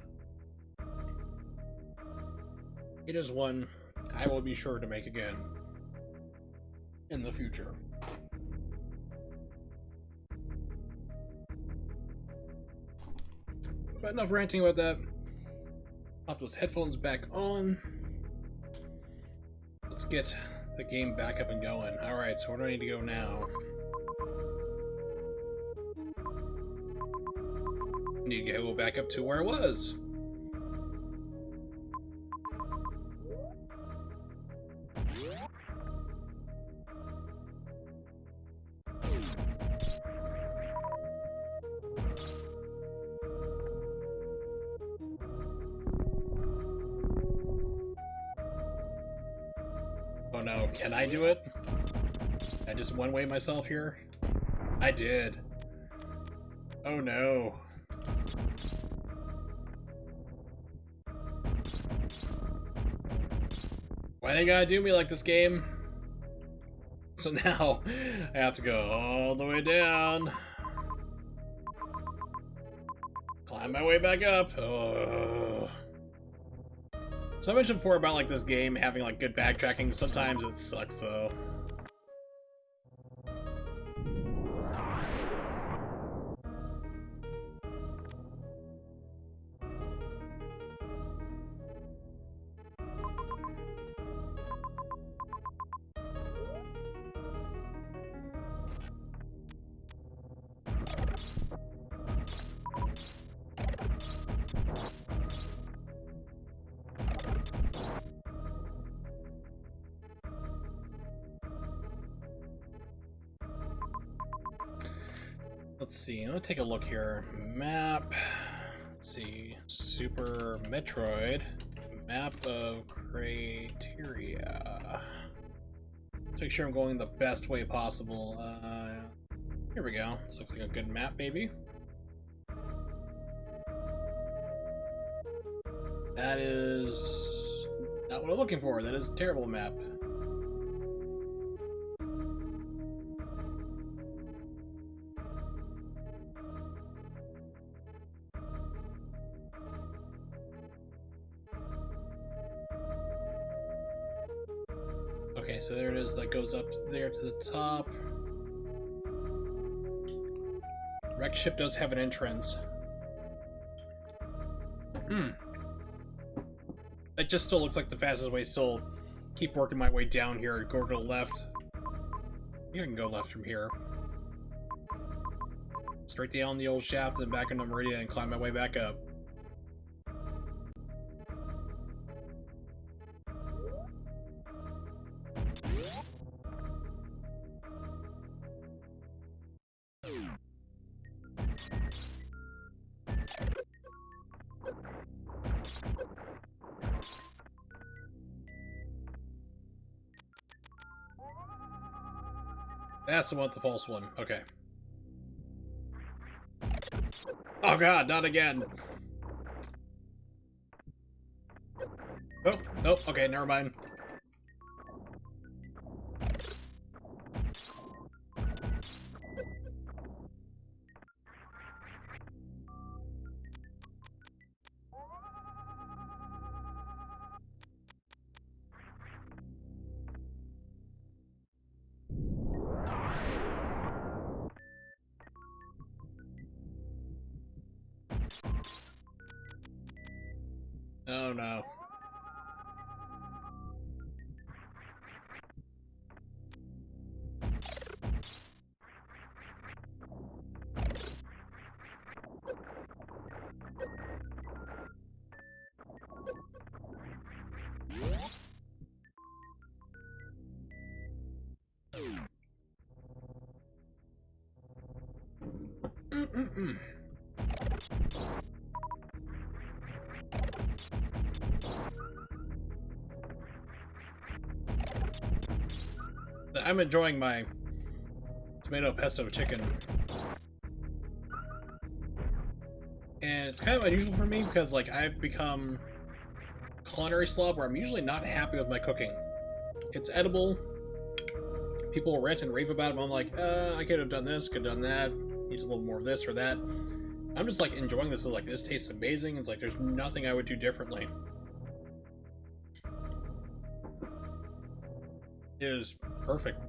It is one I will be sure to make again in the future. But enough ranting about that. Pop those headphones back on. Let's get the game back up and going. Alright, so where do I need to go now? I need to go back up to where I was. Oh no, can I do it? I just one-way myself here? I did. Oh no. Why they gotta do me like this, game? So now, I have to go all the way down. Climb my way back up. Oh. So I mentioned before about like this game having like good backtracking. Sometimes it sucks though. Let's see, I'm gonna take a look here. Map. Let's see. Super Metroid. Map of criteria. Let's make sure I'm going the best way possible. Here we go. This looks like a good map, maybe. That is not what I'm looking for. That is a terrible map. Okay, so there it is, that goes up there to the top. Wreck ship does have an entrance. It just still looks like the fastest way. Still keep working my way down here, go to the left. I can go left from here. Straight down the old shaft and back into Meridian and climb my way back up. That's the one with the false one. Okay. Oh god, not again. Oh, nope, okay, never mind. Oh no. I'm enjoying my tomato pesto chicken. And it's kind of unusual for me because, like, I've become culinary slob where I'm usually not happy with my cooking. It's edible. People rant and rave about it, but I'm like, I could have done this, could have done that. Needs a little more of this or that. I'm just, like, enjoying this. Like, this tastes amazing. It's like, there's nothing I would do differently. It is perfect.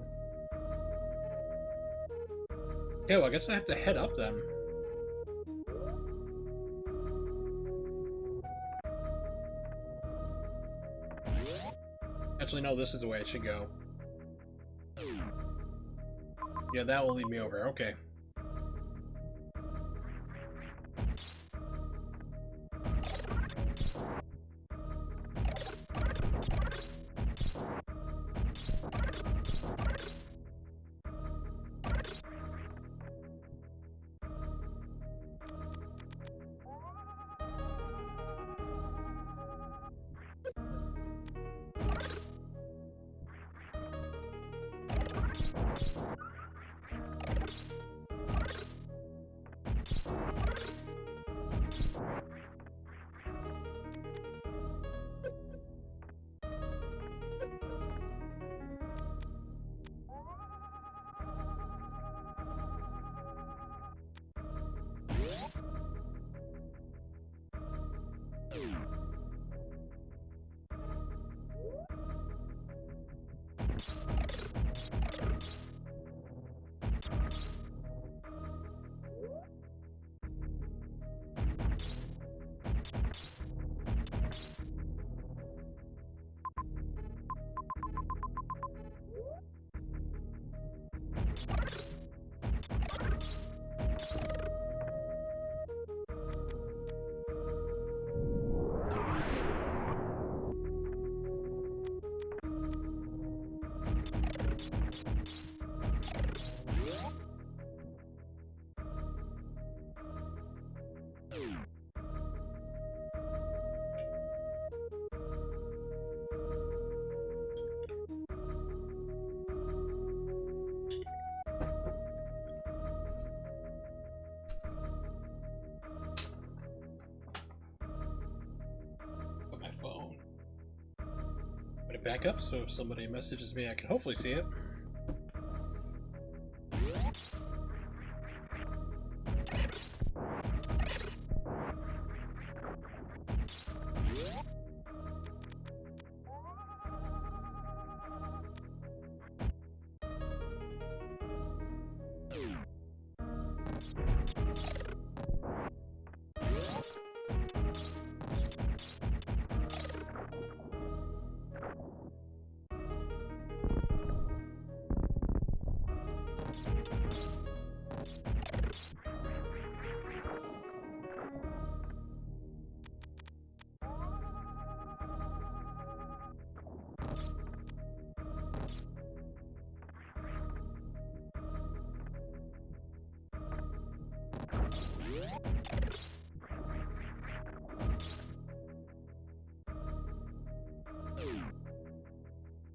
Okay, well, I guess I have to head up then. Actually, no, this is the way I should go. Yeah, that will lead me over. Okay. Phone. Put it back up so if somebody messages me, I can hopefully see it.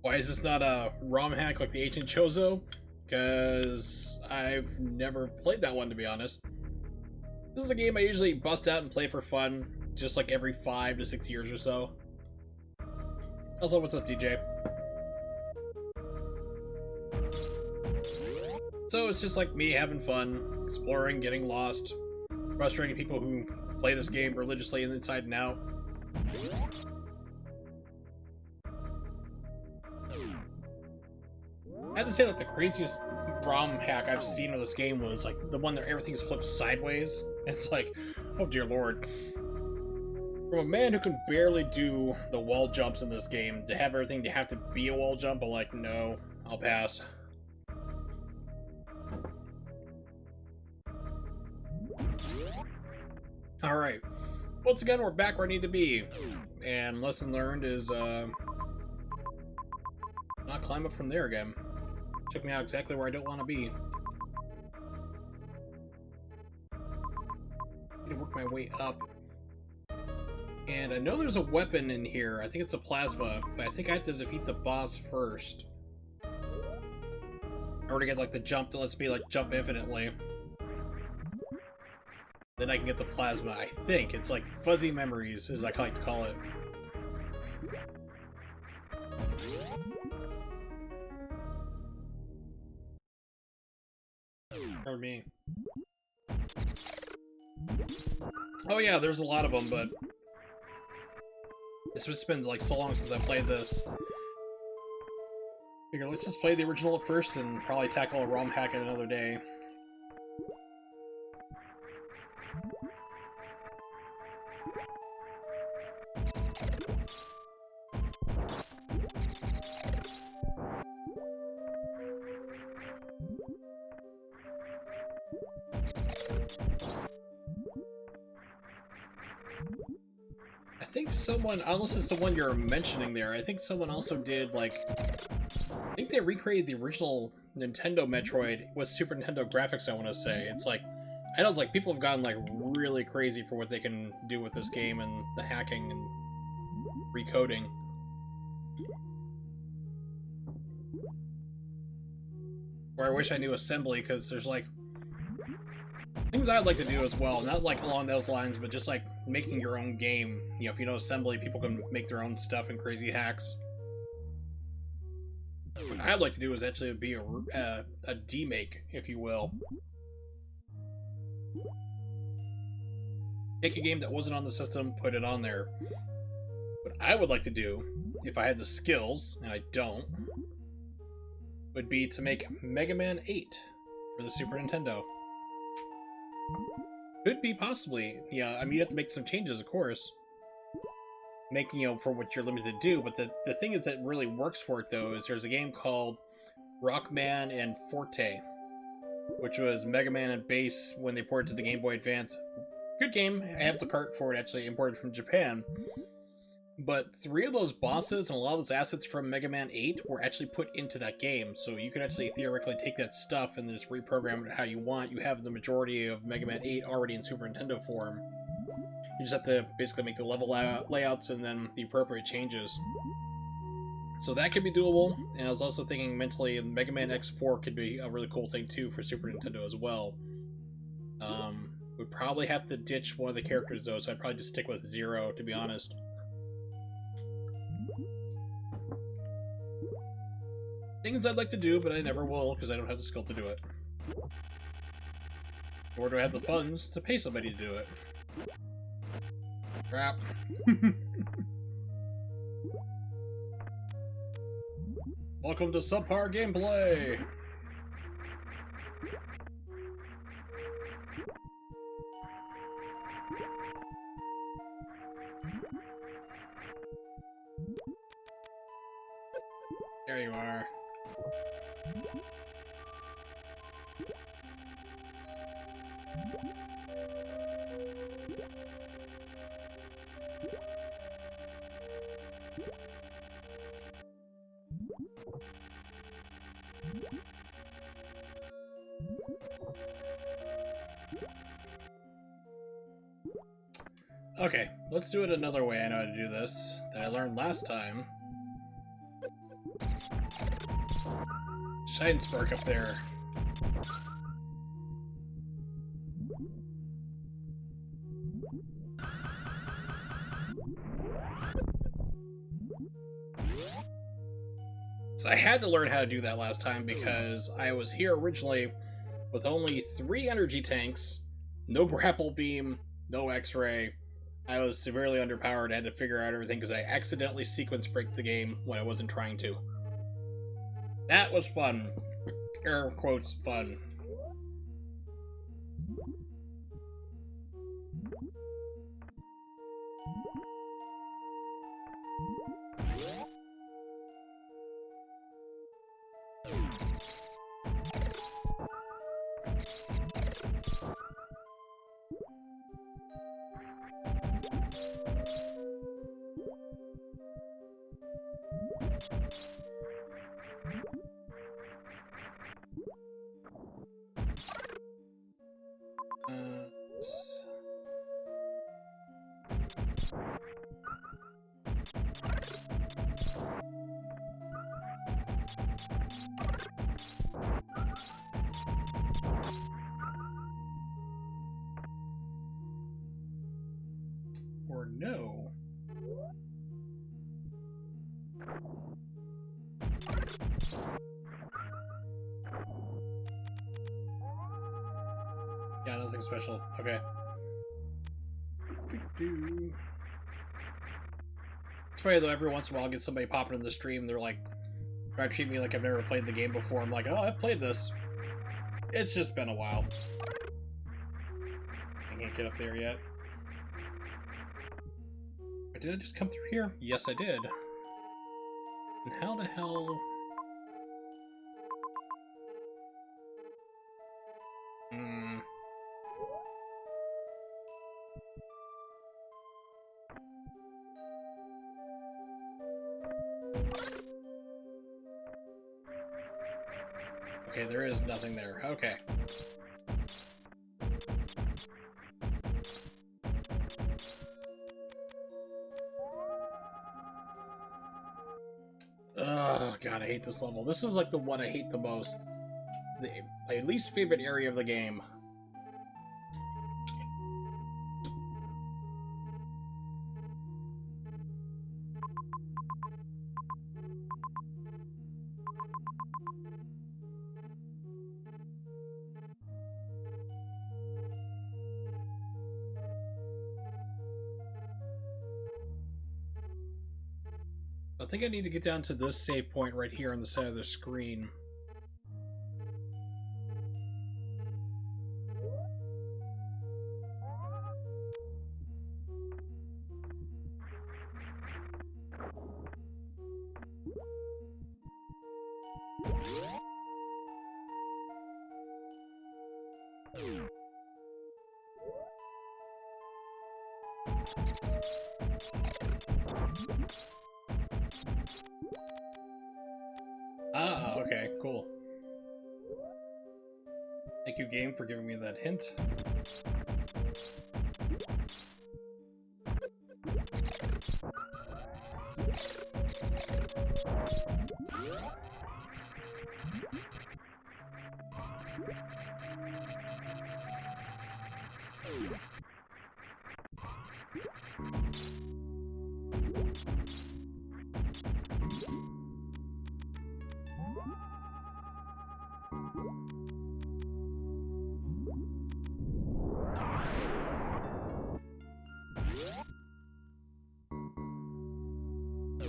Why is this not a ROM hack like the Ancient Chozo? Because I've never played that one, to be honest. This is a game I usually bust out and play for fun, just like every 5 to 6 years or so. Also, what's up, DJ? So it's just like me having fun, exploring, getting lost, frustrating people who play this game religiously inside and out. I have to say, like, the craziest ROM hack I've seen of this game was like the one that everything's flipped sideways. It's like, oh dear lord. From a man who can barely do the wall jumps in this game, to have everything to have to be a wall jump, I'm like, no, I'll pass. Alright. Once again, we're back where I need to be. And lesson learned is, not climb up from there again. Took me out exactly where I don't want to be. Need to work my way up. And I know there's a weapon in here. I think it's a plasma, but I think I have to defeat the boss first. Or to get, like, the jump that lets me, like, jump infinitely. Then I can get the plasma, I think. It's like fuzzy memories, as I like to call it. Or me. Oh yeah, there's a lot of them, but it's just been like so long since I played this. Figure, let's just play the original at first and probably tackle a ROM hack in another day. I think someone, unless it's the one you're mentioning there, I think someone also did, like, I think they recreated the original Nintendo Metroid with Super Nintendo graphics, I want to say. It's like, I know it's like people have gotten, like, really crazy for what they can do with this game and the hacking and recoding. Or I wish I knew assembly, because there's, like, things I'd like to do as well, not like along those lines, but just like making your own game. You know, if you know assembly, people can make their own stuff and crazy hacks. What I'd like to do is actually be a demake, if you will. Take a game that wasn't on the system, put it on there. What I would like to do, if I had the skills, and I don't, would be to make Mega Man 8 for the Super Nintendo. Could be possibly, yeah, I mean, you have to make some changes, of course. Making, you know, for what you're limited to do, but the thing is that really works for it, though, is there's a game called Rockman and Forte, which was Mega Man and Bass when they ported to the Game Boy Advance. Good game, I have the cart for it, actually, imported from Japan. But 3 of those bosses and a lot of those assets from Mega Man 8 were actually put into that game, so you could actually theoretically take that stuff and just reprogram it how you want. You have the majority of Mega Man 8 already in Super Nintendo form. You just have to basically make the level layouts and then the appropriate changes. So that could be doable, and I was also thinking mentally Mega Man X4 could be a really cool thing too for Super Nintendo as well. We'd probably have to ditch one of the characters though, so I'd probably just stick with Zero, to be honest. Things I'd like to do, but I never will, because I don't have the skill to do it. Nor do I have the funds to pay somebody to do it. Crap. Welcome to subpar gameplay! There you are. Okay, let's do it another way I know how to do this, that I learned last time. Shine Spark up there. So I had to learn how to do that last time because I was here originally with only 3 energy tanks, no grapple beam, no X-ray. I was severely underpowered and had to figure out everything because I accidentally sequence break the game when I wasn't trying to. That was fun. Air quotes fun. Or no. Yeah, nothing special. Okay. It's funny though, every once in a while I get somebody popping in the stream, they're like, try to treat me like I've never played the game before. I'm like, oh, I've played this. It's just been a while. I can't get up there yet. But did I just come through here? Yes, I did. And how the hell... Okay, there is nothing there. Okay. Oh god, I hate this level. This is like the one I hate the most. My least favorite area of the game. I think I need to get down to this save point right here on the side of the screen. Ah, okay, cool. Thank you, game, for giving me that hint.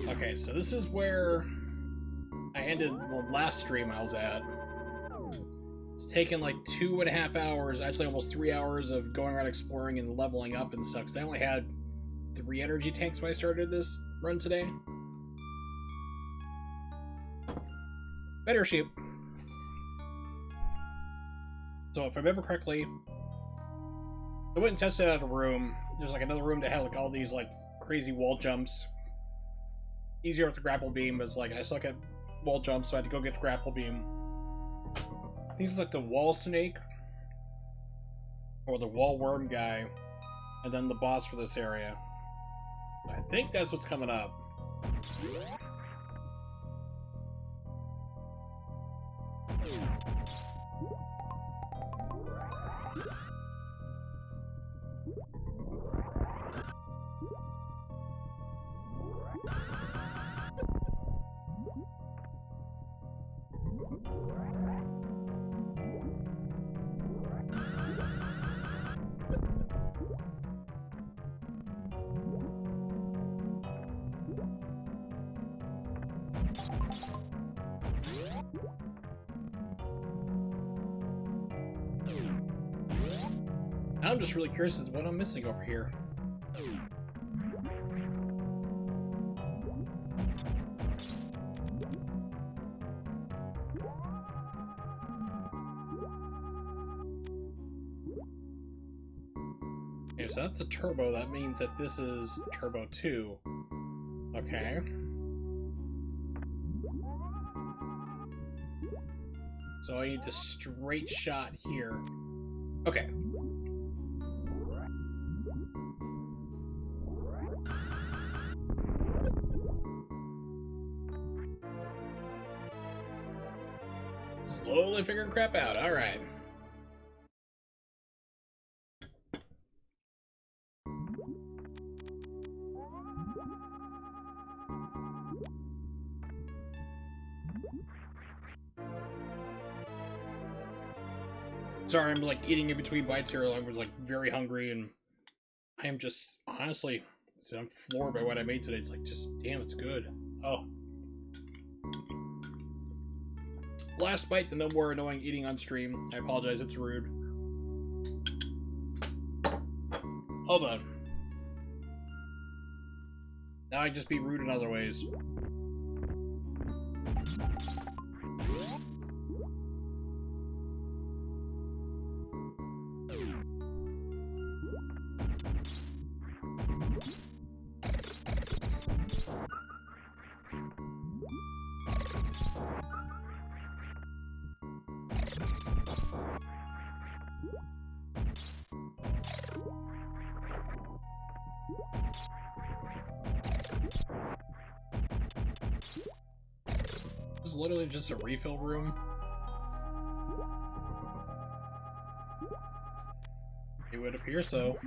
Okay, so this is where I ended the last stream I was at. It's taken like 2.5 hours, actually almost 3 hours of going around exploring and leveling up and stuff, because I only had 3 energy tanks when I started this run today. Better sheep. So if I remember correctly, I went and tested out a room. There's like another room that had like all these like crazy wall jumps. Easier with the grapple beam, but it's like I suck at wall jumps, so I had to go get the grapple beam. I think it's like the wall snake or the wall worm guy, and then the boss for this area. I think that's what's coming up. I'm just really curious as to what I'm missing over here. Okay, so that's a turbo. That means that this is turbo 2. Okay. So I need the straight shot here. Okay. Slowly figuring crap out. Alright. Sorry, I'm like eating in between bites here. I was like very hungry, and I am just honestly, I'm floored by what I made today. It's like, just damn, it's good. Oh, last bite, the no more annoying eating on stream. I apologize, it's rude. Hold on. Now I just be rude in other ways. This is literally just a refill room. It would appear so.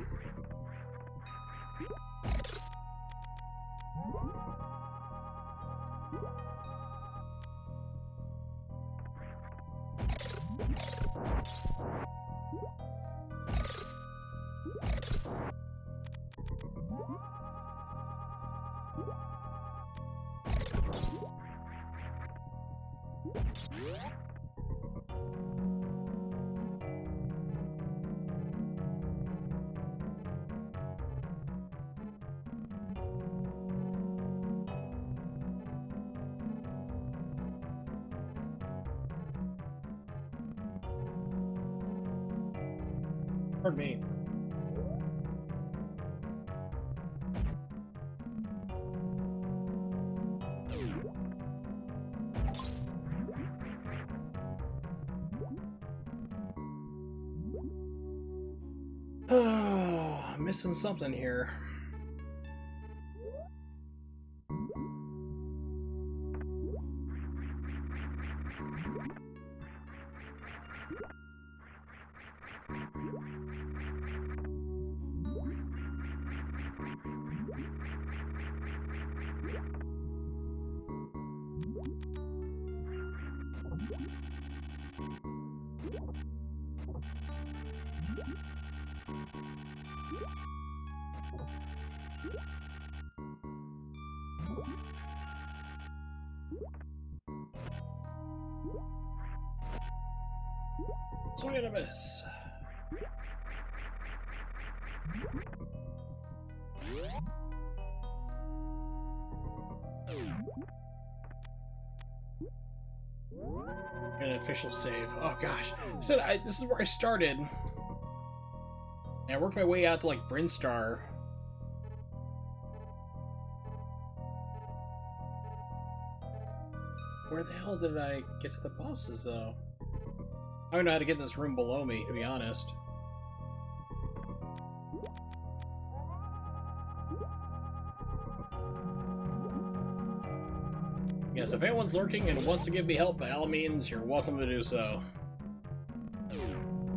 Pardon me. Oh, I'm missing something here. Swing and a miss. An official save. Oh gosh. This is where I started. And I worked my way out to like Brinstar. Where the hell did I get to the bosses though? I don't know how to get in this room below me, to be honest. Yes, if anyone's lurking and wants to give me help, by all means, you're welcome to do so.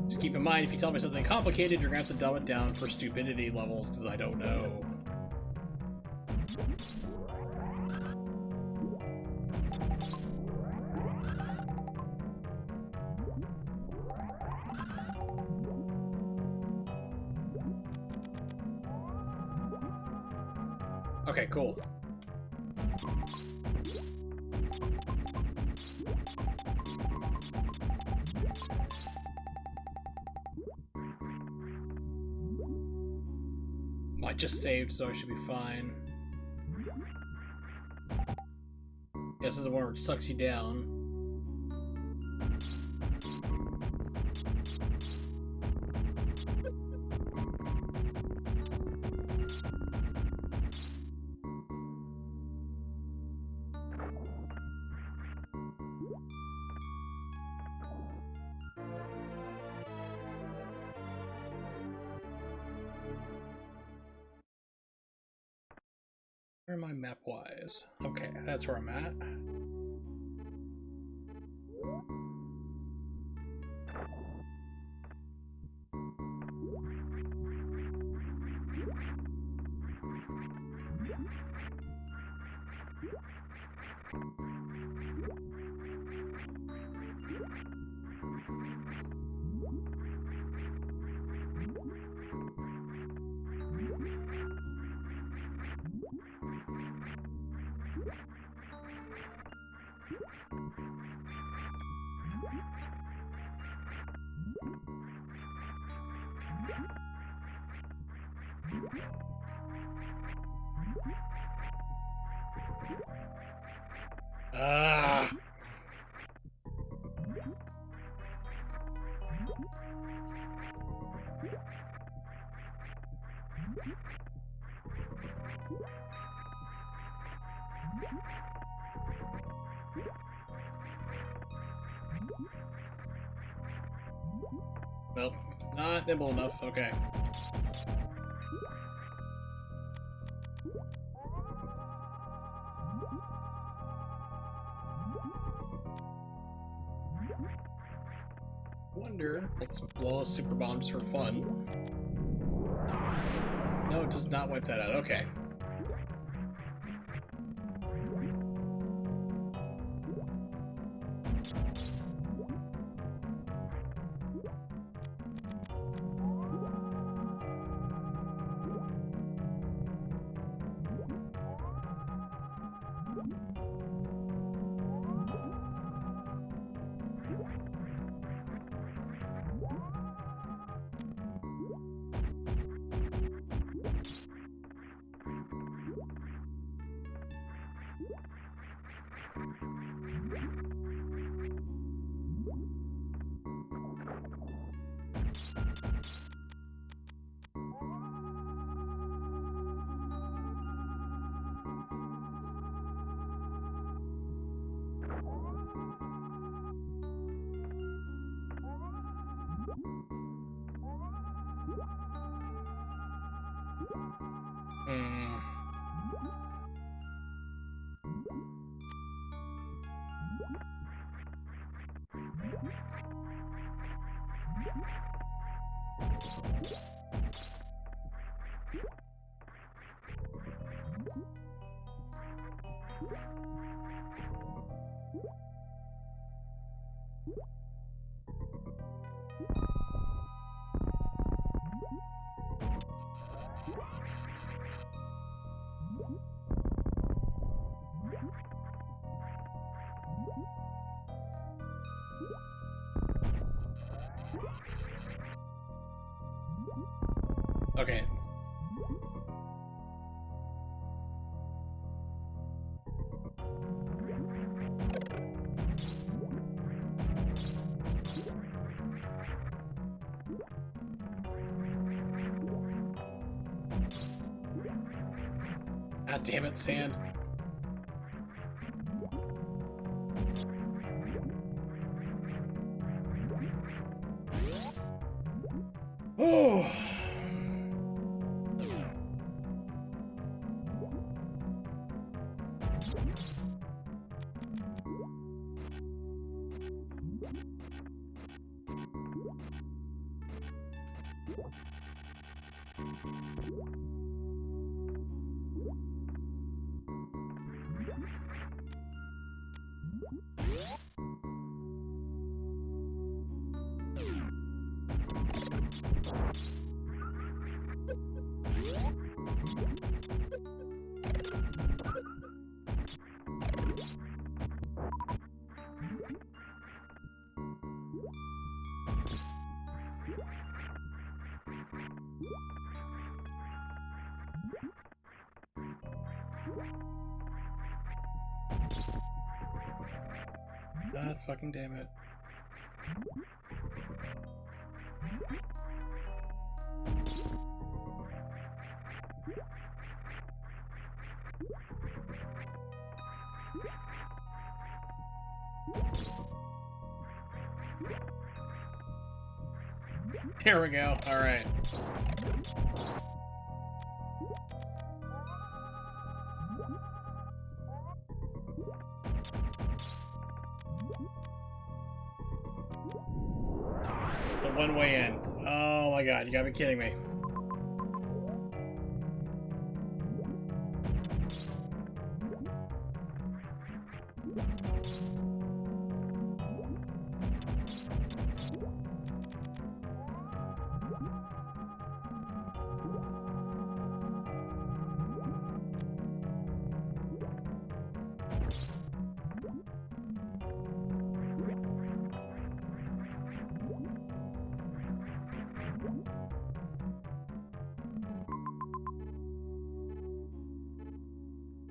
Just keep in mind, if you tell me something complicated, you're gonna have to dumb it down for stupidity levels, because I don't know. Okay, cool. I just saved, so I should be fine. This is the one where it sucks you down. Where am I map-wise? Okay, that's where I'm at. Ah! Well, not nimble enough. Okay. Wonder. Let's blow a super bomb just for fun. No, it does not wipe that out. Okay. Hmm. Okay. God damn it, sand. Oh. God fucking damn it. Here we go. All right. It's a one-way in. Oh my god, you gotta be kidding me.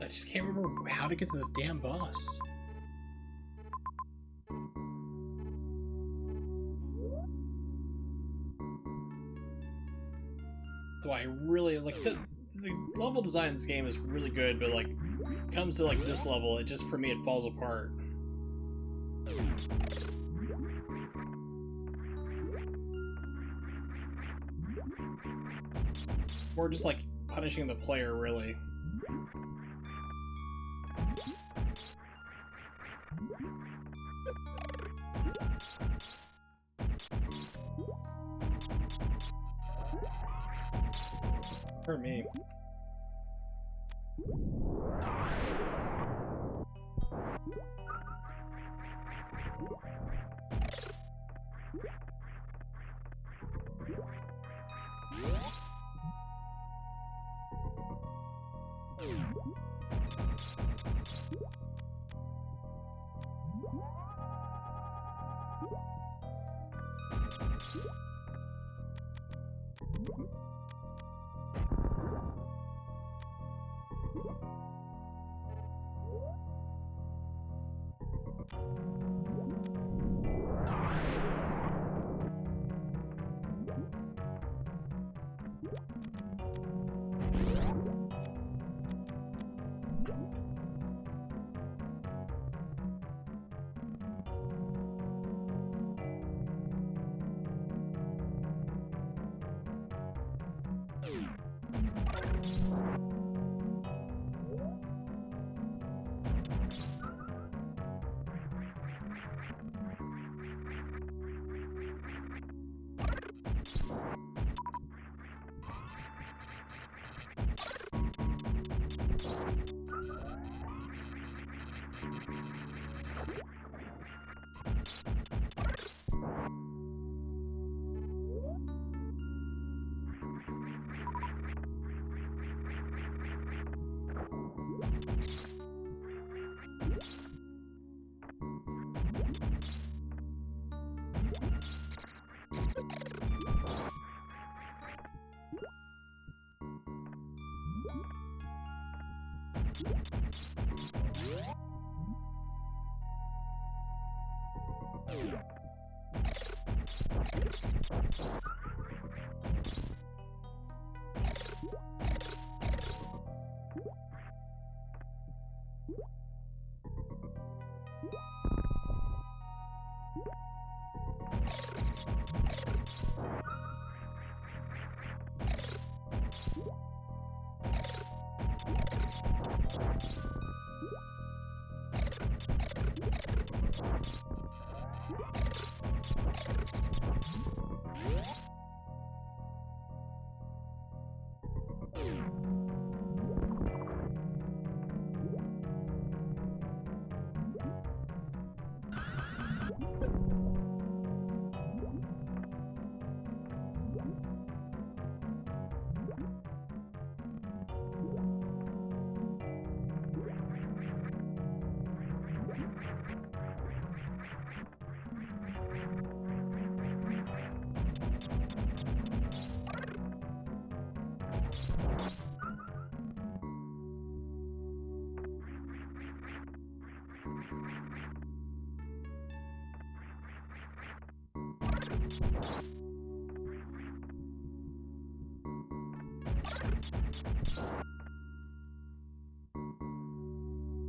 I just can't remember how to get to the damn boss. So I really, like I said, the level design in this game is really good, but like, comes to like this level, it just, for me, it falls apart. Or just like punishing the player, really. For me.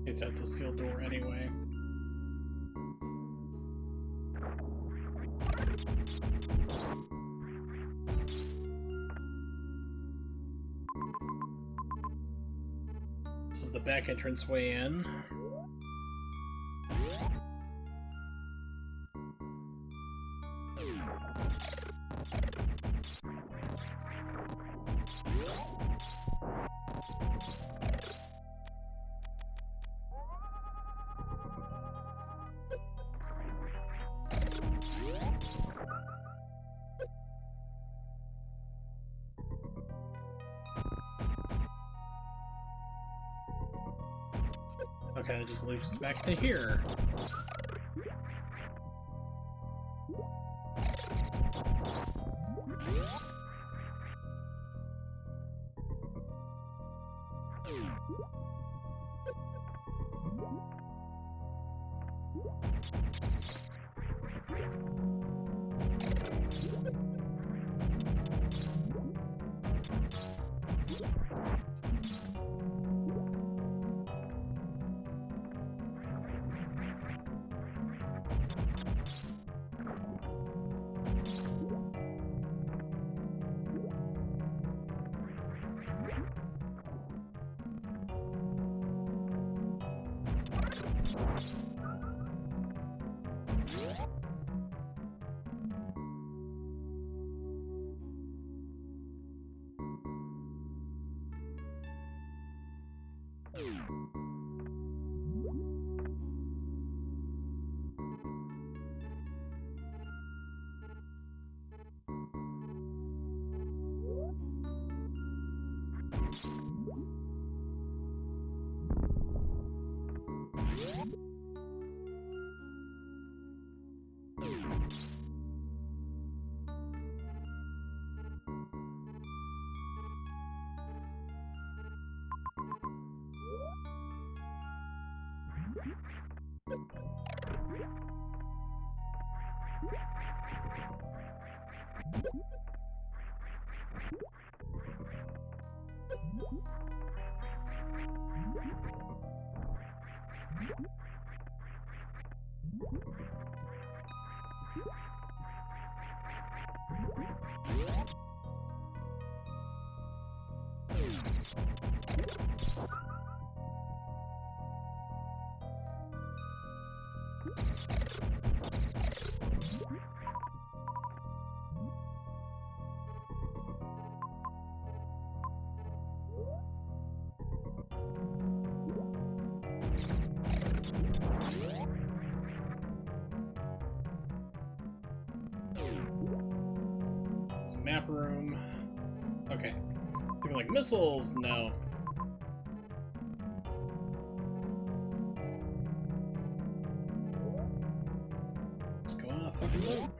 Guess that's a sealed door anyway. This is the back entrance way in. Okay, it just loops back to here. It's a map room. Okay. Something like missiles? No. Let's go on a fucking boat.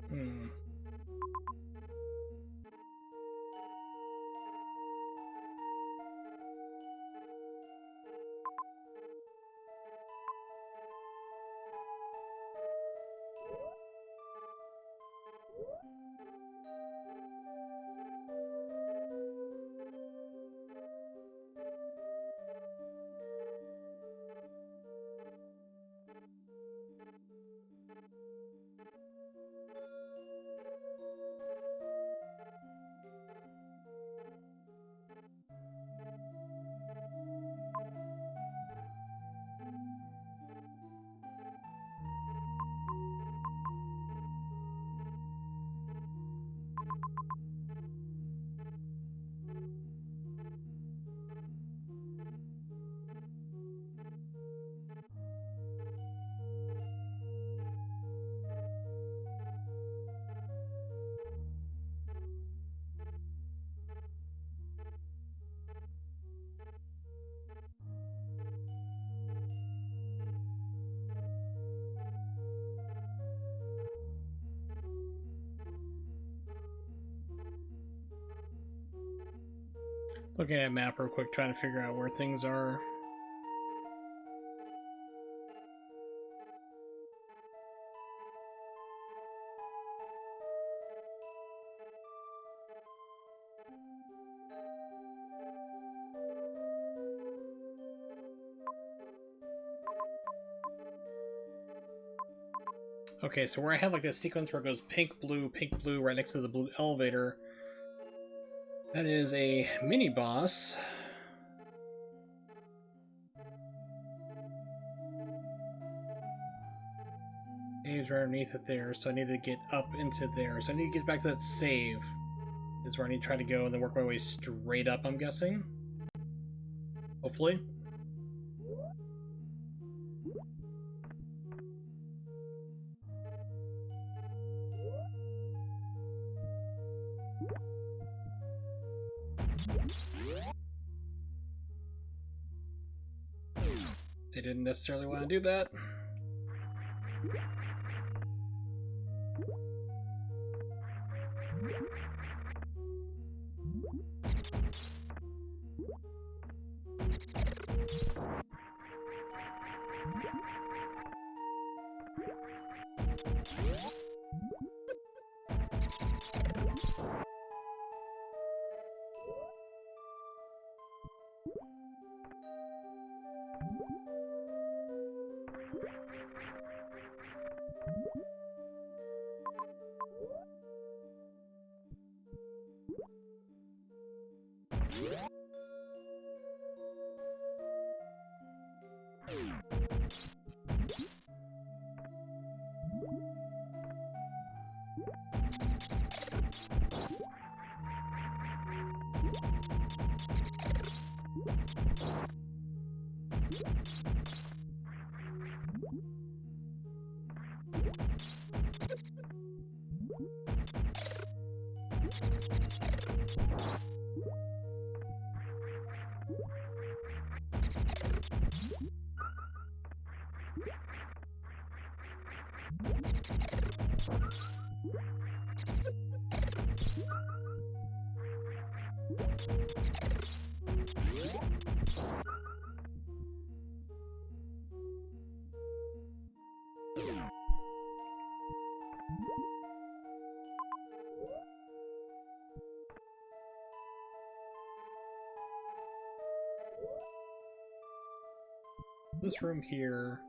Hmm. Looking at a map real quick, trying to figure out where things are. Okay, so where I have like a sequence where it goes pink, blue, right next to the blue elevator, that is a mini boss. Caves right underneath it there, so I need to get up into there. So I need to get back to that save. Is where I need to try to go and then work my way straight up, I'm guessing. Hopefully. They didn't necessarily want to do that. This room here.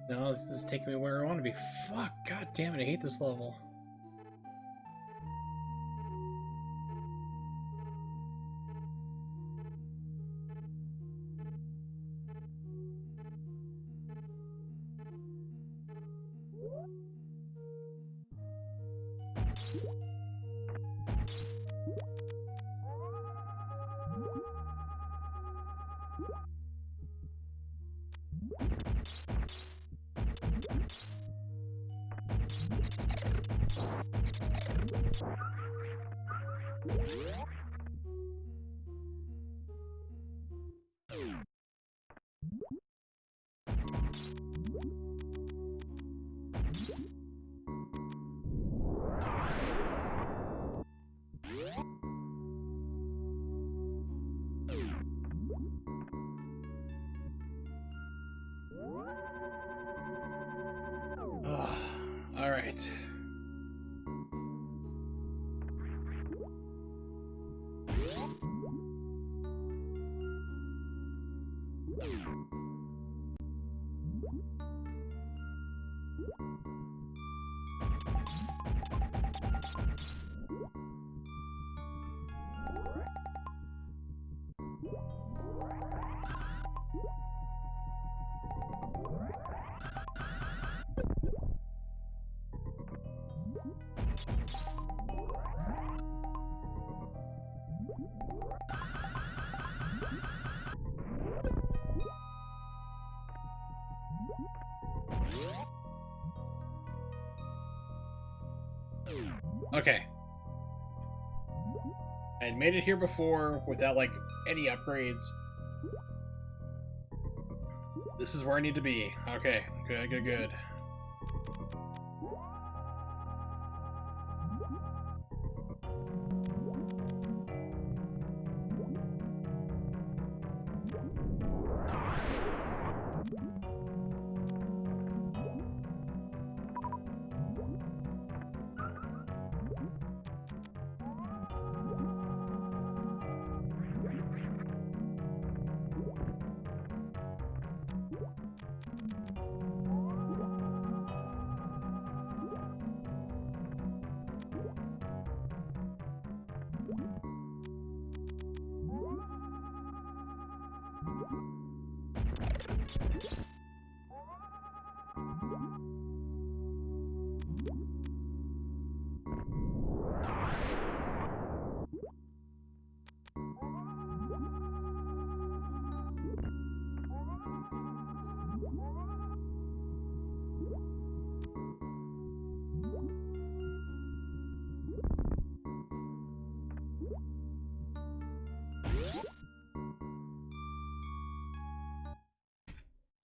No, this is taking me where I want to be. Fuck, god damn it, I hate this level. All right. Okay. I had made it here before without, like, any upgrades. This is where I need to be. Okay, good, good, good.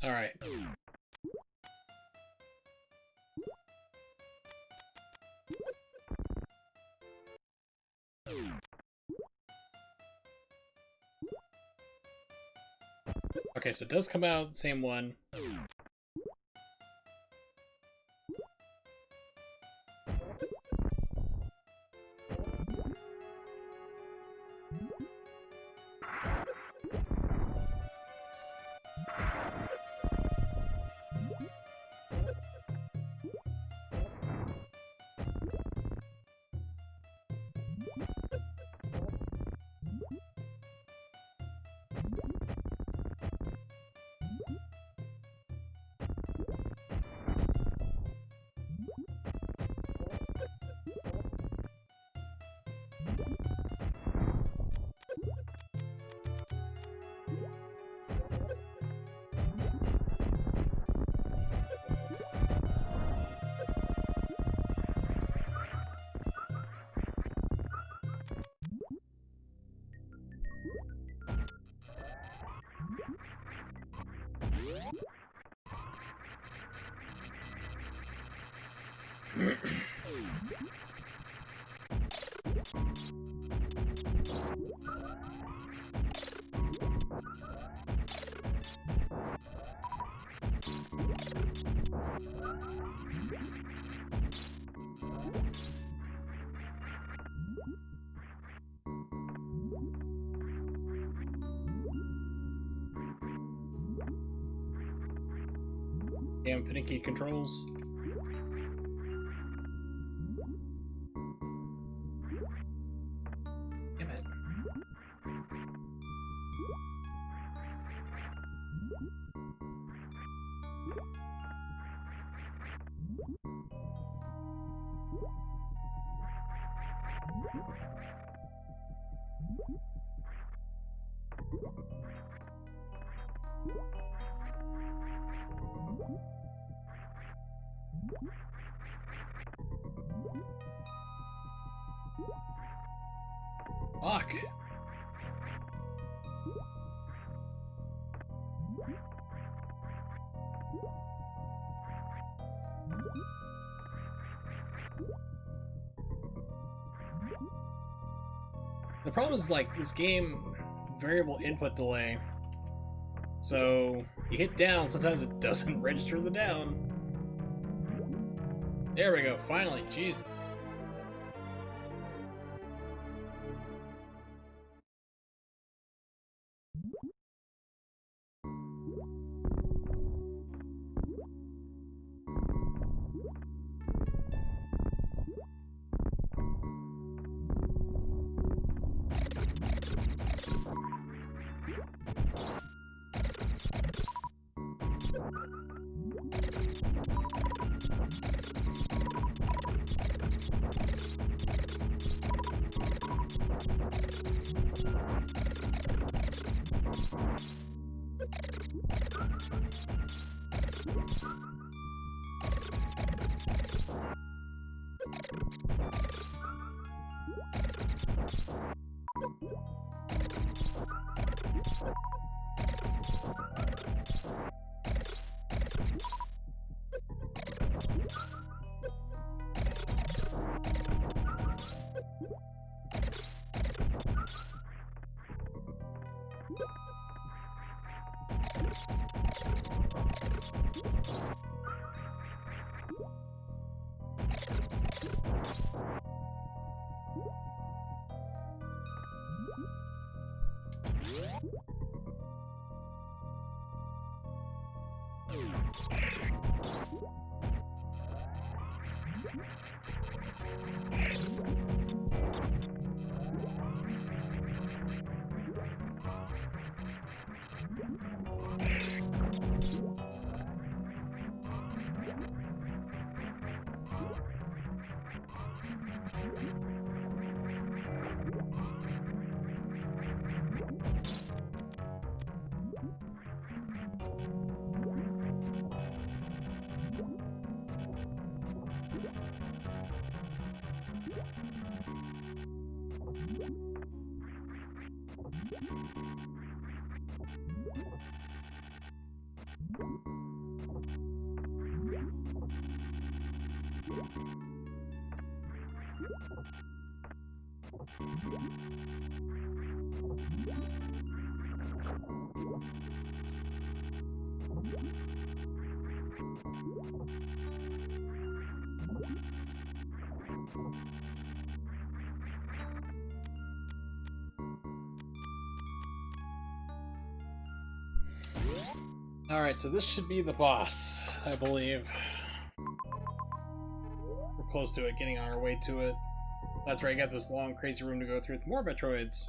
All right. Okay, so it does come out the same one. Damn finicky controls. Damn it. Fuck. The problem is, like, this game, variable input delay. So, you hit down, sometimes it doesn't register the down. There we go, finally, Jesus. Alright, so this should be the boss, I believe. We're close to it, getting on our way to it. That's right, I got this long, crazy room to go through with more Metroids.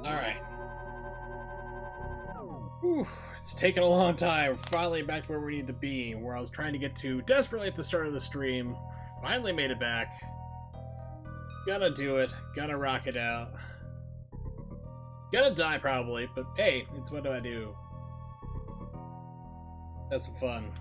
Alright. It's taken a long time. Finally back to where we need to be, where I was trying to get to desperately at the start of the stream. Finally made it back. Gotta do it. Gotta rock it out. Gonna die probably, but hey, it's what do I do? That's some fun.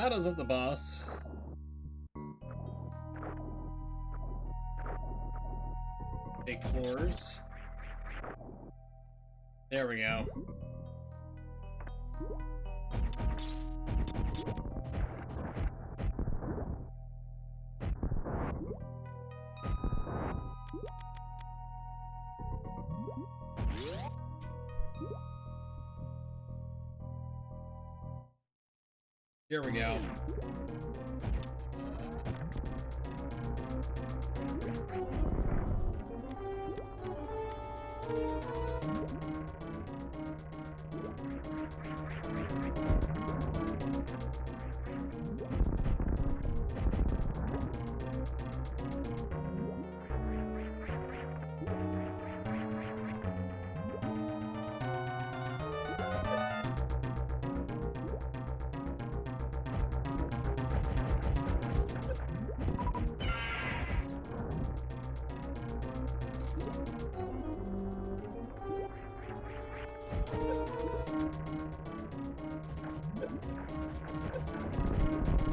That isn't the boss. Big floors. There we go. Here we go.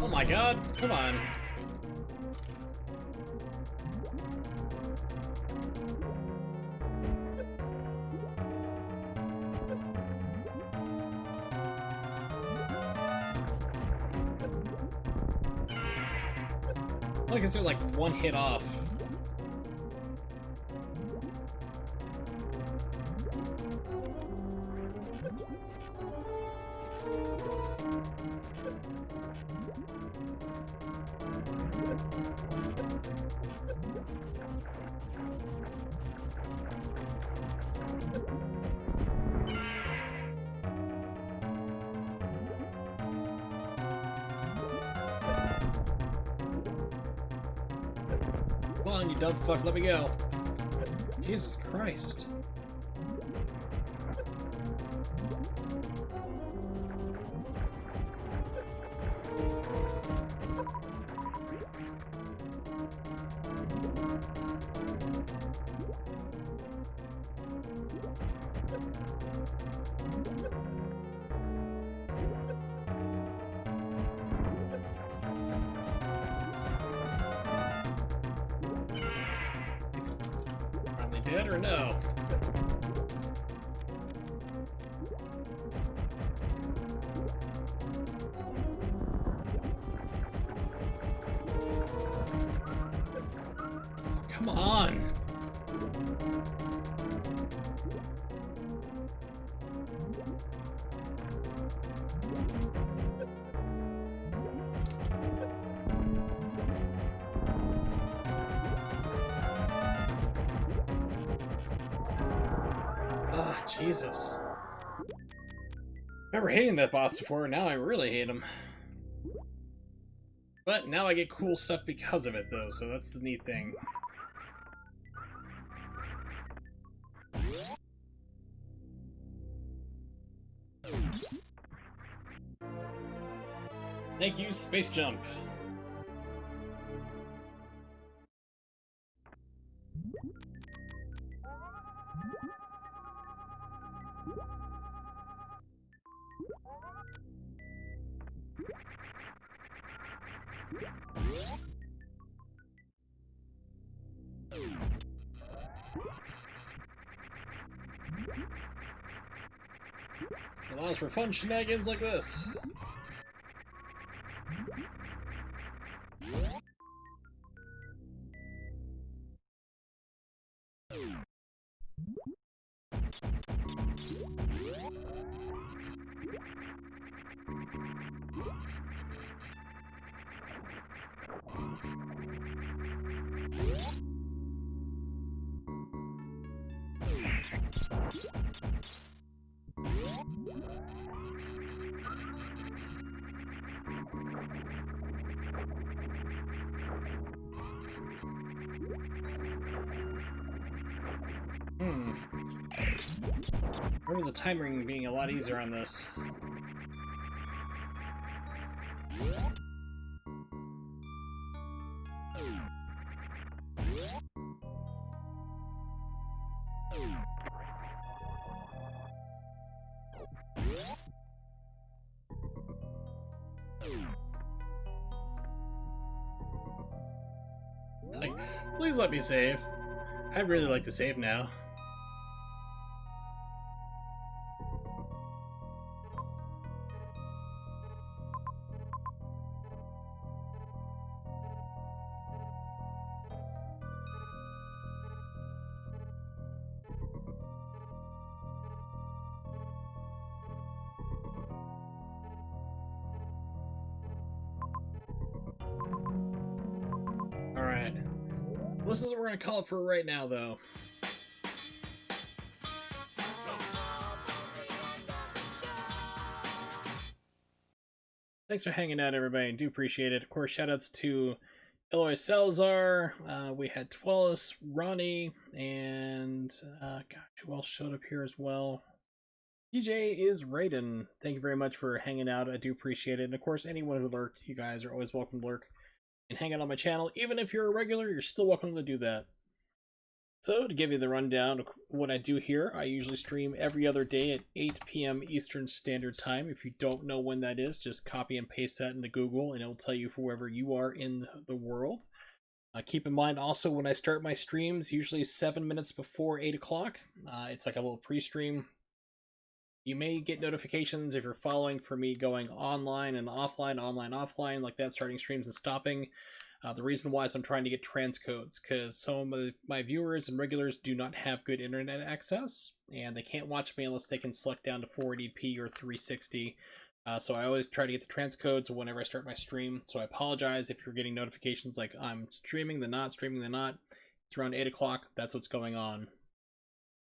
Oh my god, come on. Look, is there like one hit off? Come on, you dumb fuck, let me go. Jesus Christ. Finally dead or no? Come on! Ah, Jesus. Remember hating that boss before, now I really hate him. But now I get cool stuff because of it, though, so that's the neat thing. Thank you, Space Jump. Allows for fun shenanigans like this. Remember the timing being a lot easier on this. It's like, please let me save. I'd really like to save now. Alright. This is what we're gonna call it for right now, though. Thanks for hanging out, everybody. I do appreciate it. Of course, shoutouts to Eloy Salazar. We had Twellis, Ronnie, and gosh, who else showed up here as well? DJ is Raiden. Thank you very much for hanging out. I do appreciate it. And of course, anyone who lurked, you guys are always welcome to lurk and hang out on my channel. Even if you're a regular, you're still welcome to do that. So, to give you the rundown of what I do here, I usually stream every other day at 8 p.m. Eastern Standard Time. If you don't know when that is, just copy and paste that into Google, and it'll tell you for wherever you are in the world. Keep in mind also, when I start my streams, usually 7 minutes before 8 o'clock, it's like a little pre-stream. You may get notifications if you're following for me going online and offline, online, offline, like that, starting streams and stopping. The reason why is I'm trying to get transcodes, because some of my viewers and regulars do not have good internet access, and they can't watch me unless they can select down to 480p or 360. So I always try to get the transcodes whenever I start my stream. So I apologize if you're getting notifications like I'm streaming, then not, streaming, then not. It's around 8 o'clock. That's what's going on.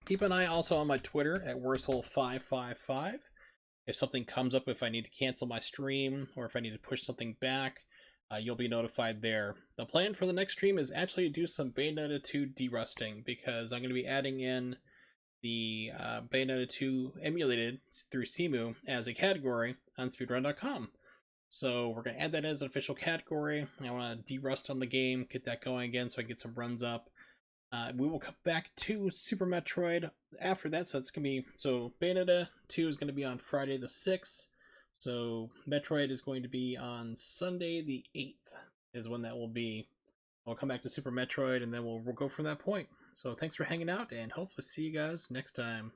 Keep an eye also on my Twitter at Wursel555. If something comes up, if I need to cancel my stream, or if I need to push something back, you'll be notified there. The plan for the next stream is actually to do some Bayonetta 2 derusting, because I'm going to be adding in the Bayonetta 2 emulated through Cemu as a category on speedrun.com. So we're going to add that as an official category. I want to derust on the game, get that going again so I can get some runs up. We will come back to Super Metroid after that, so it's going to be... So Bayonetta 2 is going to be on Friday the 6th. So Metroid is going to be on Sunday the 8th is when that will be. I'll come back to Super Metroid, and then we'll go from that point. So thanks for hanging out, and hope to see you guys next time.